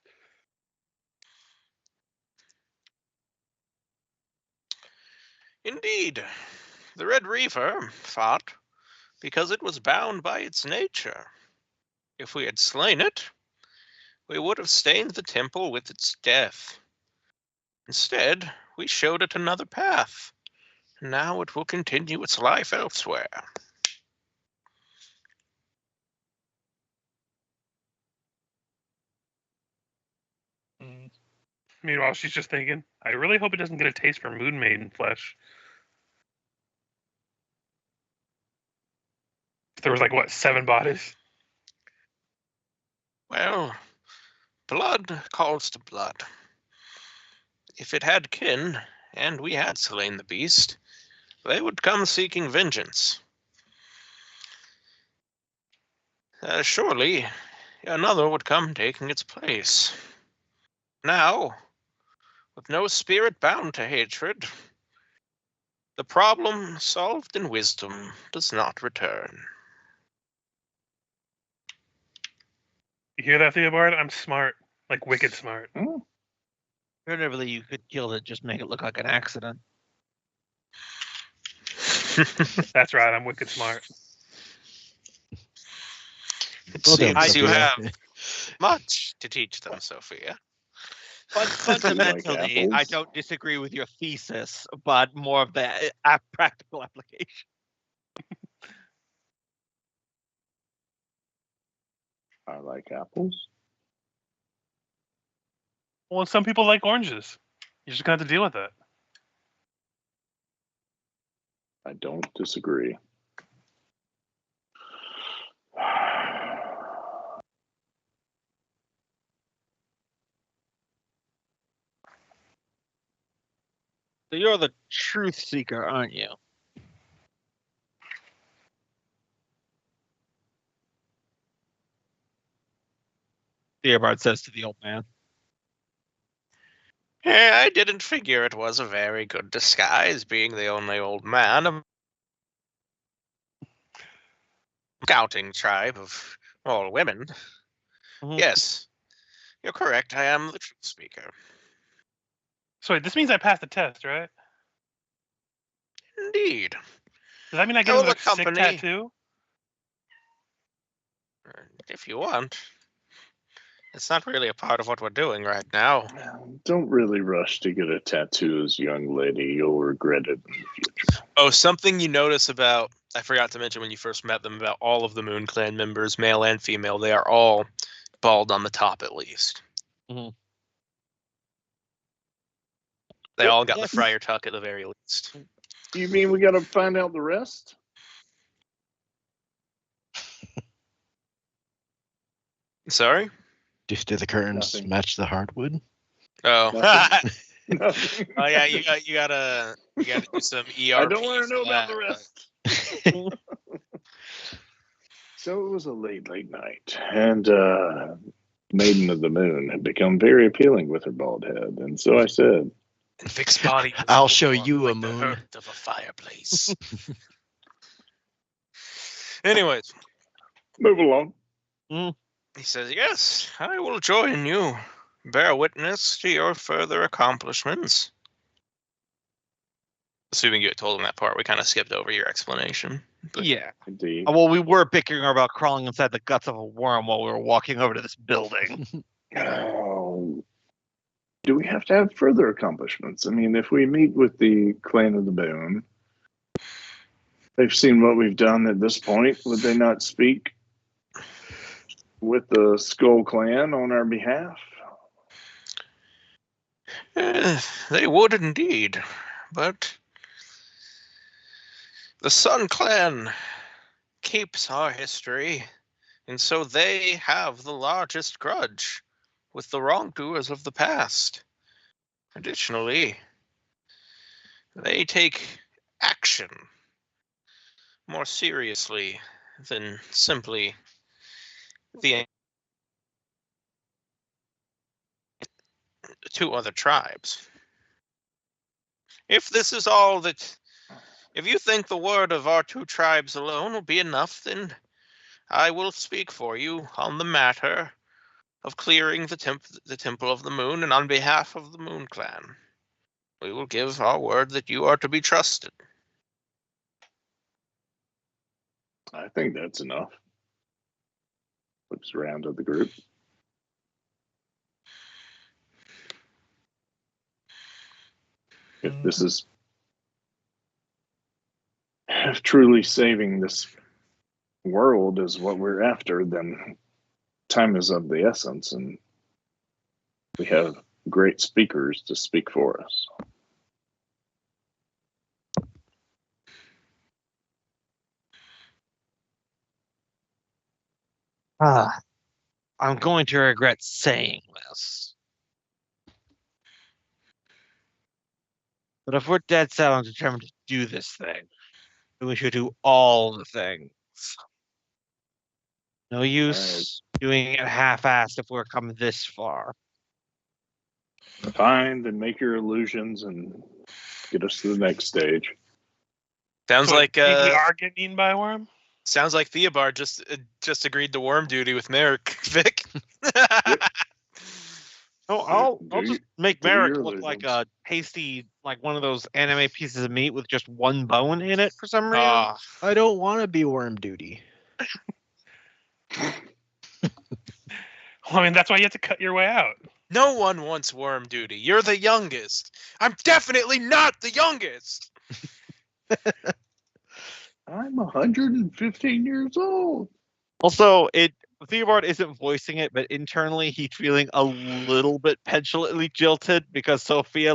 Indeed, the Red Reaver fought because it was bound by its nature. If we had slain it, we would have stained the temple with its death. Instead, we showed it another path. Now it will continue its life elsewhere.
Meanwhile, she's just thinking, I really hope it doesn't get a taste for Moon Maiden flesh. There was like, what, 7 bodies?
Well, blood calls to blood. If it had kin, and we had slain the beast, they would come seeking vengeance. Surely, another would come taking its place. Now, with no spirit bound to hatred, the problem solved in wisdom does not return.
You hear that, Theobald? I'm smart. Like, wicked smart.
Alternatively, you could kill it, just make it look like an accident.
That's right, I'm wicked smart.
It
Well done,
seems you
Sophia.
have much to teach them, Sophia.
Fundamentally, I
apples?
don't disagree with your thesis, but more of the practical application.
I like apples.
Well, some people like oranges. You're just going to have to deal with that.
I don't disagree.
So you're the truth seeker, aren't you? Theobald says to the old man.
I didn't figure it was a very good disguise, being the only old man of a scouting tribe of all women.
Mhm.
Yes, you're correct. I am the truth speaker.
So wait, this means I passed the test, right?
Indeed.
Does that mean I get
Oh,
another
the
sick
company.
tattoo?
If you want. It's not really a part of what we're doing right now.
Don't really rush to get a tattoo as a young lady. You'll regret it in the future.
Oh, something you notice about, I forgot to mention when you first met them, about all of the Moon Clan members, male and female, they are all bald on the top at least.
Mhm.
They all got the friar tuck at the very least.
You mean we got to find out the rest?
Sorry?
Do the curtains
Nothing.
match the hardwood?
Oh.
Nothing. Nothing.
Oh yeah, you gotta do some ERP.
I don't want to know
for
about
that,
the
but-
rest. So it was a late night, and Maiden of the Moon had become very appealing with her bald head, and so I said,
Vic's body. was
I'll show
warm
you a
like the
moon.
hearth of a fireplace. Anyways,
"Move along."
he says, "Yes, I will join you. Bear witness to your further accomplishments." Assuming you had told him that part, we kind of skipped over your explanation. But
Yeah.
Indeed.
Well, we were bickering about crawling inside the guts of a worm while we were walking over to this building.
Oh, do we have to have further accomplishments? I mean, if we meet with the Clan of the Boon, they've seen what we've done at this point. Would they not speak with the Skull Clan on our behalf?
They would indeed, but the Sun Clan keeps our history, and so they have the largest grudge with the wrongdoers of the past. Additionally, they take action more seriously than simply the two other tribes. If this is all that, if you think the word of our two tribes alone will be enough, then I will speak for you on the matter of clearing the Temple of the Moon, and on behalf of the Moon Clan, we will give our word that you are to be trusted.
I think that's enough. Looks around at the group. If this is truly saving this world is what we're after, then time is of the essence, and we have great speakers to speak for us.
I'm going to regret saying this. But if we're dead set on determined to do this thing, then we should do all the things. No use doing it half-assed if we're come this far.
Fine, then make your illusions and get us to the next stage.
Sounds
So
like
we are getting eaten by a worm.
sounds like Theobald just agreed to worm duty with Merrick, Vic.
No, I'll just make
do
Merrick
your
look like
illusions.
a tasty, like one of those anime pieces of meat with just one bone in it for some reason.
Ah,
I don't want to be worm duty.
Well, I mean, that's why you have to cut your way out.
no one wants worm duty. You're the youngest. I'm definitely not the youngest.
I'm 115 years old.
Also, Theobald isn't voicing it, but internally he's feeling a little bit petulantly jilted because Sophia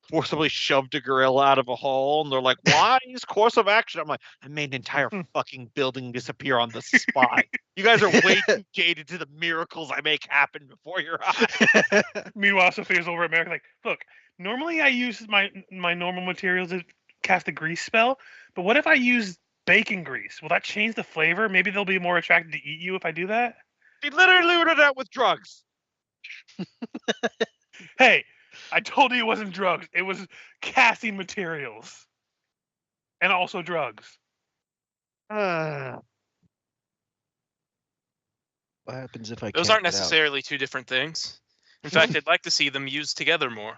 forcibly shoved a gorilla out of a hole, and they're like, "Why use course of action?" I'm like, "I made an entire fucking building disappear on the spot. You guys are way too jaded to the miracles I make happen before your eyes."
Meanwhile, Sophia's over at Merrick like, look, normally I use my normal materials to cast a grease spell, but what if I use bacon grease? Will that change the flavor? Maybe they'll be more attracted to eat you if I do that?
He literally lured it out with drugs.
Hey, I told you it wasn't drugs. It was casting materials. And also drugs.
What happens if I
Those
can't
aren't
get out?
necessarily two different things. In fact, I'd like to see them used together more.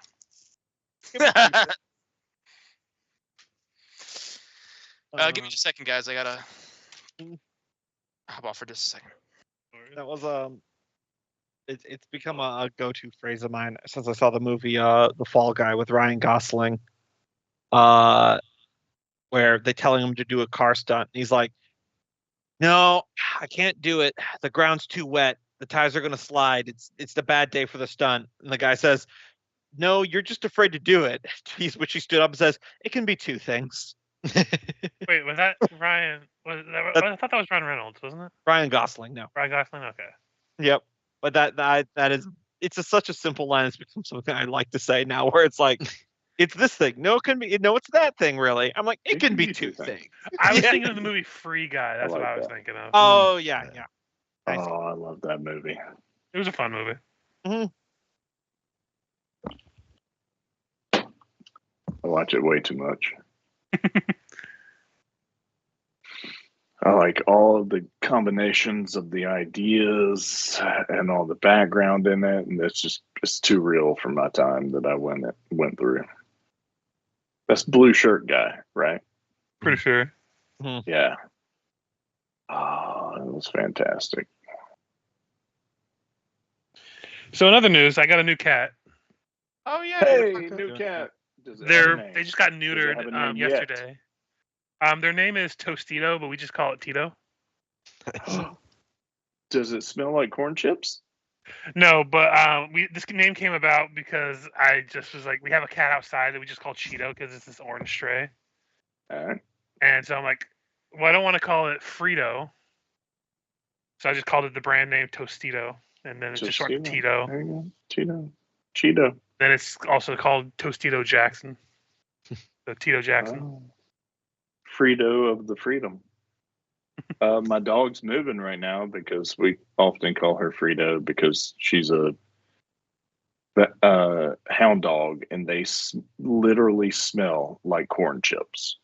Give me just a second, guys. I gotta hop off for just a second.
That was it's become a go-to phrase of mine since I saw the movie The Fall Guy with Ryan Gosling, where they're telling him to do a car stunt. And he's like, "No, I can't do it. The ground's too wet. The tires are gonna slide. It's the bad day for the stunt." And the guy says, "No, you're just afraid to do it." Which he stood up and says, "It can be two things."
Wait, was that Ryan? I thought that was Ryan Reynolds, wasn't it?
Ryan Gosling, no.
Ryan Gosling? Okay.
Yep. But that is such a simple line. It's become something I like to say now, where it's like, it's this thing. No, it can be. No, it's that thing. Really, I'm like, it can be two things.
I was
Yeah.
thinking of the movie Free Guy. That's
I
what
like
I was
that.
thinking of.
Oh yeah, yeah. Nice.
Oh, I love that movie.
It was a fun movie.
I watch it way too much. I like all of the combinations of the ideas and all the background in it, and it's too real for my time that I went through. That's blue shirt guy, right?
Pretty sure.
Yeah. Oh, it was fantastic.
So in other news, I got a new cat.
Oh yeah. you were
Hey,
talking-
new cat. Does it have a name?
They just got
Does it
neutered
have a name yet?
yesterday. Their name is Tostito, but we just call it Tito.
Does it smell like corn chips?
No, but this name came about because I just was like, we have a cat outside that we just call Cheeto because it's this orange stray,
All right.
and so I'm like, well, I don't want to call it Frito, so I just called it the brand name Tostito, and then it's just short to
Tostito.
Tito.
There you go. Cheeto.
Then it's also called Tostito Jackson. So Tito Jackson.
Oh. Frito of the Freedom. My dog's moving right now because we often call her Frito because she's a hound dog and they literally smell like corn chips.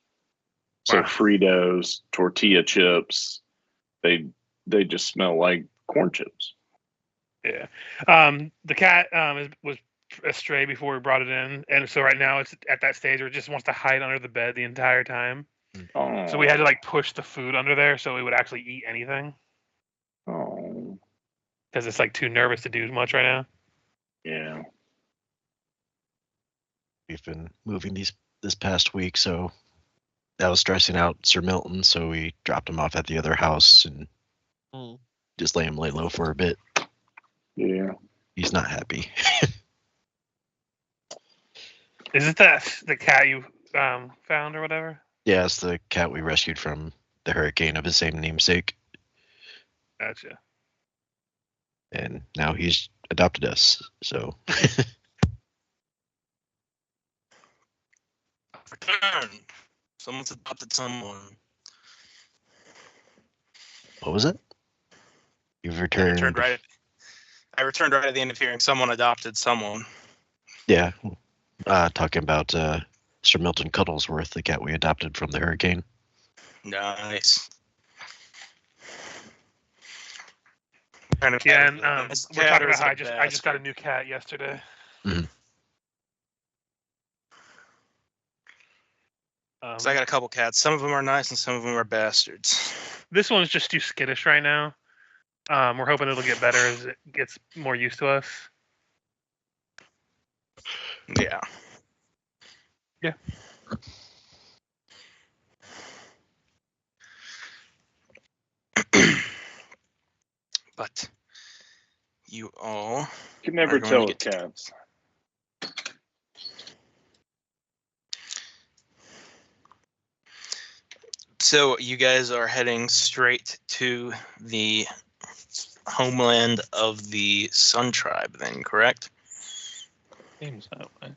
So
Wow.
Fritos, tortilla chips, they just smell like corn chips.
Yeah. The cat was a stray before we brought it in, and so right now it's at that stage where it just wants to hide under the bed the entire time.
Oh,
So we had to like push the food under there so it would actually eat anything
Oh,
because it's like too nervous to do much right now.
yeah.
We've been moving this past week, so that was stressing out Sir Milton. So we dropped him off at the other house and just let him lay low for a bit.
Yeah.
He's not happy.
Is it the cat you found or whatever?
Yeah, it's the cat we rescued from the hurricane of his same namesake,
Gotcha.
and now he's adopted us. So
Return. Someone's adopted someone.
what was it? You've
I
returned.
I returned right at the end of hearing someone adopted someone.
Yeah, talking about Sir Milton Cuddlesworth, the cat we adopted from the hurricane.
Nice.
Yeah, and we're talking about how I just got a new cat yesterday.
Mhm.
So I got a couple cats. Some of them are nice and some of them are bastards.
This one's just too skittish right now. We're hoping it'll get better as it gets more used to us.
Yeah.
Yeah.
But you all
You can never
are going
tell
to
with
get
cats.
So you guys are heading straight to the homeland of the Sun Tribe, then, correct?
Seems that way.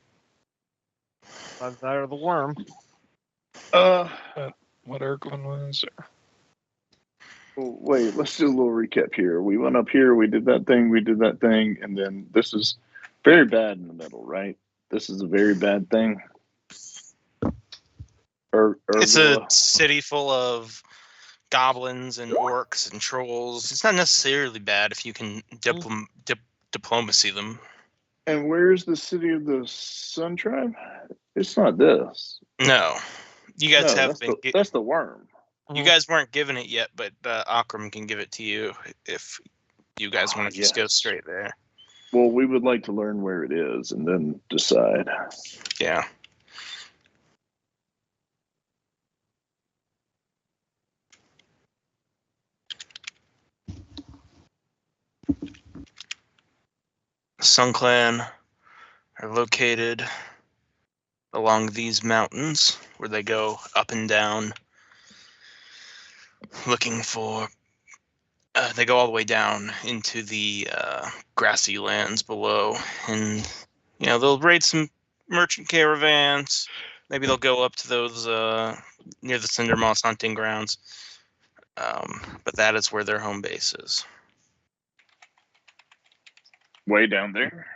That's that or the worm.
What Ergwin was?
Wait, let's do a little recap here. We went up here, we did that thing, and then this is very bad in the middle, right? This is a very bad thing.
It's a city full of goblins and orcs and trolls. It's not necessarily bad if you can diplomacy them.
And where's the city of the Sun Tribe? It's not this.
No, you guys
No,
have
that's
been.
that's the worm.
You guys weren't given it yet, but Akram can give it to you if you guys want to just go
yes.
straight there.
Well, we would like to learn where it is and then decide.
Yeah. Sun Clan are located along these mountains where they go up and down looking for they go all the way down into the grassy lands below, and they'll raid some merchant caravans. Maybe they'll go up to those near the Cindermoss hunting grounds, but that is where their home base is.
Way down there.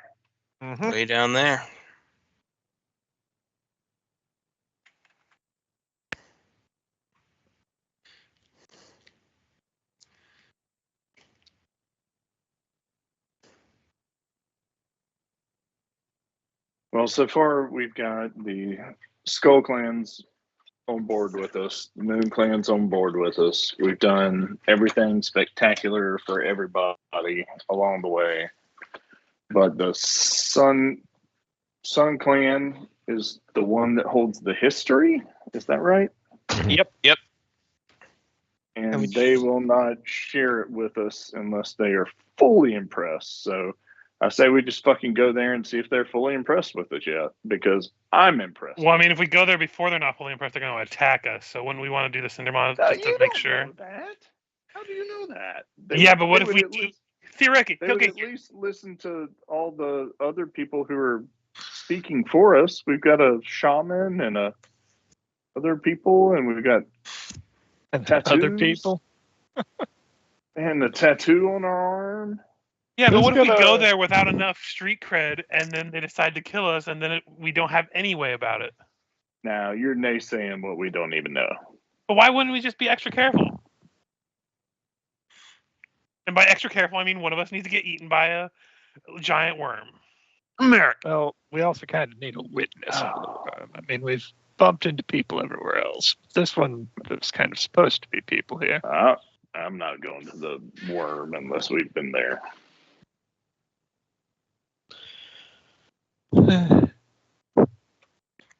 Mm-hmm.
Way down there.
Well, so far we've got the Skull Clan's on board with us. The Moon Clan's on board with us. We've done everything spectacular for everybody along the way. But the Sun Clan is the one that holds the history. Is that right?
Yep.
And they will not share it with us unless they are fully impressed. So I say we just fucking go there and see if they're fully impressed with us yet, because I'm impressed.
Well, I mean, if we go there before they're not fully impressed, they're going to attack us. So wouldn't we want to do the Cindermon just to make sure?
Know that. How do you know that?
But what if we theoretically
they would at least listen to all the other people who are speaking for us. We've got a shaman and other people, and we've got tattoos,
other people,
and the tattoo on our arm.
Yeah, but what if we go there without enough street cred, and then they decide to kill us, and then we don't have any way about it?
Now you're naysaying what we don't even know.
But why wouldn't we just be extra careful? And by extra careful, I mean one of us needs to get eaten by a giant worm.
America.
well, we also kind of need a witness. I mean, we've bumped into people everywhere else. This one was kind of supposed to be people here.
I'm not going to the worm unless we've been there.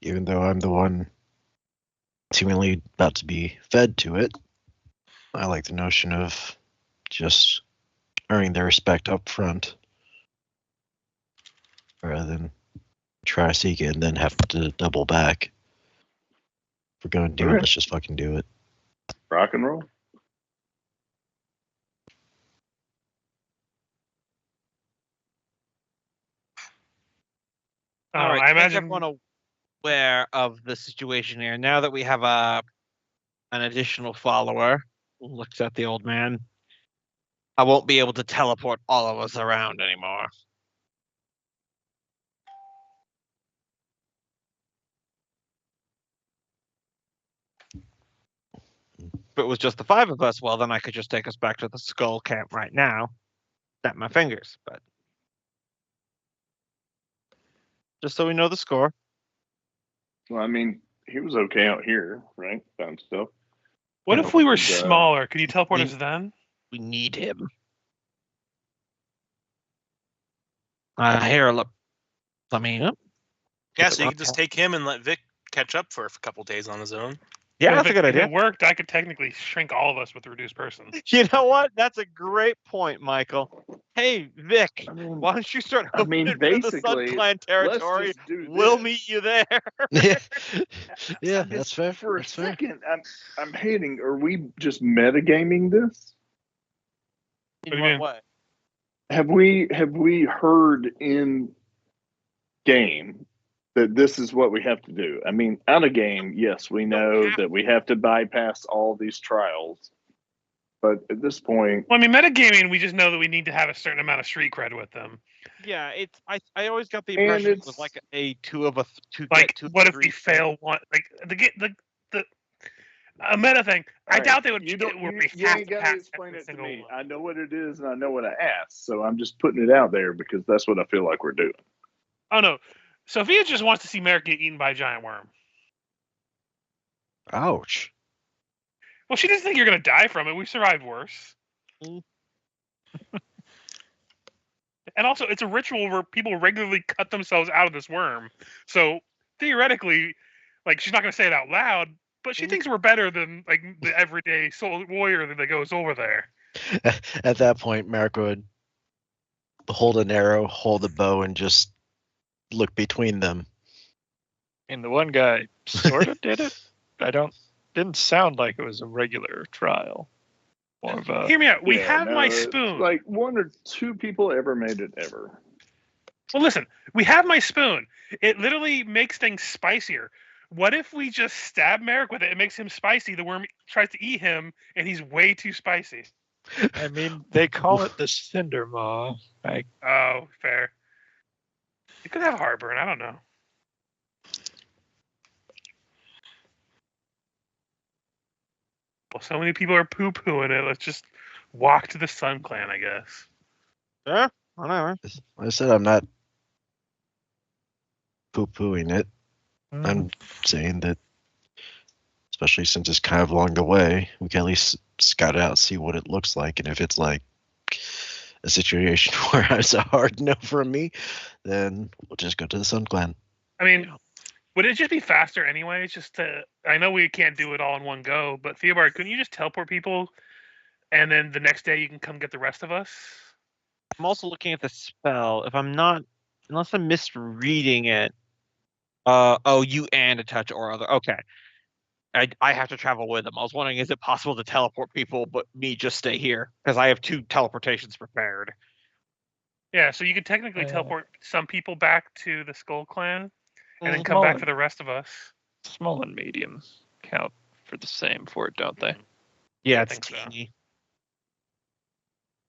Even though I'm the one seemingly about to be fed to it, I like the notion of just earning their respect up front rather than try to seek it and then have to double back. If we're going to do it, let's just fucking do it.
Rock and roll.
All right,
I imagine
everyone aware of the situation here. Now that we have an additional follower who looks at the old man, I won't be able to teleport all of us around anymore. If it was just the 5 of us, well, then I could just take us back to the Skull Camp right now. Snap my fingers, but just so we know the score.
Well, I mean, he was okay out here, right? Found stuff.
what if we were
And,
smaller? Could you teleport us then?
We need him. Here, look. Let me.
Yeah, so you could just take him and let Vic catch up for a couple days on his own.
Yeah,
If
that's a good
If
idea.
it worked, I could technically shrink all of us with the reduced person.
You know what? That's a great point, Michael. Hey, Vic,
I mean,
why don't you start
I mean,
opening for the Sun
basically,
Clan territory?
let's just do
We'll
this.
meet you there.
Yeah,
Just
that's fair.
For a
That's fair.
second, I'm hating. Are we just metagaming this?
do
In
you
what
mean?
way?
Have we heard in game that this is what we have to do? I mean, out of game, yes, we know that we have to bypass all these trials, but at this point,
Well, I mean, metagaming, we just know that we need to have a certain amount of street cred with them.
Yeah, it's. I always got the
And
impression it was
it's-
like a 2 of a two.
Like,
get 2
what if we
degrees thing.
fail one? Like a meta thing. I
Alright,
doubt they would.
You don't.
where
You,
we
you
have
ain't
to
got
pass
to explain
every
it to
single
me.
one.
I know what it is, and I know what I asked. So I'm just putting it out there because that's what I feel like we're doing.
Oh no, Sophia just wants to see Merrick get eaten by a giant worm.
Ouch.
Well, she doesn't think you're gonna die from it. We survived worse.
Mm.
And also, it's a ritual where people regularly cut themselves out of this worm. So theoretically, like, she's not gonna say it out loud, but she thinks we're better than like the everyday soul warrior that goes over there.
At that point, Merrick would hold an arrow, hold a bow, and just look between them.
And the one guy sort of did it. Didn't sound like it was a regular trial. More of a
Hear me out. We
Yeah,
have
no,
my spoon.
Like 1 or 2 people ever made it ever.
Well, listen, we have my spoon. It literally makes things spicier. What if we just stab Merrick with it? It makes him spicy. The worm tries to eat him, and he's way too spicy.
I mean, they call it the cinder maw.
Oh, fair. It could have heartburn. I don't know. Well, so many people are poo-pooing it. Let's just walk to the Sun Clan, I guess.
Yeah, whatever.
Like I said, I'm not poo-pooing it. I'm saying that, especially since it's kind of along the way, we can at least scout it out, see what it looks like, and if it's like a situation where it's a hard no from me, then we'll just go to the Sun Clan.
I mean, would it just be faster anyway? It's just I know we can't do it all in one go, but Theobald, couldn't you just teleport people, and then the next day you can come get the rest of us?
I'm also looking at the spell. If I'm not, unless I'm misreading it. Oh, you and a touch or other. Okay. I have to travel with them. I was wondering, is it possible to teleport people, but me just stay here? Because I have 2 teleportations prepared.
Yeah, so you could technically teleport some people back to the Skull Clan, and then come
Small
back
and-
for the rest of us.
Small and medium count for the same for it, don't they?
Yeah,
I
it's
think so.
teeny.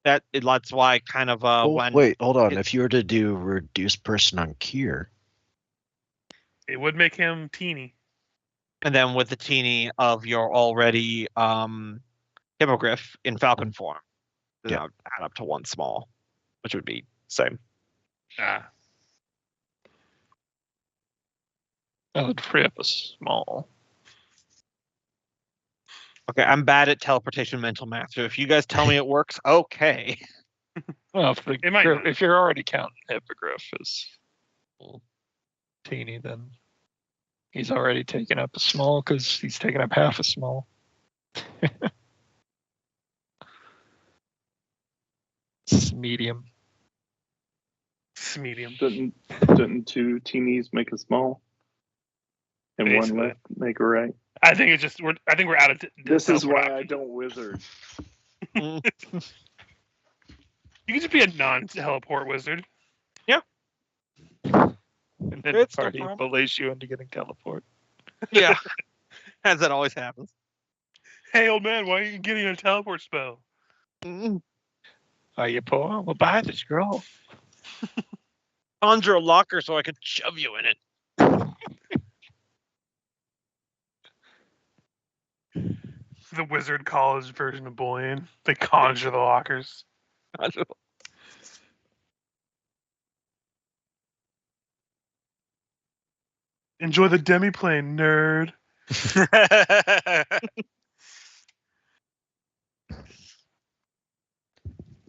That's why kind of when
Wait, hold on.
it-
If you were to do reduced person on Kier,
It would make him teeny.
and then with the teeny of your already hippogriff in falcon form, then
Yeah.
that would add up to 1 small, which would be same.
Ah,
That would free up a small.
Okay, I'm bad at teleportation mental math, so if you guys tell me it works, okay.
Well,
It might not.
if you're already counting Hippogriff as teeny, then he's already taken up a small because he's taken up half a small. It's medium.
it's medium.
Didn't 2 teenies make a small? And
Basically.
1 left make a right?
I think it's just I think we're out of.
This is
teleport
why I
options.
don't wizard.
You can just be a non-teleport wizard.
And then
It's
the
no
party
problem.
bullies you into getting teleport.
Yeah, as that always happens.
Hey, old man, why are you getting a teleport spell?
Are you poor? Well, buy the scroll.
Conjure a locker so I can shove you in it.
The wizard college version of bullying. They conjure the lockers. Enjoy the demiplane, nerd.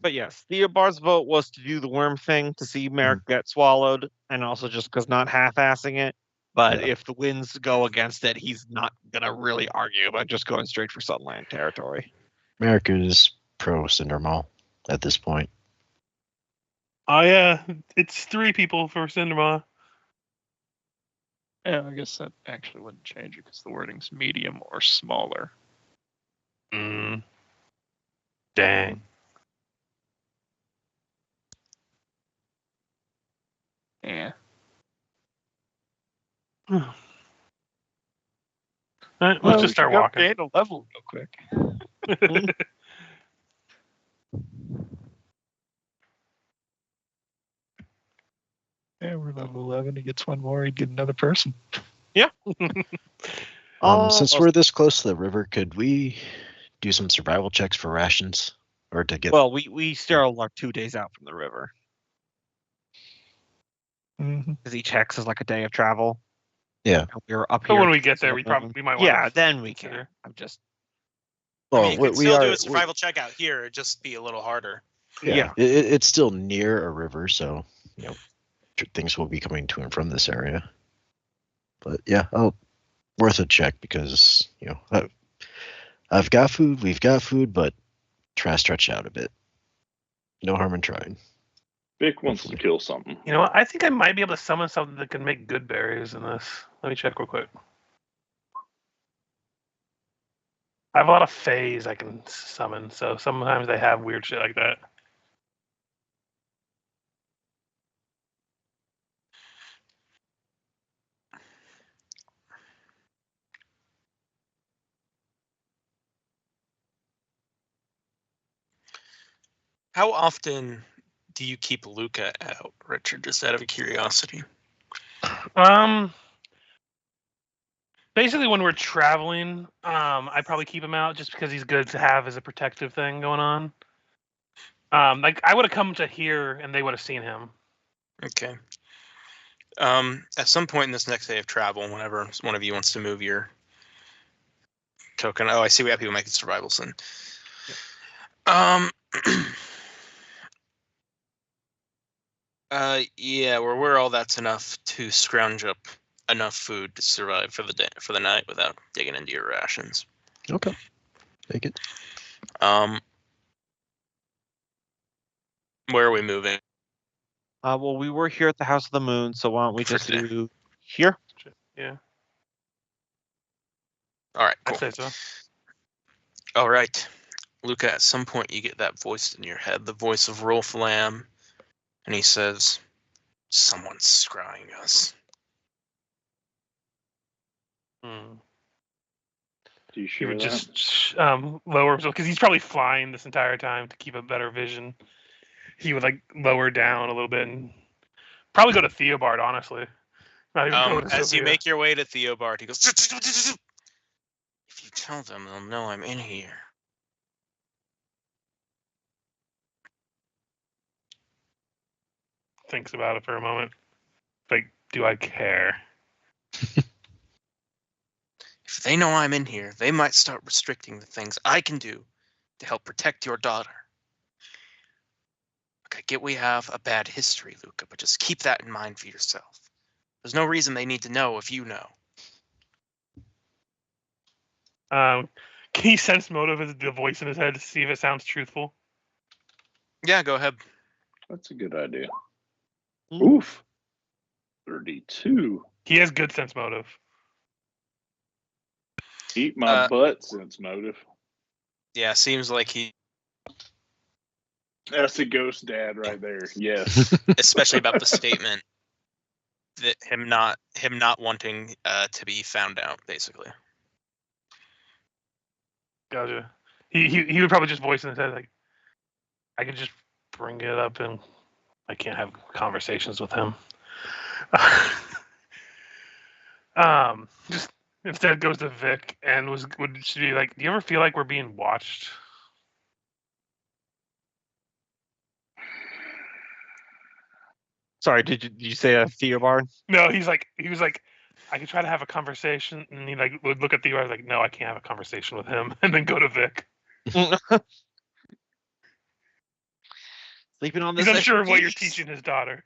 But yes, Theobald's vote was to do the worm thing to see Merrick get swallowed, and also just because not half-assing it. But if the winds go against it, he's not gonna really argue about just going straight for Sunland territory.
America is pro Cindermall at this point.
Oh yeah, it's 3 people for Cinderma.
Yeah, I guess that actually wouldn't change it because the wording's medium or smaller.
Dang.
Yeah.
All right, let's just start walking.
Gain a level real quick. Yeah, we're level 11. He gets 1 more. He'd get another person.
Since we're this close to the river, could we do some survival checks for rations, or to get?
Well, we still are 2 days out from the river
Mm-hmm.
because each hex is like a day of travel.
Yeah.
And we're up
But
here.
when we get there, we might want.
Yeah, then we can.
consider.
I'm just
Well,
I mean, you could still do a survival check out here. It'd just be a little harder.
Yeah.
It's still near a river, so things will be coming to and from this area. But yeah, worth a check because I've got food, we've got food, but try to stretch out a bit. No harm in trying.
Vic wants to kill something.
You know what? I think I might be able to summon something that can make good berries in this. Let me check real quick. I have a lot of fays I can summon, so sometimes they have weird shit like that.
How often do you keep Luca out, Richard? Just out of curiosity.
Basically, when we're traveling, I probably keep him out just because he's good to have as a protective thing going on. Like I would have come to here and they would have seen him.
Okay. At some point in this next day of travel, whenever one of you wants to move your token. Oh, I see we have people making survival sin. Yeah, we're all that's enough to scrounge up enough food to survive for the day, for the night without digging into your rations.
Okay. Take it.
Where are we moving?
Well, we were here at the House of the Moon, so why don't we
For
just
today.
do here?
Yeah,
All right,
I'd
cool.
say so.
All right, Luca. At some point, you get that voice in your head, the voice of Rolf Lamb, and he says, "Someone's scrying us."
Hmm.
Do you
He
share
would
that?
just lower himself because he's probably flying this entire time to keep a better vision. He would like lower down a little bit and probably go to Theobald. Honestly, not even go to
As you
Sophia.
make your way to Theobald, he goes, "If you tell them, they'll know I'm in here."
Thinks about it for a moment. Like, do I care?
If they know I'm in here, they might start restricting the things I can do to help protect your daughter. Look, I get we have a bad history, Luca, but just keep that in mind for yourself. There's no reason they need to know if you know.
Can he sense motive as the voice in his head to see if it sounds truthful?
Yeah, go ahead.
That's a good idea.
Mm.
Oof. 32.
He has good sense motive.
Eat my butt, sense motive.
Yeah, seems like he,
That's a ghost dad right there. Yes.
especially about the statement that him not wanting to be found out, basically.
Gotcha. He would probably just voice in his head like, I could just bring it up and I can't have conversations with him. Just instead goes to Vic and would be like, do you ever feel like we're being watched?
Sorry, did you say Theobald?
No, he was like, I could try to have a conversation, and he like would look at Theobald like, no, I can't have a conversation with him, and then go to Vic.
Sleeping on this.
He's unsure of what you're
expertise.
teaching his daughter.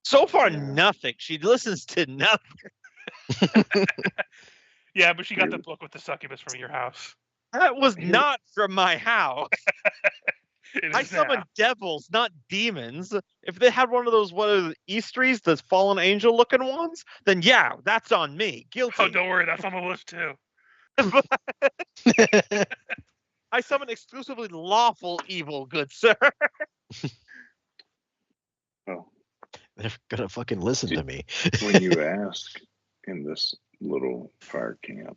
So far,
Yeah.
nothing. She listens to nothing.
Yeah, but she got the book with the succubus from your house.
That was not from my house.
It
I
is
summon
now.
devils, not demons. If they had one of those, what are the Easteries, those fallen angel looking ones, then yeah, that's on me. Guilty.
Oh, don't worry, that's on the list too.
I summon exclusively lawful evil, good sir.
Oh,
They're gonna fucking listen to me.
when you ask in this little fire camp,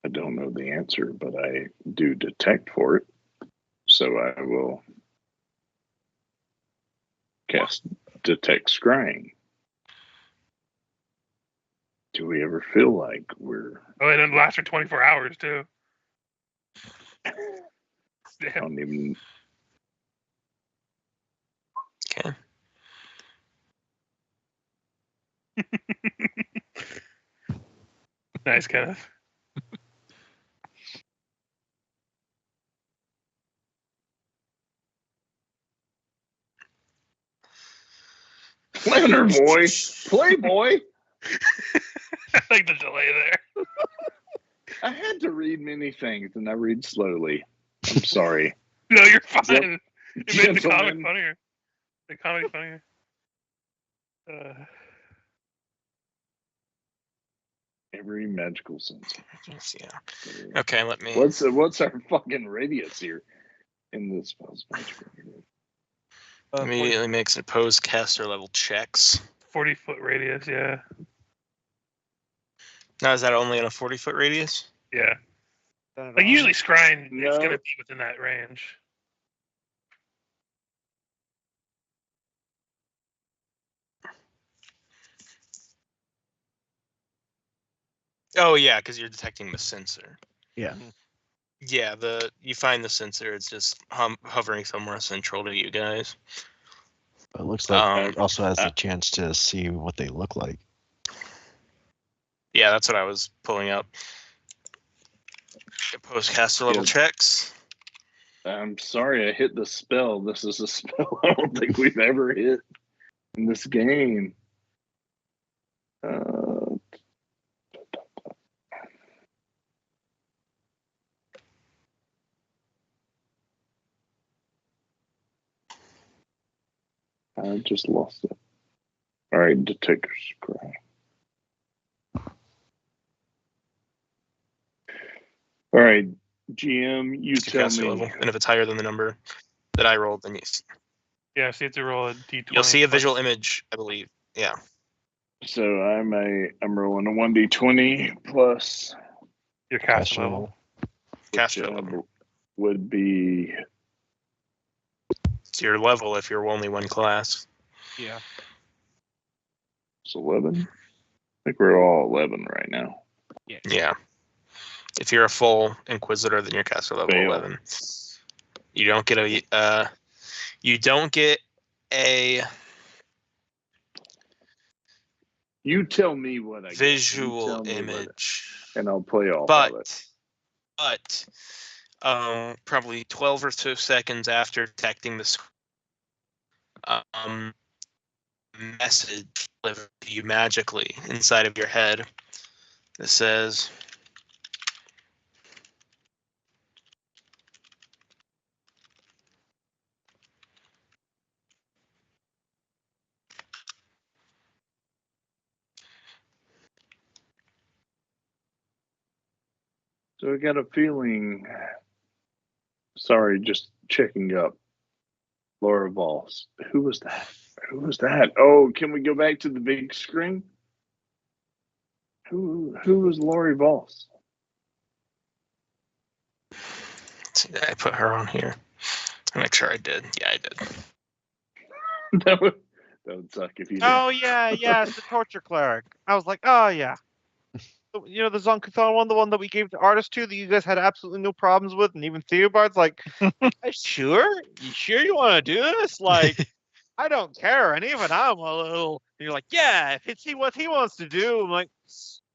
I don't know the answer, but I do detect for it. So I will cast Detect Scrying. Do we ever feel like we're
Oh, and it lasts for 24 hours too.
I
Damn.
don't even
Okay.
Nice, Kenneth.
Playboy, Playboy.
I like the delay there.
I had to read many things, and I read slowly. I'm sorry.
No, you're fine. It made the comic
Gentlemen,
funnier. The comic funnier.
every magical sense.
Yeah. Okay, let me.
What's our fucking radius here in this spell's magical radius?
Immediately makes opposed caster level checks.
40-foot radius, yeah.
Now, is that only in a 40-foot radius?
Yeah. Like usually scrying, it's
No.
gonna be within that range.
Oh yeah, because you're detecting the sensor.
Yeah.
Yeah, you find the sensor. It's just hovering somewhere central to you guys.
It looks like
Um,
it also has the chance to see what they look like.
Yeah, that's what I was pulling up. Postcaster level
Yeah.
checks.
I'm sorry I hit the spell. This is a spell I don't think we've ever hit in this game. I just lost it. All right, Detector's Cry. All right, GM, you
Your
tell
caster
me.
level, and if it's higher than the number that I rolled, then
Yeah, so you have to roll a d20.
you'll see a
plus-
visual image, I believe. Yeah.
So I'm rolling a 1d20 plus
Your caster
Caster
level.
Caster
which,
level.
would be
It's your level if you're only one class.
Yeah.
it's 11. I think we're all 11 right now.
Yeah. If you're a full Inquisitor, then your caster level
Fail.
11. You don't get a. You don't get a
You tell me what I get. You
visual
tell me what-
image,
and I'll play off of it.
but probably 12 or so seconds after detecting the message delivered to you magically inside of your head that says,
So I got a feeling. Sorry, just checking up. Laura Voss. Who was that? Who was that? Oh, can we go back to the big screen? Who was Lori Voss?
see, I put her on here. I'll make sure I did. Yeah, I did.
that would suck if you did.
Oh yeah, it's the torture cleric. I was like, oh yeah. You know the Zonkuthon one, the one that we gave the artist to that you guys had absolutely no problems with, and even Theobard's like, sure? You sure you want to do this? Like, I don't care, and even I'm a little. And you're like, yeah, if it's what he wants to do, I'm like,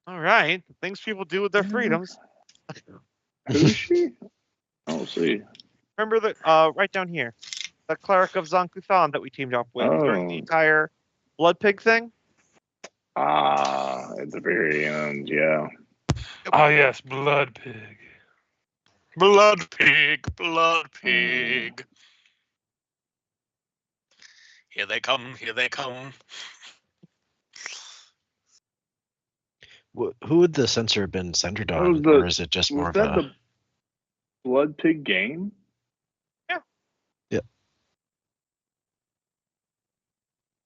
all right, things people do with their freedoms.
Who is she? I'll see.
Remember that right down here, the cleric of Zonkuthon that we teamed up with during the
Oh.
entire Blood Pig thing.
Ah, at the very end, yeah.
Oh yes, Blood Pig.
Blood pig, blood pig. Here they come, here they come.
Who would the sensor have been centered
Oh,
on, or is it just more
Was
of
that
a?
the Blood Pig game?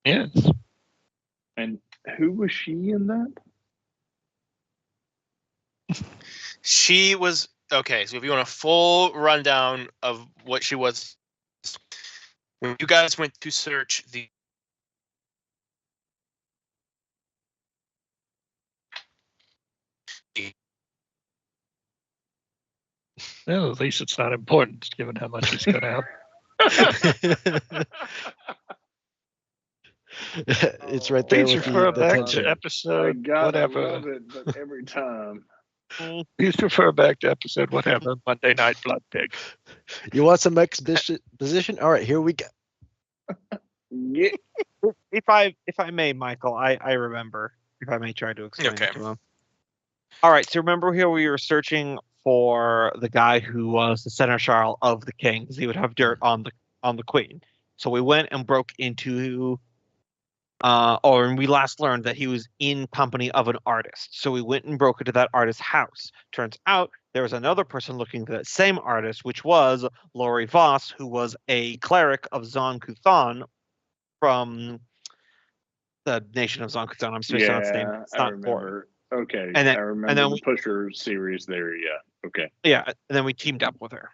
Yes.
And who was she in that?
She was okay. So if you want a full rundown of what she was, when you guys went to search the
Well, at least it's not important given how much he's got out.
It's right there
Please
with
refer
the
back
tension.
to
I
episode
gotta
whatever.
love it, but every time.
Please refer back to episode whatever. Monday Night Blood Pig.
You want some exposition? All right, here we go.
Yeah.
If I may, Michael, I remember. If I may try to explain
Okay.
it to him. All right, so remember here we were searching for the guy who was the seneschal of the king, because he would have dirt on the queen. So we went and broke into, and we last learned that he was in company of an artist. So we went and broke into that artist's house. Turns out there was another person looking for that same artist, which was Lori Voss, who was a cleric of Zonkuthon from the nation of Zonkuthon. I'm spacing on its name.
Yeah,
It's
I
not important.
remember. Okay,
And then-
I remember
then
the
we-
Pusher series there. Yeah. Okay.
Yeah, and then we teamed up with her,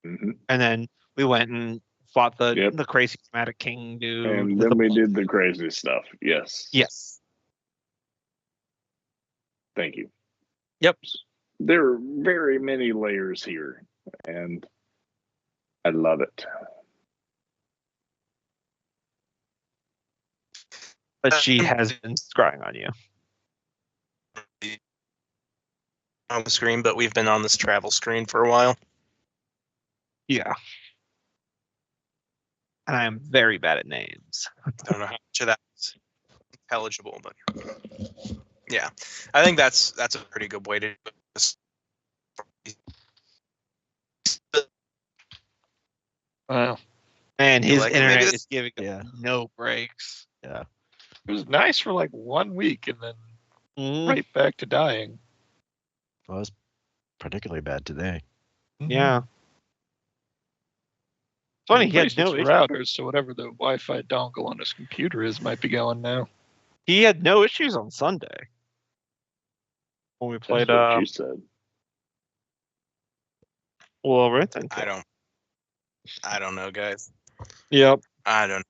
hmm
and then we went and fought the
Yep.
crazy dramatic king dude.
And
with
then
the
we
blood.
did the crazy stuff. Yes.
Yes.
Thank you.
Yep.
there are very many layers here, and I love it.
But she has been scrying on you.
On the screen, but we've been on this travel screen for a while.
Yeah. And I am very bad at names.
I don't know how much of that's intelligible, but yeah, I think that's a pretty good way to do this.
Wow.
And his
Like,
internet
maybe
is giving him
Yeah.
no breaks.
Yeah.
It was nice for like 1 week and then
Mhm.
right back to dying.
Well, it's particularly bad today.
Yeah. Funny, he had no
issue. Routers, so whatever the Wi-Fi dongle on his computer is might be going now.
He had no issues on Sunday when we played.
That's what you said.
Well, right.
I don't know, guys.
Yep.
I don't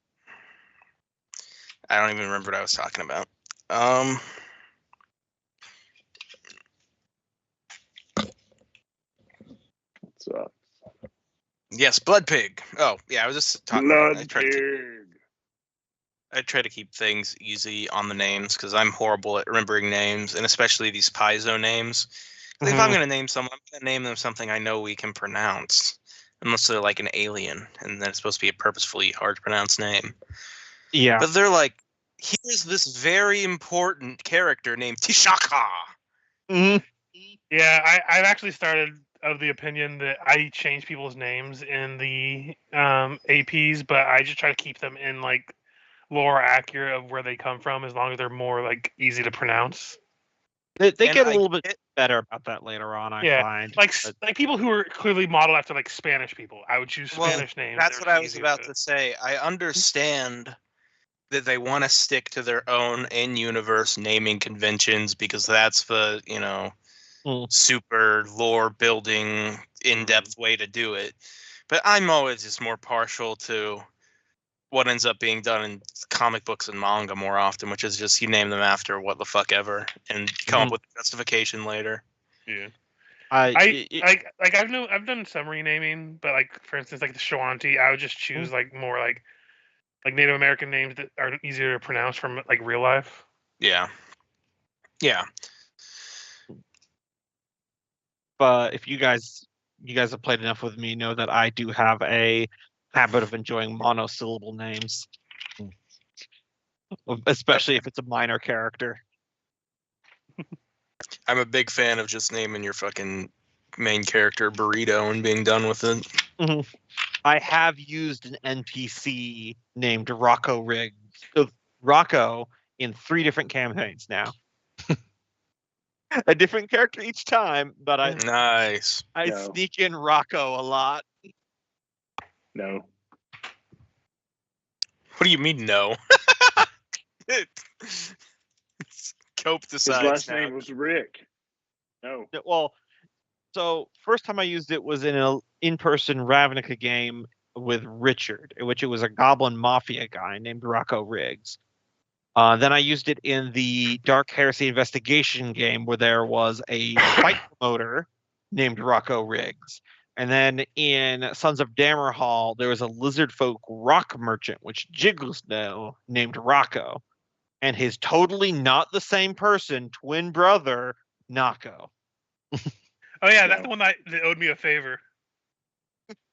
even remember what I was talking about.
So,
Yes, Blood Pig. Oh, yeah, I was just talking.
Blood Pig.
I try to keep things easy on the names because I'm horrible at remembering names, and especially these Paizo names. 'Cause if I'm going to name someone, I'm going to name them something I know we can pronounce, unless they're like an alien, and then it's supposed to be a purposefully hard to pronounce name.
Yeah.
But they're like, here's this very important character named Tishaka.
Mhm.
Yeah, I've actually started of the opinion that I change people's names in the APs, but I just try to keep them in like lore accurate of where they come from, as long as they're more like easy to pronounce.
They
And
get a
I
little bit
get-
better about that later on. I
Yeah,
find.
Like
but-
like people who are clearly modeled after like Spanish people, I would choose
Well,
Spanish names.
That's
They're
what I was
easier
about to say. I understand that they want to stick to their own in-universe naming conventions because that's the,
Mm.
super lore building, in-depth way to do it. But I'm always just more partial to what ends up being done in comic books and manga more often, which is just you name them after what the fuck ever and come up with justification later.
Yeah.
I
I've done some renaming, but like for instance, like the Shawanti, I would just choose like more like Native American names that are easier to pronounce from like real life.
Yeah. Yeah.
but if you guys have played enough with me, know that I do have a habit of enjoying monosyllable names, especially if it's a minor character.
I'm a big fan of just naming your fucking main character Burrito and being done with it.
I have used an NPC named Rocco Riggs. Rocco in 3 different campaigns now. A different character each time, but I
Nice.
No.
sneak in Rocco a lot.
No.
What do you mean no? Cope
His
decides
last
now.
name was Rick. No.
Well, so first time I used it was in an in-person Ravnica game with Richard, in which it was a Goblin Mafia guy named Rocco Riggs. Then I used it in the Dark Heresy Investigation game where there was a fight promoter named Rocco Riggs. And then in Sons of Damerhall, there was a lizard folk rock merchant, which Jiggles know, named Rocco. And his totally not the same person, twin brother, Nako.
Oh yeah, that's the one that owed me a favor.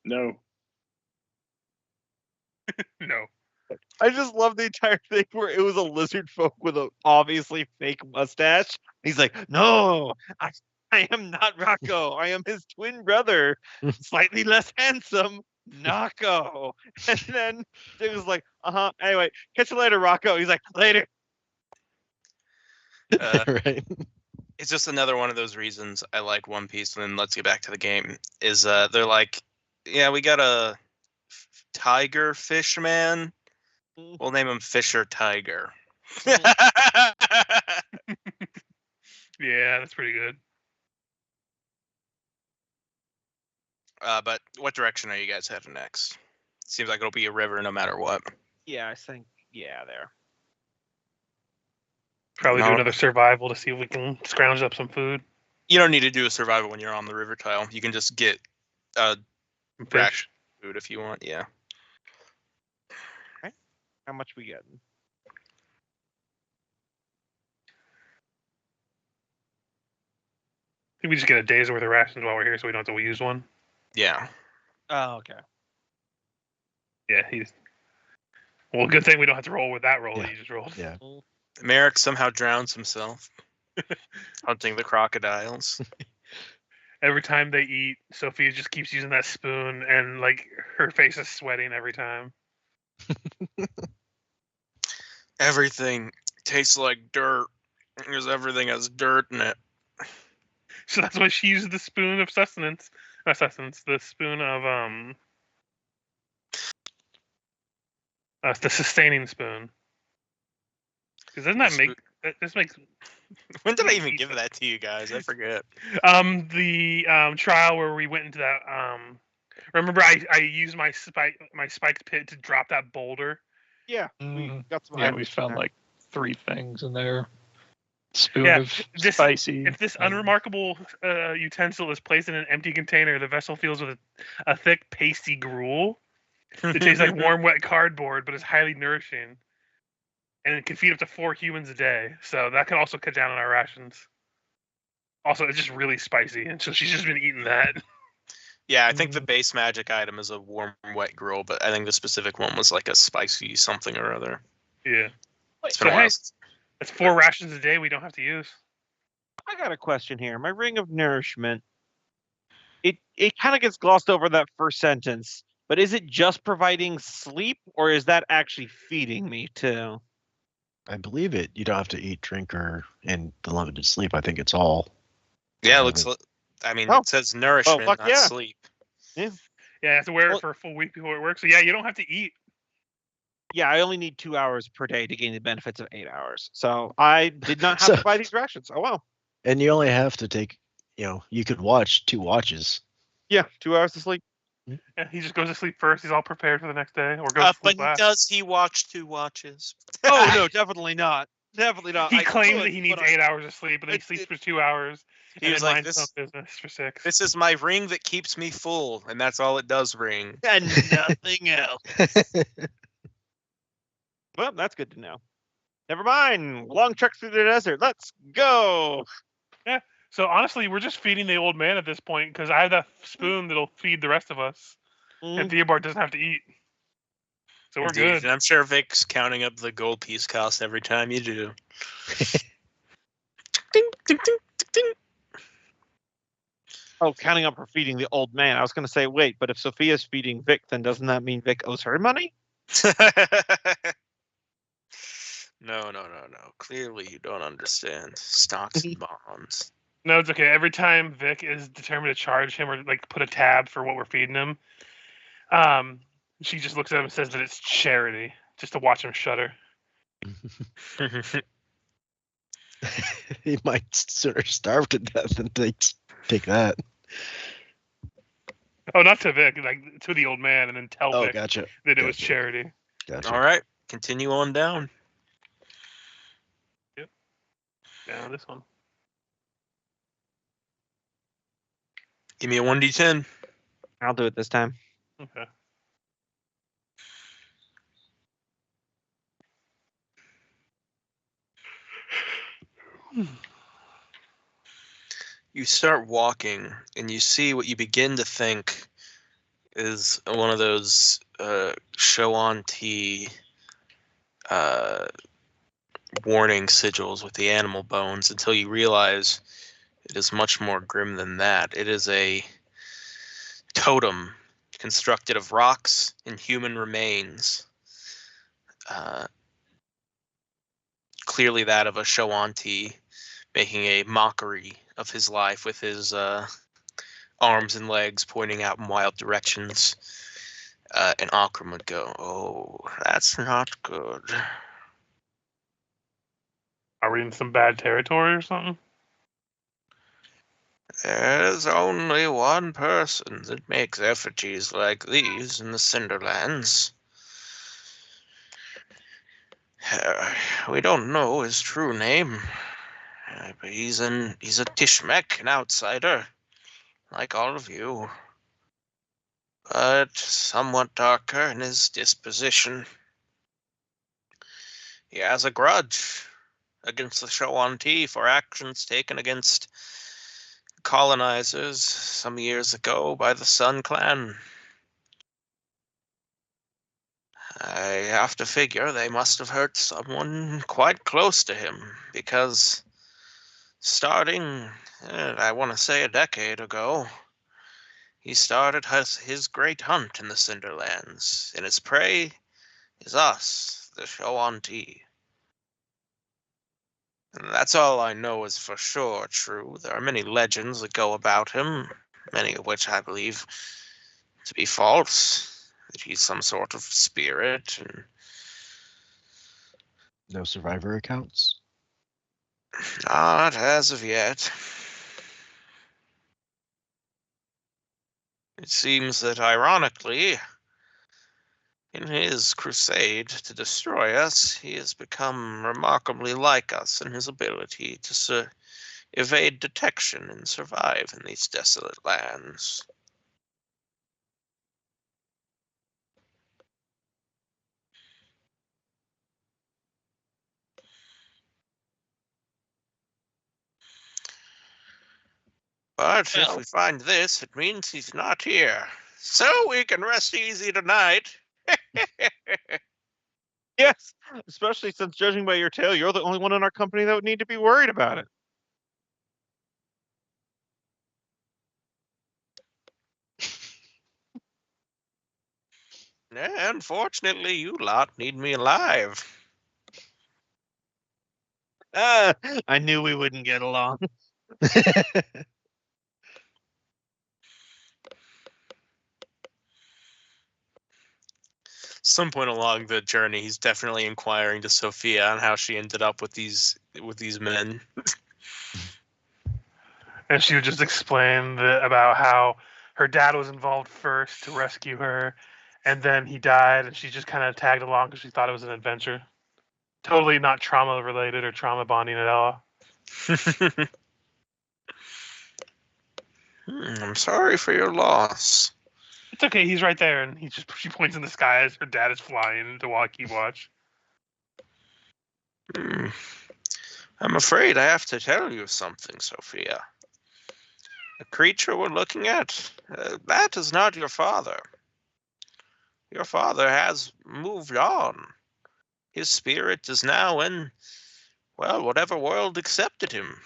No.
No.
I just love the entire thing where it was a lizard folk with a obviously fake mustache. He's like, no, I am not Rocco. I am his twin brother, slightly less handsome, Nako. And then it was like, anyway, catch you later, Rocco. He's like, later.
Right.
It's just another one of those reasons I like One Piece. And then let's get back to the game. Is they're like, yeah, we got a tiger fish man. We'll name him Fisher Tiger.
Yeah, that's pretty good.
But what direction are you guys heading next? Seems like it'll be a river no matter what.
Yeah, I think, there.
Probably do
No.
another survival to see if we can scrounge up some food.
You don't need to do a survival when you're on the river tile. You can just get
Fish.
ration food if you want. Yeah.
How much we getting?
I think we just get a day's worth of rations while we're here, so we don't have to use one.
Yeah.
Oh, okay.
Yeah, he's. Well, good thing we don't have to roll with that roll that
Yeah.
you just rolled.
Yeah.
Merrick somehow drowns himself hunting the crocodiles.
Every time they eat, Sophia just keeps using that spoon, and like her face is sweating every time.
Everything tastes like dirt because everything has dirt in it.
So that's why she uses the spoon of sustenance. Not sustenance. The spoon of the sustaining spoon. Because doesn't that make this makes
When did I even give that to you guys? I forget.
the trial where we went into that remember I used my spiked pit to drop that boulder.
Yeah, we got some.
Yeah,
items
we
in
found
there.
like 3 things in there. Spoon
Yeah,
of
this-
spicy.
If this unremarkable utensil is placed in an empty container, the vessel fills with a thick, pasty gruel. It tastes like warm, wet cardboard, but is highly nourishing. And it can feed up to 4 humans a day. So that can also cut down on our rations. Also, it's just really spicy, and so she's just been eating that.
Yeah, I think the base magic item is a warm, wet gruel, but I think the specific one was like a spicy something or other.
Yeah.
It's
So
been a while.
hey, that's 4 rations a day we don't have to use.
I got a question here. My ring of nourishment. It kind of gets glossed over that first sentence, but is it just providing sleep, or is that actually feeding me too?
I believe it. You don't have to eat, drink, or in the limited sleep. I think it's all.
Yeah, it looks. I mean,
Oh.
it says nourishment,
fuck
not
yeah.
sleep.
Yeah, I have to wear
Well-
it for a full week before it works. So yeah, you don't have to eat.
Yeah, I only need 2 hours per day to gain the benefits of 8 hours. So I did not have to buy these rations. Oh wow.
And you only have to take. You could watch 2 watches.
Yeah, 2 hours to sleep.
Yeah, he just goes to sleep first. He's all prepared for the next day, or goes to
But
sleep last.
does he watch 2 watches?
Oh no, definitely not. Definitely not.
He
I
claims
could,
that he needs
but I-
8 hours of sleep, and then he sleeps for 2 hours.
He
and
was
then
like,
minds his own
"This,
business for 6.
this is my ring that keeps me full, and that's all it does ring."
and nothing else. Well, that's good to know. Never mind. Long trek through the desert. Let's go.
So honestly, we're just feeding the old man at this point because I have that spoon that'll feed the rest of us, and Theobald doesn't have to eat. So we're
Indeed,
good.
and I'm sure Vic's counting up the gold piece cost every time you do. Ding, ding, ding, ding, ding.
Oh, counting up her feeding the old man. I was going to say, wait, but if Sophia's feeding Vic, then doesn't that mean Vic owes her money?
No. Clearly, you don't understand stocks and bonds.
No, it's okay. Every time Vic is determined to charge him or like put a tab for what we're feeding him, she just looks at him and says that it's charity, just to watch him shudder.
He might sooner starve to death than take that.
Oh, not to Vic, like to the old man, and then tell
Oh,
Vic
gotcha.
that it was
Gotcha.
charity.
Gotcha.
All right, continue on down.
Yeah, this one.
Give me a 1d10.
I'll do it this time.
Okay.
You start walking, and you see what you begin to think is one of those show on T warning sigils with the animal bones until you realize it is much more grim than that. It is a totem constructed of rocks and human remains. Clearly that of a Shoanti, making a mockery of his life with his arms and legs pointing out in wild directions. And Akram would go, "Oh, that's not good."
Are we in some bad territory or something?
There's only one person that makes effigies like these in the Cinderlands. We don't know his true name. But he's a Tishmek, an outsider, like all of you. But somewhat darker in his disposition. He has a grudge against the Shoanti for actions taken against colonizers some years ago by the Sun Clan. I have to figure they must have hurt someone quite close to him, because starting, I want to say a decade ago, he started his great hunt in the Cinderlands, and his prey is us, the Shoanti. And that's all I know is for sure true. There are many legends that go about him, many of which I believe to be false. That he's some sort of spirit, and
No survivor accounts?
not as of yet. It seems that, ironically, in his crusade to destroy us, he has become remarkably like us in his ability to evade detection and survive in these desolate lands. But if we find this, it means he's not here. So we can rest easy tonight.
Yes, especially since, judging by your tale, you're the only one in our company that would need to be worried about it.
Unfortunately, you lot need me alive.
I knew we wouldn't get along.
Some point along the journey, he's definitely inquiring to Sophia on how she ended up with these men.
And she would just explain about how her dad was involved first to rescue her, and then he died, and she just kind of tagged along because she thought it was an adventure. Totally not trauma related or trauma bonding at all.
I'm sorry for your loss.
It's okay, he's right there, and she points in the sky as her dad is flying to keep watch.
I'm afraid I have to tell you something, Sophia. The creature we're looking at, that is not your father. Your father has moved on. His spirit is now in, well, whatever world accepted him.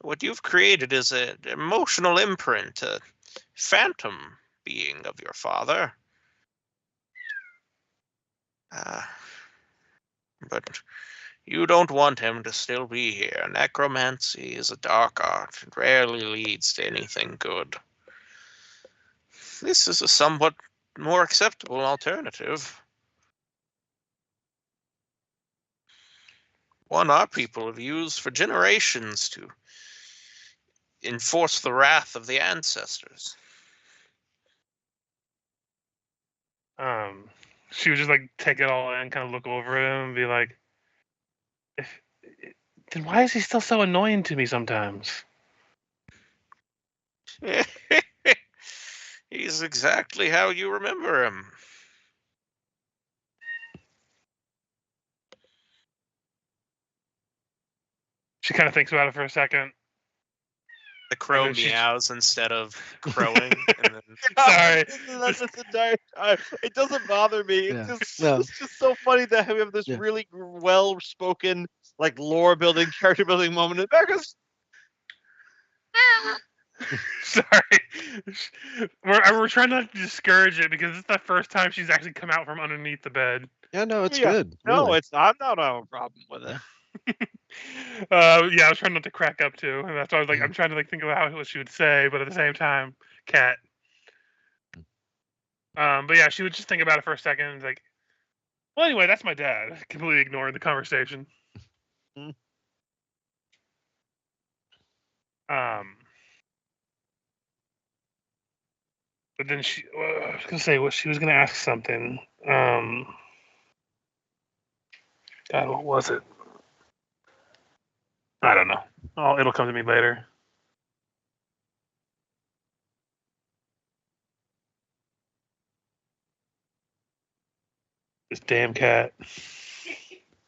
What you've created is an emotional imprint, a phantom being of your father. But you don't want him to still be here. Necromancy is a dark art. It rarely leads to anything good. This is a somewhat more acceptable alternative. One our people have used for generations to enforce the wrath of the ancestors.
She would just like take it all in, kind of look over him and be like, then why is he still so annoying to me sometimes?
He's exactly how you remember him.
She kind of thinks about it for a second.
The crow
And then
meows instead of crowing. And then,
Sorry.
That's this entire time. It doesn't bother me. It's
Yeah.
just,
No.
it's just so funny that we have this
Yeah.
really well-spoken, like lore building, character building moment. And Becca's
Sorry. We're trying not to discourage it because it's the first time she's actually come out from underneath the bed.
Yeah, no, it's
Yeah.
good.
no,
really.
I'm not a problem with it.
Yeah, I was trying not to crack up too, and that's why I was like, I'm trying to think about what she would say, but at the same time, cat. But yeah, she would just think about it for a second, and like, well, anyway, that's my dad. Completely ignoring the conversation.
Mm.
But then I was gonna say what she was gonna ask something. God, what was it? I don't know. Oh, it'll come to me later. This damn cat.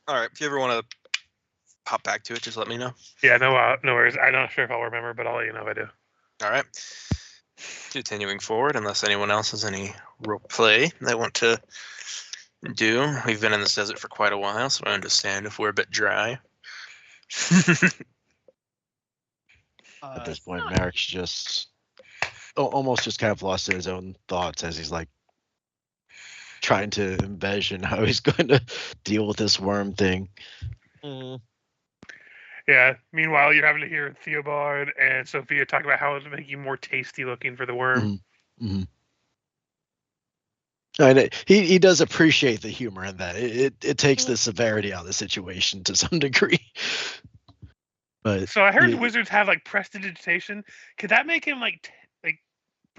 All right, if you ever want to hop back to it, just let me know.
Yeah, no worries. I'm not sure if I'll remember, but I'll let you know if I do.
All right. Continuing forward, unless anyone else has any role play they want to do. We've been in this desert for quite a while, so I understand if we're a bit dry.
At this point, Merrick's just almost just kind of lost in his own thoughts as he's like trying to envision how he's going to deal with this worm thing.
Yeah. Meanwhile, you're having to hear Theobald and Sophia talk about how it would make you more tasty looking for the worm.
Mm-hmm. And he does appreciate the humor in that. It takes the severity out of the situation to some degree. But
So I heard wizards have like prestidigitation. Could that make him like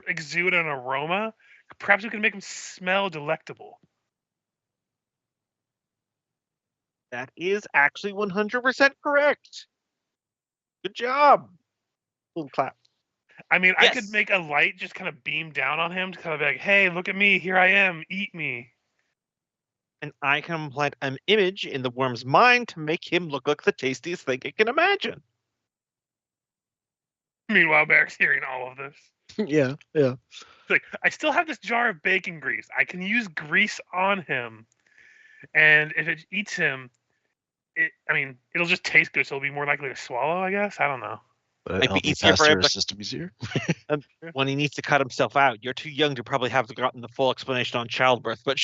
exude an aroma? Perhaps we could make him smell delectable.
That is actually 100% correct. Good job. Little clap.
I mean,
Yes.
I could make a light just kind of beam down on him to kind of be like, hey, look at me. Here I am. Eat me.
And I can implant an image in the worm's mind to make him look like the tastiest thing it can imagine.
Meanwhile, Barrick's hearing all of this.
yeah.
It's like, I still have this jar of bacon grease. I can use grease on him. And if it eats him, it'll just taste good, so it'll be more likely to swallow, I guess. I don't know.
But
Might be
healthy
easier for him
pasture
to-
system easier.
When he needs to cut himself out, you're too young to probably have gotten the full explanation on childbirth, but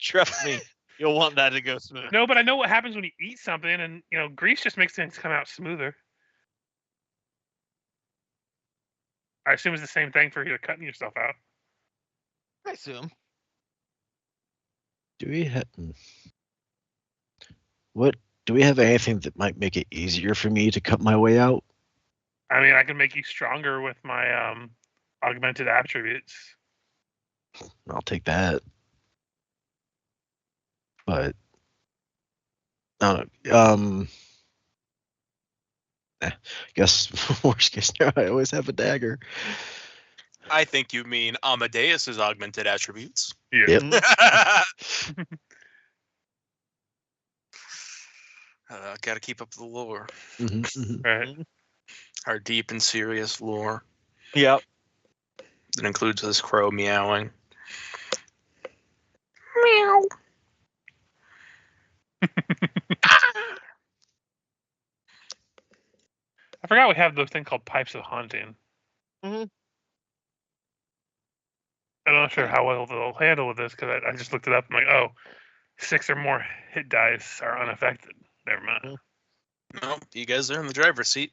trust me, you'll want that to go smooth.
No, but I know what happens when you eat something, and grease just makes things come out smoother. I assume it's the same thing for you cutting yourself out.
I assume.
Do we have do we have anything that might make it easier for me to cut my way out?
I mean, I can make you stronger with my augmented attributes.
I'll take that. But I don't know. Guess worst case scenario, I always have a dagger.
I think you mean Amadeus's augmented attributes.
Yeah.
Yep.
Gotta keep up the lore.
Right.
Our deep and serious lore
Yep.
that includes this crow meowing. Meow.
I forgot we have the thing called Pipes of Haunting.
Mhm.
I'm not sure how well they'll handle with this because I just looked it up. I'm like, oh, 6 or more hit dice are unaffected. Never mind.
No, you guys are in the driver's seat.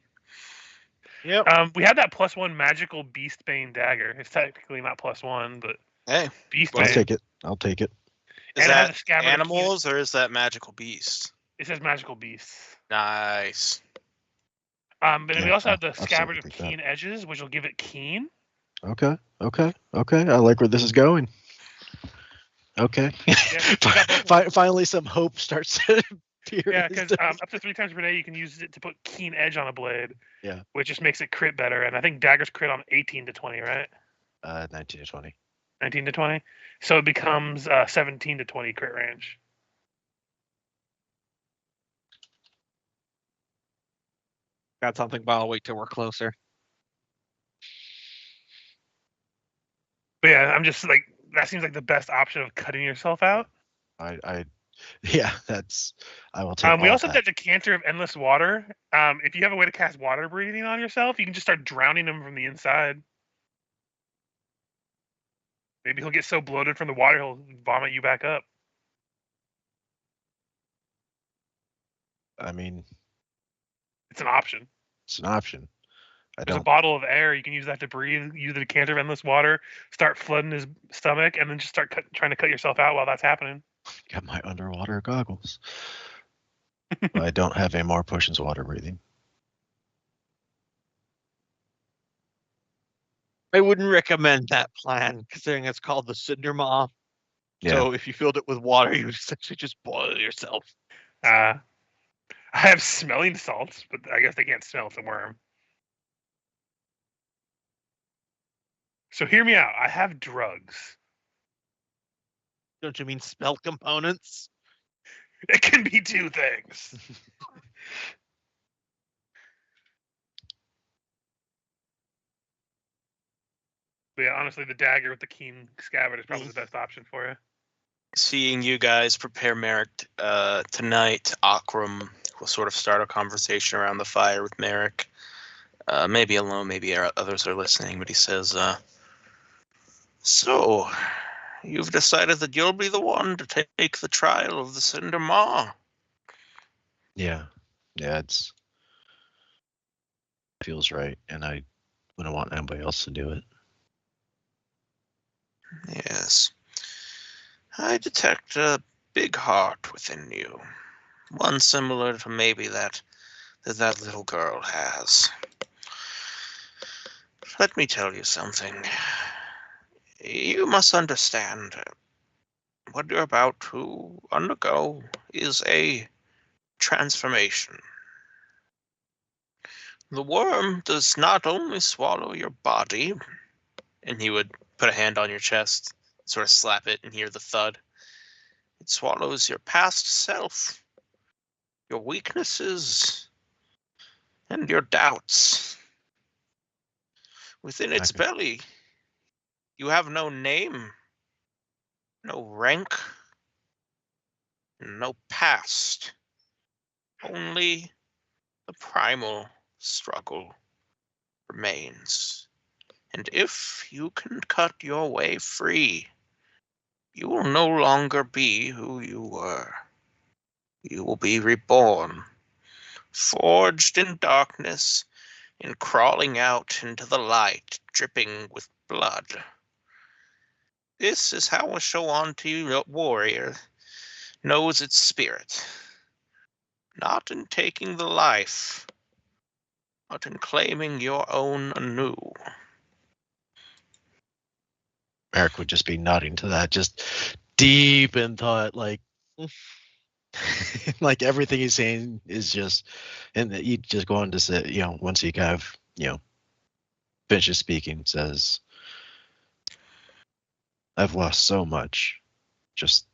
Yep.
We have that +1 magical Beastbane dagger. It's technically not +1, but
Hey,
I'll
Beastbane.
take it. I'll take it.
is
And it has
that
a scabbard of
animals or is that magical beast?
It says magical beasts.
Nice.
But then we
Yeah,
also have the
I'll
scabbard of
take that.
keen edges, which will give it keen.
Okay. I like where this is going. Okay. Finally, some hope starts to appear.
Yeah,
in
because
this.
up to 3 times per day, you can use it to put keen edge on a blade.
Yeah.
Which just makes it crit better. And I think daggers crit on 18 to 20, right?
19 to 20.
19 to 20. So it becomes 17 to 20 crit range.
Got something, but I'll wait till we're closer.
But yeah, I'm just like, that seems like the best option of cutting yourself out.
Yeah, I will take.
We
all
also
that.
have that decanter of endless water. If you have a way to cast water breathing on yourself, you can just start drowning him from the inside. Maybe he'll get so bloated from the water he'll vomit you back up.
I mean,
It's an option.
it's an option.
There's a bottle of air. You can use that to breathe. Use the decanter of endless water. Start flooding his stomach, and then just start trying to cut yourself out while that's happening.
Got my underwater goggles. But I don't have any more potions of water breathing.
I wouldn't recommend that plan, considering it's called the Cinder Maw.
Yeah.
So if you filled it with water, you would essentially just boil yourself.
I I have smelling salts, but I guess they can't smell it's a worm. So hear me out. I have drugs.
Don't you mean spell components?
It can be two things. But yeah, honestly, the dagger with the keen scabbard is probably the best option for you.
Seeing you guys prepare Merrick tonight, Akram will sort of start a conversation around the fire with Merrick. Maybe alone, maybe others are listening, but he says, so, you've decided that you'll be the one to take the trial of the Cinder Maw.
Yeah, it feels right, and I wouldn't want anybody else to do it.
Yes. I detect a big heart within you. One similar to maybe that little girl has. Let me tell you something. You must understand what you're about to undergo is a transformation. The worm does not only swallow your body, and he would put a hand on your chest, sort of slap it and hear the thud. It swallows your past self, your weaknesses, and your doubts. Within its belly, you have no name, no rank, no past. Only the primal struggle remains. And if you can cut your way free, you will no longer be who you were. You will be reborn, forged in darkness, and crawling out into the light, dripping with blood. This is how a Shoanti warrior knows its spirit. Not in taking the life, but in claiming your own anew.
Eric would just be nodding to that, just deep in thought, like like everything he's saying is just, and he just go on to say, once he kind of, finishes speaking, says, I've lost so much. Just,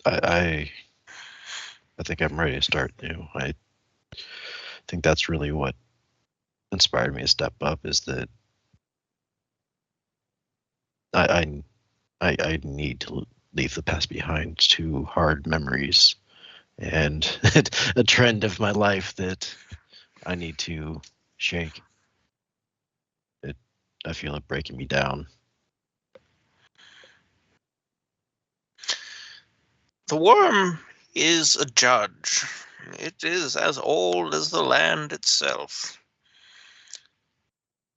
I think I'm ready to start new. I think that's really what inspired me to step up, is that I need to leave the past behind. Too hard memories and a trend of my life that I need to shake. I feel it breaking me down.
The worm is a judge. It is as old as the land itself.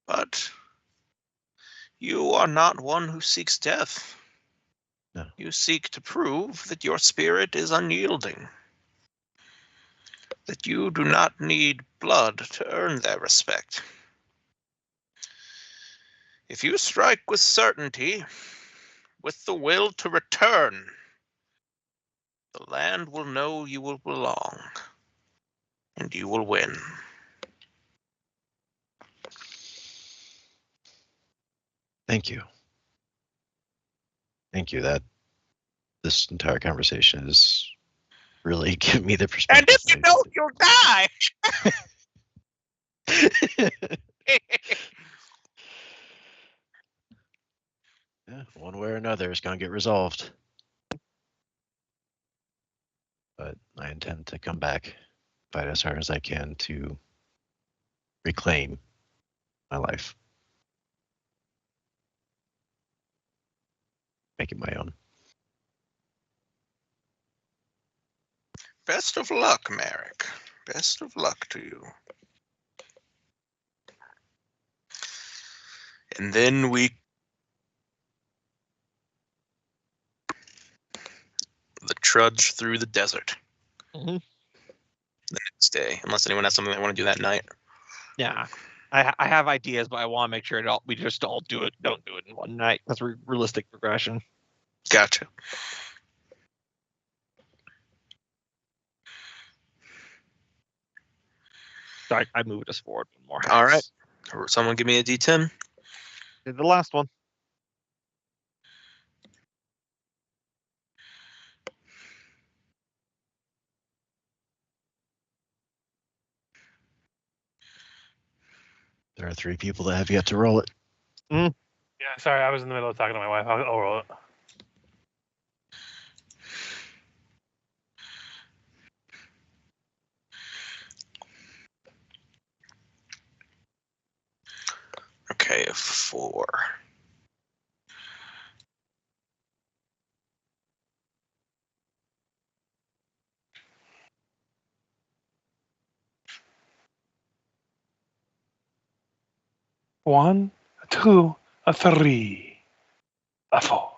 But you are not one who seeks death.
No.
You seek to prove that your spirit is unyielding. That you do not need blood to earn their respect. If you strike with certainty, with the will to return, the land will know you will belong, and you will win.
Thank you. Thank you. That this entire conversation has really given me the perspective.
And if you don't, you'll die!
Yeah, one way or another, it's going to get resolved. But I intend to come back, fight as hard as I can to reclaim my life. Make it my own.
Best of luck, Merrick. Best of luck to you. And then we trudge through the desert.
Mm-hmm.
The next day, unless anyone has something they want to do that night.
Yeah, I have ideas, but I want to make sure we just all don't do it in one night. That's realistic progression.
Gotcha.
I moved us forward one more.
All right.
house.
Someone give me a D10.
Did the last one.
There are 3 people that have yet to roll it.
Yeah, sorry, I was in the middle of talking to my wife. I'll roll it.
Okay, 4.
One, a 2, a 3, a 4.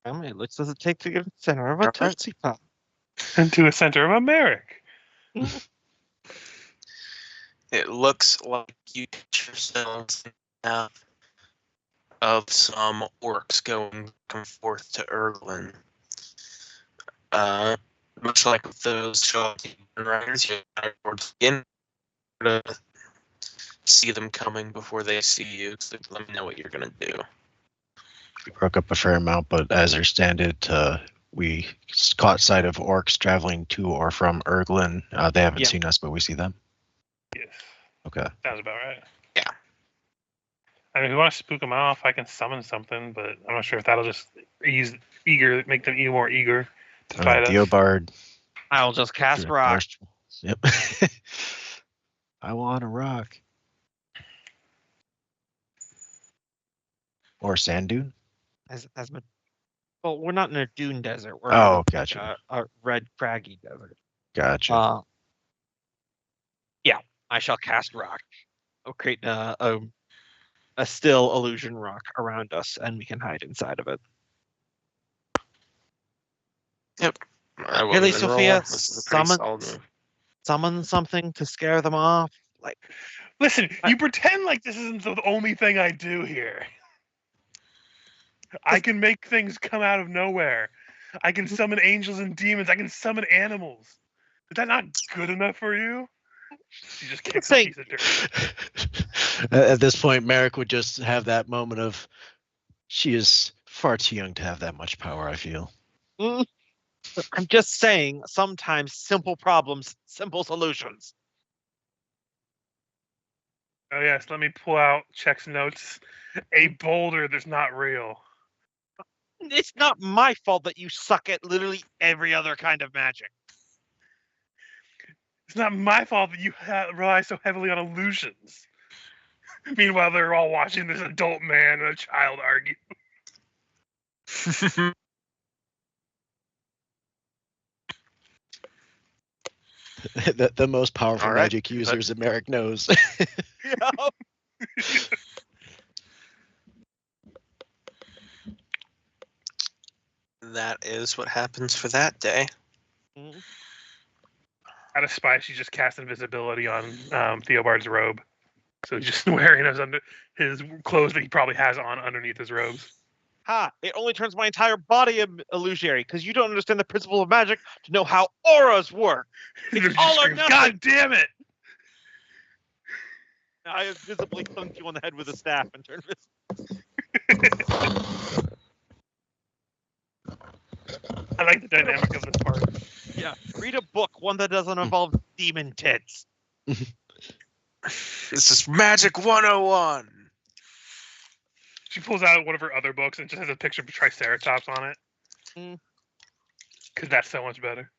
How many looks does it take to get to the center of a
All right.
Tootsie Pop?
Into a center of a Merrick.
It looks like you get yourselves out of some orcs going back and forth to Erglin. Much like with those Shawty riders, you towards the end to see them coming before they see you. So let me know what you're gonna do.
We broke up a fair amount, but as I stand it, we caught sight of orcs traveling to or from Erglin. They haven't
Yeah.
seen us, but we see them.
Yes,
Okay.
sounds about right.
Yeah.
I mean, if we want to spook them off, I can summon something, but I'm not sure if that'll just make them even more eager to fight us.
Theobard.
I'll just cast
Sure,
rock.
first- Yep. I want a rock. Or sand dune.
Well, we're not in a dune desert. We're
Oh,
in
gotcha.
a red craggy desert.
Gotcha.
Yeah, I shall cast rock. I'll create a still illusion rock around us, and we can hide inside of it.
I won't
Really,
even roll.
Sophia,
This is a pretty solid move.
summon something to scare them off. Like,
Listen, you pretend like this isn't the only thing I do here. I can make things come out of nowhere. I can summon angels and demons. I can summon animals. Is that not good enough for you? She just kicks a piece of dirt.
At this point, Merrick would just have that moment of, she is far too young to have that much power, I feel.
I'm just saying, sometimes simple problems, simple solutions.
Oh yes, let me pull out Check's notes. A boulder that's not real.
It's not my fault that you suck at literally every other kind of magic.
It's not my fault that you rely so heavily on illusions. Meanwhile, they're all watching this adult man and a child argue.
the most powerful
All right.
magic users that Merrick knows.
That is what happens for that day.
Out of spite, she just cast invisibility on Theobard's robe. So he's just wearing his clothes that he probably has on underneath his robes.
Ha! It only turns my entire body illusionary because you don't understand the principle of magic to know how auras work. It's
Just
all or
screams,
nothing.
God damn it!
I have visibly thunked you on the head with a staff and turned this.
I like the dynamic of this part.
Yeah, read a book, one that doesn't involve demon tits.
This is Magic 101.
She pulls out one of her other books and just has a picture of a Triceratops on it. Because that's so much better.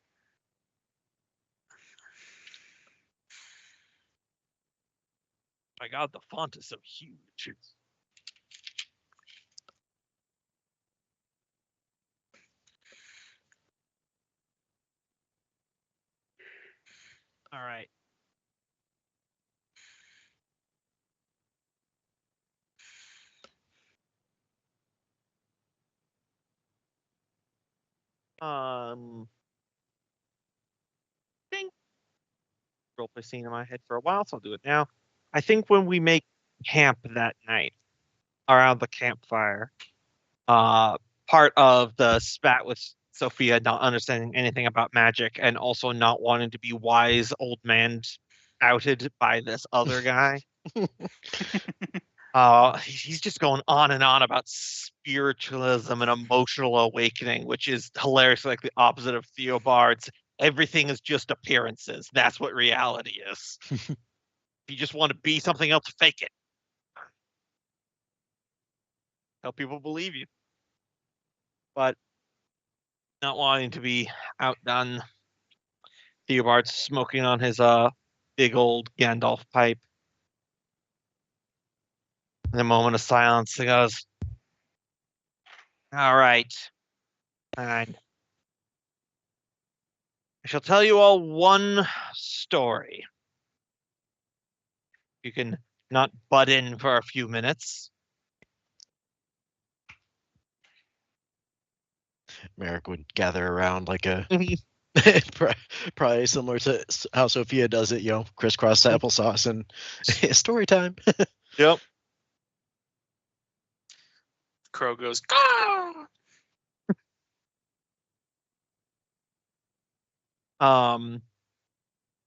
My God, the font is so huge. All right. Think roleplay scene in my head for a while, so I'll do it now. I think when we make camp that night around the campfire, part of the spat with Sophia not understanding anything about magic and also not wanting to be wise old man outed by this other guy. He's just going on and on about spiritualism and emotional awakening, which is hilarious, like the opposite of Theobald's. Everything is just appearances. That's what reality is. If you just want to be something else, fake it. Help people believe you. But not wanting to be outdone, Theobald's smoking on his big old Gandalf pipe. In a moment of silence, he goes, "All right, fine. I shall tell you all one story. You can not butt in for a few minutes."
Merrick would gather around like a probably similar to how Sophia does it, crisscross applesauce and story time.
Yep.
Crow goes, "Caw!"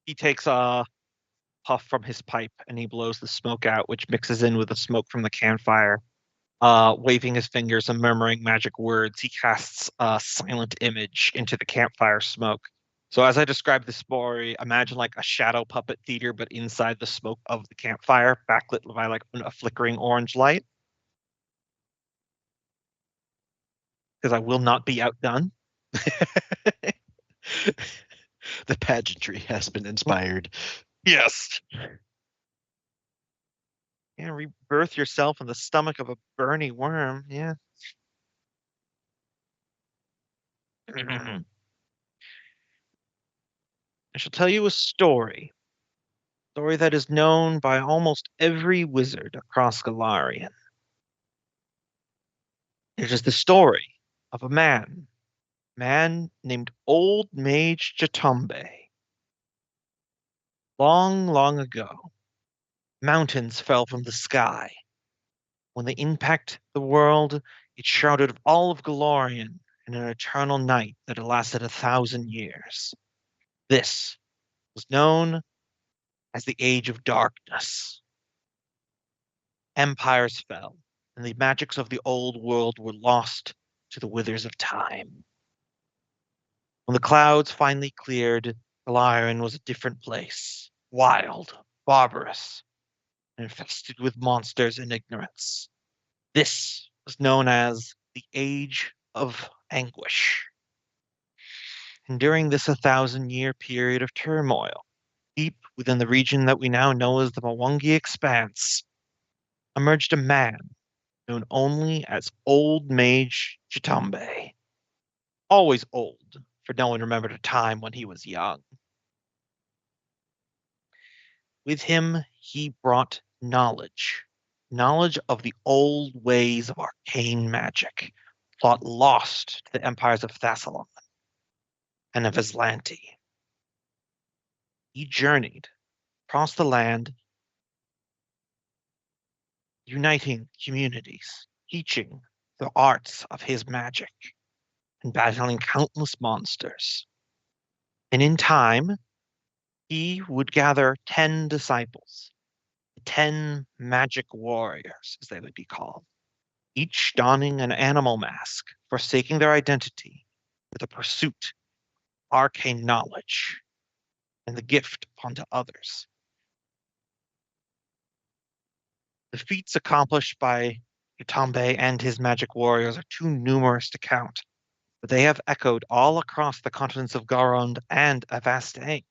He takes a puff from his pipe and he blows the smoke out, which mixes in with the smoke from the campfire. Waving his fingers and murmuring magic words, he casts a silent image into the campfire smoke. So as I describe the story, imagine like a shadow puppet theater, but inside the smoke of the campfire, backlit by like a flickering orange light. Because I will not be outdone.
The pageantry has been inspired.
Yes. Yeah, rebirth yourself in the stomach of a burning worm. Yeah. I shall tell you a story. Story that is known by almost every wizard across Galarian. It is the story of a man named Old Mage Jatombe. Long, long ago, mountains fell from the sky. When they impact the world, it shrouded all of Galarian in an eternal night that had lasted 1,000 years. This was known as the Age of Darkness. Empires fell, and the magics of the old world were lost to the withers of time. When the clouds finally cleared, Galarian was a different place. Wild, barbarous, and infested with monsters and ignorance. This was known as the Age of Anguish. And during this 1,000-year period of turmoil, deep within the region that we now know as the Mwangi Expanse, emerged a man known only as Old Mage Jatombe. Always old, for no one remembered a time when he was young. With him, he brought knowledge of the old ways of arcane magic, thought lost to the empires of Thassalon and of Aslanti. He journeyed across the land, uniting communities, teaching the arts of his magic, and battling countless monsters. And in time, he would gather 10 disciples, 10 magic warriors, as they would be called, each donning an animal mask, forsaking their identity for the pursuit of arcane knowledge and the gift unto others. The feats accomplished by Jatombe and his magic warriors are too numerous to count, but they have echoed all across the continents of Garond and Avastane.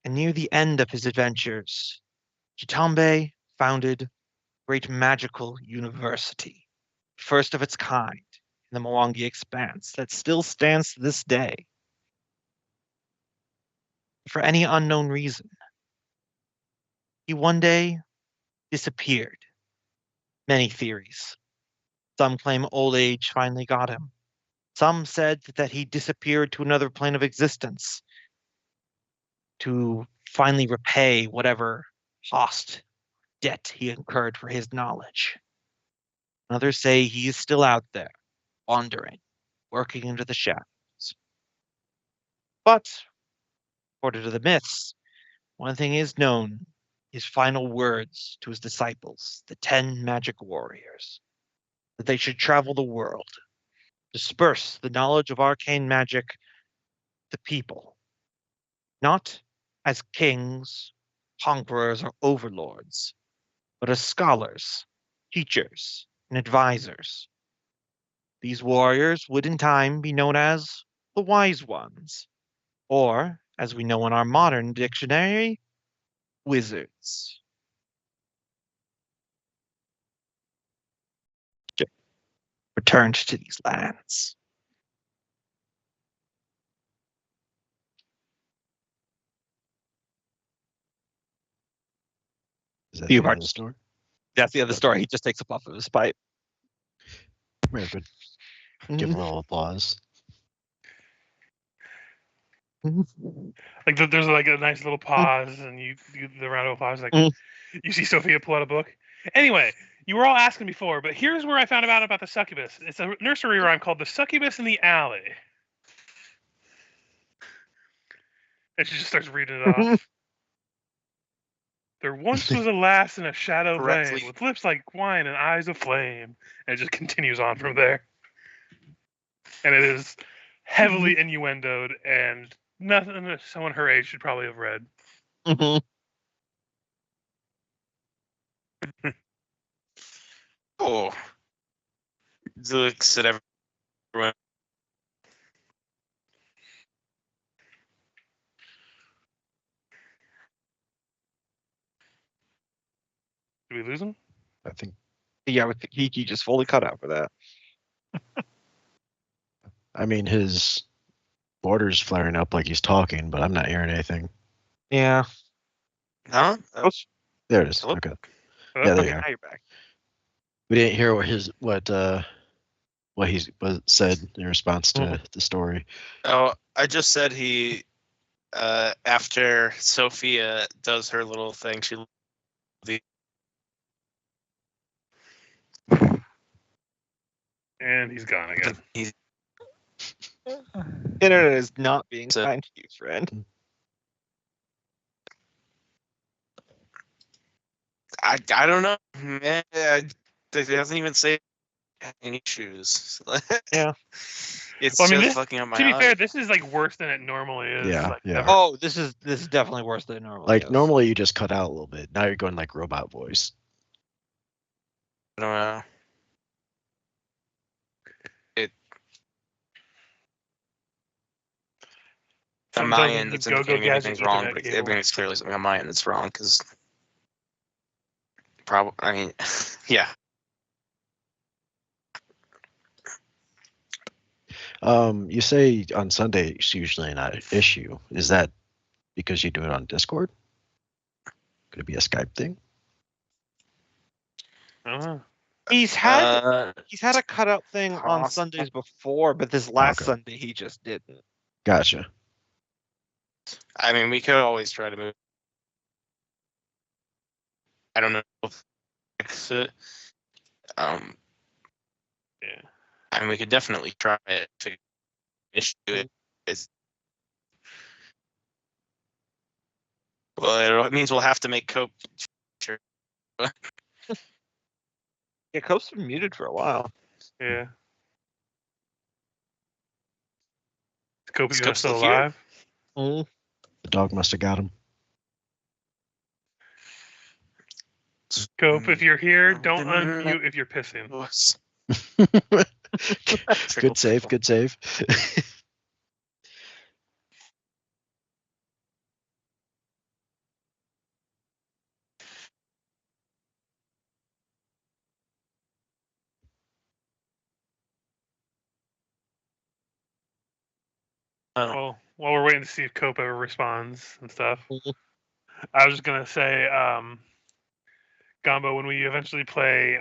And near the end of his adventures, Jatombe founded a great magical university, first of its kind in the Mwangi Expanse, that still stands to this day. For any unknown reason, he one day disappeared. Many theories. Some claim old age finally got him. Some said that he disappeared to another plane of existence to finally repay whatever lost debt he incurred for his knowledge. Others say he is still out there, wandering, working into the shadows. But According to the myths, one thing is known: his final words to his disciples, the 10 magic warriors, that they should travel the world, disperse the knowledge of arcane magic to people, not as kings, conquerors, or overlords, but as scholars, teachers, and advisors. These warriors would in time be known as the Wise Ones, or, as we know in our modern dictionary, wizards. Returned to these lands.
Is that
Few
the end of the
parts.
story?
That's the other story. He just takes a puff of his pipe.
Very good. Give a little applause.
Like there's like a nice little pause, and the round of applause. Like
Mm.
you see Sophia pull out a book. Anyway, you were all asking before, but here's where I found out about the succubus. It's a nursery rhyme called "The Succubus in the Alley," and she just starts reading it off. There once was a lass in a shadow
Correctly.
lane, with lips like wine and eyes of flame, and it just continues on from there. And it is heavily innuendoed, and nothing that someone her age should probably have read.
Mhm.
Oh, looks at everyone.
Did we lose him?
I think.
Yeah, with Kiki just fully cut out for that.
I mean, his border's flaring up like he's talking, but I'm not hearing anything.
Yeah.
Huh?
Oh,
There it is.
Hello?
Okay.
Hello?
Yeah, there
okay,
you are.
now you're back.
We didn't hear what he said in response to
Mhm.
the story.
Oh, I just said he. After Sophia does her little thing, she.
And he's gone again.
He's
Internet is not being
So-
kind to you, friend.
I don't know, man. It doesn't even say any issues.
Yeah.
It's
Well, I mean,
just
this-
fucking up my
To be
eye.
fair, this is like worse than it normally is.
Yeah,
like,
yeah.
ever.
Oh, this is definitely worse than normal.
Like normally you just cut out a little bit. Now you're going like robot voice.
I don't know. On
Something
my
tells me
end,
the
it's
Go-Go
indicating
Gadget
anything's wrong,
Ethernet
but
cable.
it's clearly something on my end that's wrong. Because probably, I mean, yeah.
You say on Sunday it's usually not an issue. Is that because you do it on Discord? Could it be a Skype thing?
I don't know.
He's had
Uh,
a cutout thing on
Possible.
Sundays before, but this last
Okay.
Sunday he just didn't.
Gotcha.
I mean, we could always try to move. I don't know if fix it.
Yeah.
I mean, we could definitely try it to issue it. Well, it means we'll have to make Cope. Sure.
Yeah, Cope's been muted for a while.
Yeah. Is Cope
Scope's
still
still here?
alive?
Mm.
The dog must have got him.
Cope, if you're here, don't
Mm.
unmute if you're pissing.
Whoops.
Good save. Good save.
Oh.
Well, while we're waiting to see if Cope ever responds and stuff,
Mhm.
I was just gonna say, Gumbo, when we eventually play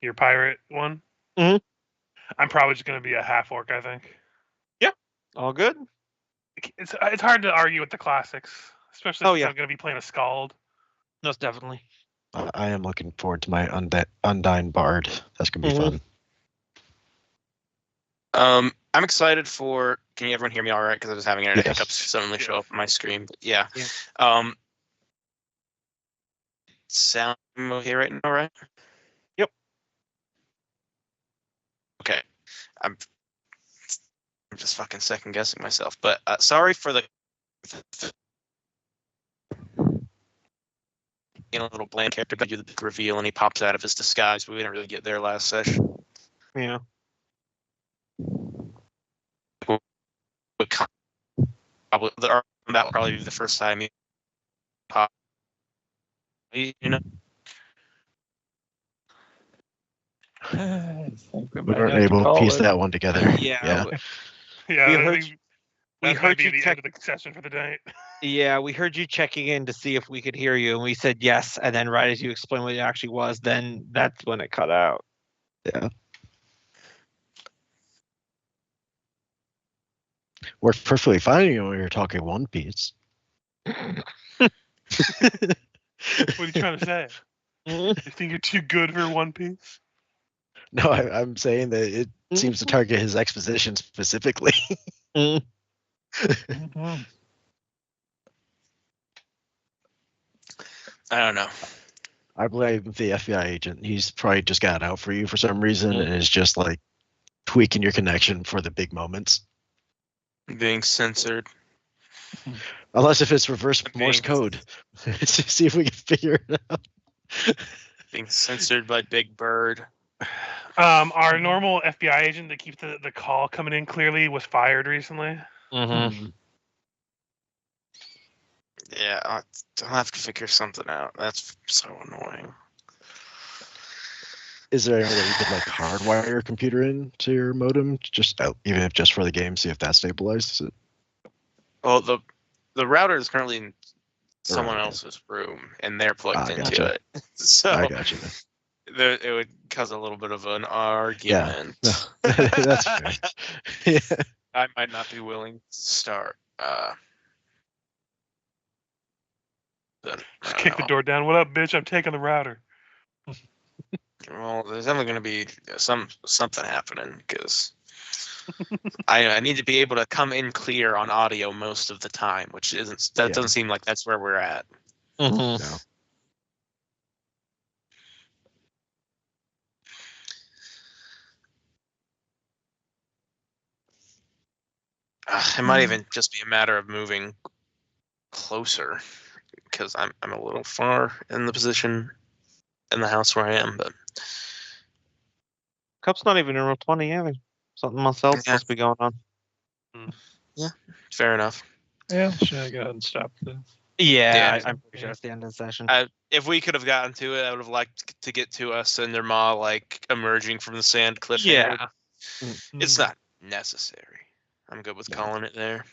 your pirate one,
Mhm.
I'm probably just gonna be a half orc. I think
All good?
it's hard to argue with the classics, especially
Oh,
since
yeah.
I'm gonna be playing a Scald.
Most definitely.
I am looking forward to my Undyne Bard. That's gonna be
Mhm.
fun.
I'm excited for Can everyone hear me all right? Because I was having internet
Yes.
hiccups suddenly show up on my screen. But yeah.
Yeah.
Sound okay right now, right?
Yep.
Okay. I'm just fucking second guessing myself. But sorry for the a little bland character, but you do the big reveal and he pops out of his disguise, but we didn't really get there last session.
Yeah.
But probably that would probably be the first time he pop. You know.
I think
We
might
weren't
have to
able to
call
piece
it.
that one together.
Yeah.
Yeah,
We
I
heard
think
We
that might
heard
be
you
the
check.
end of the session for the night.
Yeah, we heard you checking in to see if we could hear you, and we said yes. And then, right as you explained what it actually was, then that's when it cut out.
Yeah. Worked perfectly fine when we were talking One Piece.
What are you trying to say? You think you're too good for One Piece?
No, I'm saying that it seems to target his exposition specifically.
Mhm.
I don't know.
I blame the FBI agent. He's probably just got it out for you for some reason and is just like tweaking your connection for the big moments.
Being censored.
Unless if it's reverse Morse
Being-
code. To see if we can figure it out.
Being censored by Big Bird.
Our normal FBI agent that keeps the call coming in clearly was fired recently.
Mm-hmm.
Yeah, I'll have to figure something out. That's so annoying.
Is there any way you could like hardwire your computer into your modem, just even if just for the game, see if that stabilizes it?
Well, the router is currently in someone
Right.
else's room, and they're plugged into
gotcha.
it. So
I got you.
it would cause a little bit of an argument.
No, that's fair. Yeah.
I might not be willing to start. Then, I
Just
don't
kick the
know.
door down. What up, bitch? I'm taking the router.
Well, there's definitely going to be something happening because I need to be able to come in clear on audio most of the time, which
Yeah.
doesn't seem like that's where we're at.
Mm-hmm.
No.
It might even just be a matter of moving closer because I'm a little far in the position in the house where I am, but
Cup's not even in row 20 either. Something else
Yeah.
must be going on.
fair enough.
Yeah, should I go ahead and stop this?
Yeah,
Yeah.
I'm pretty sure that's the end of the session.
If we could have gotten to it, I would have liked to get to us and their ma like emerging from the sand cliff.
Yeah.
It's not necessary. I'm good with
No.
calling it there.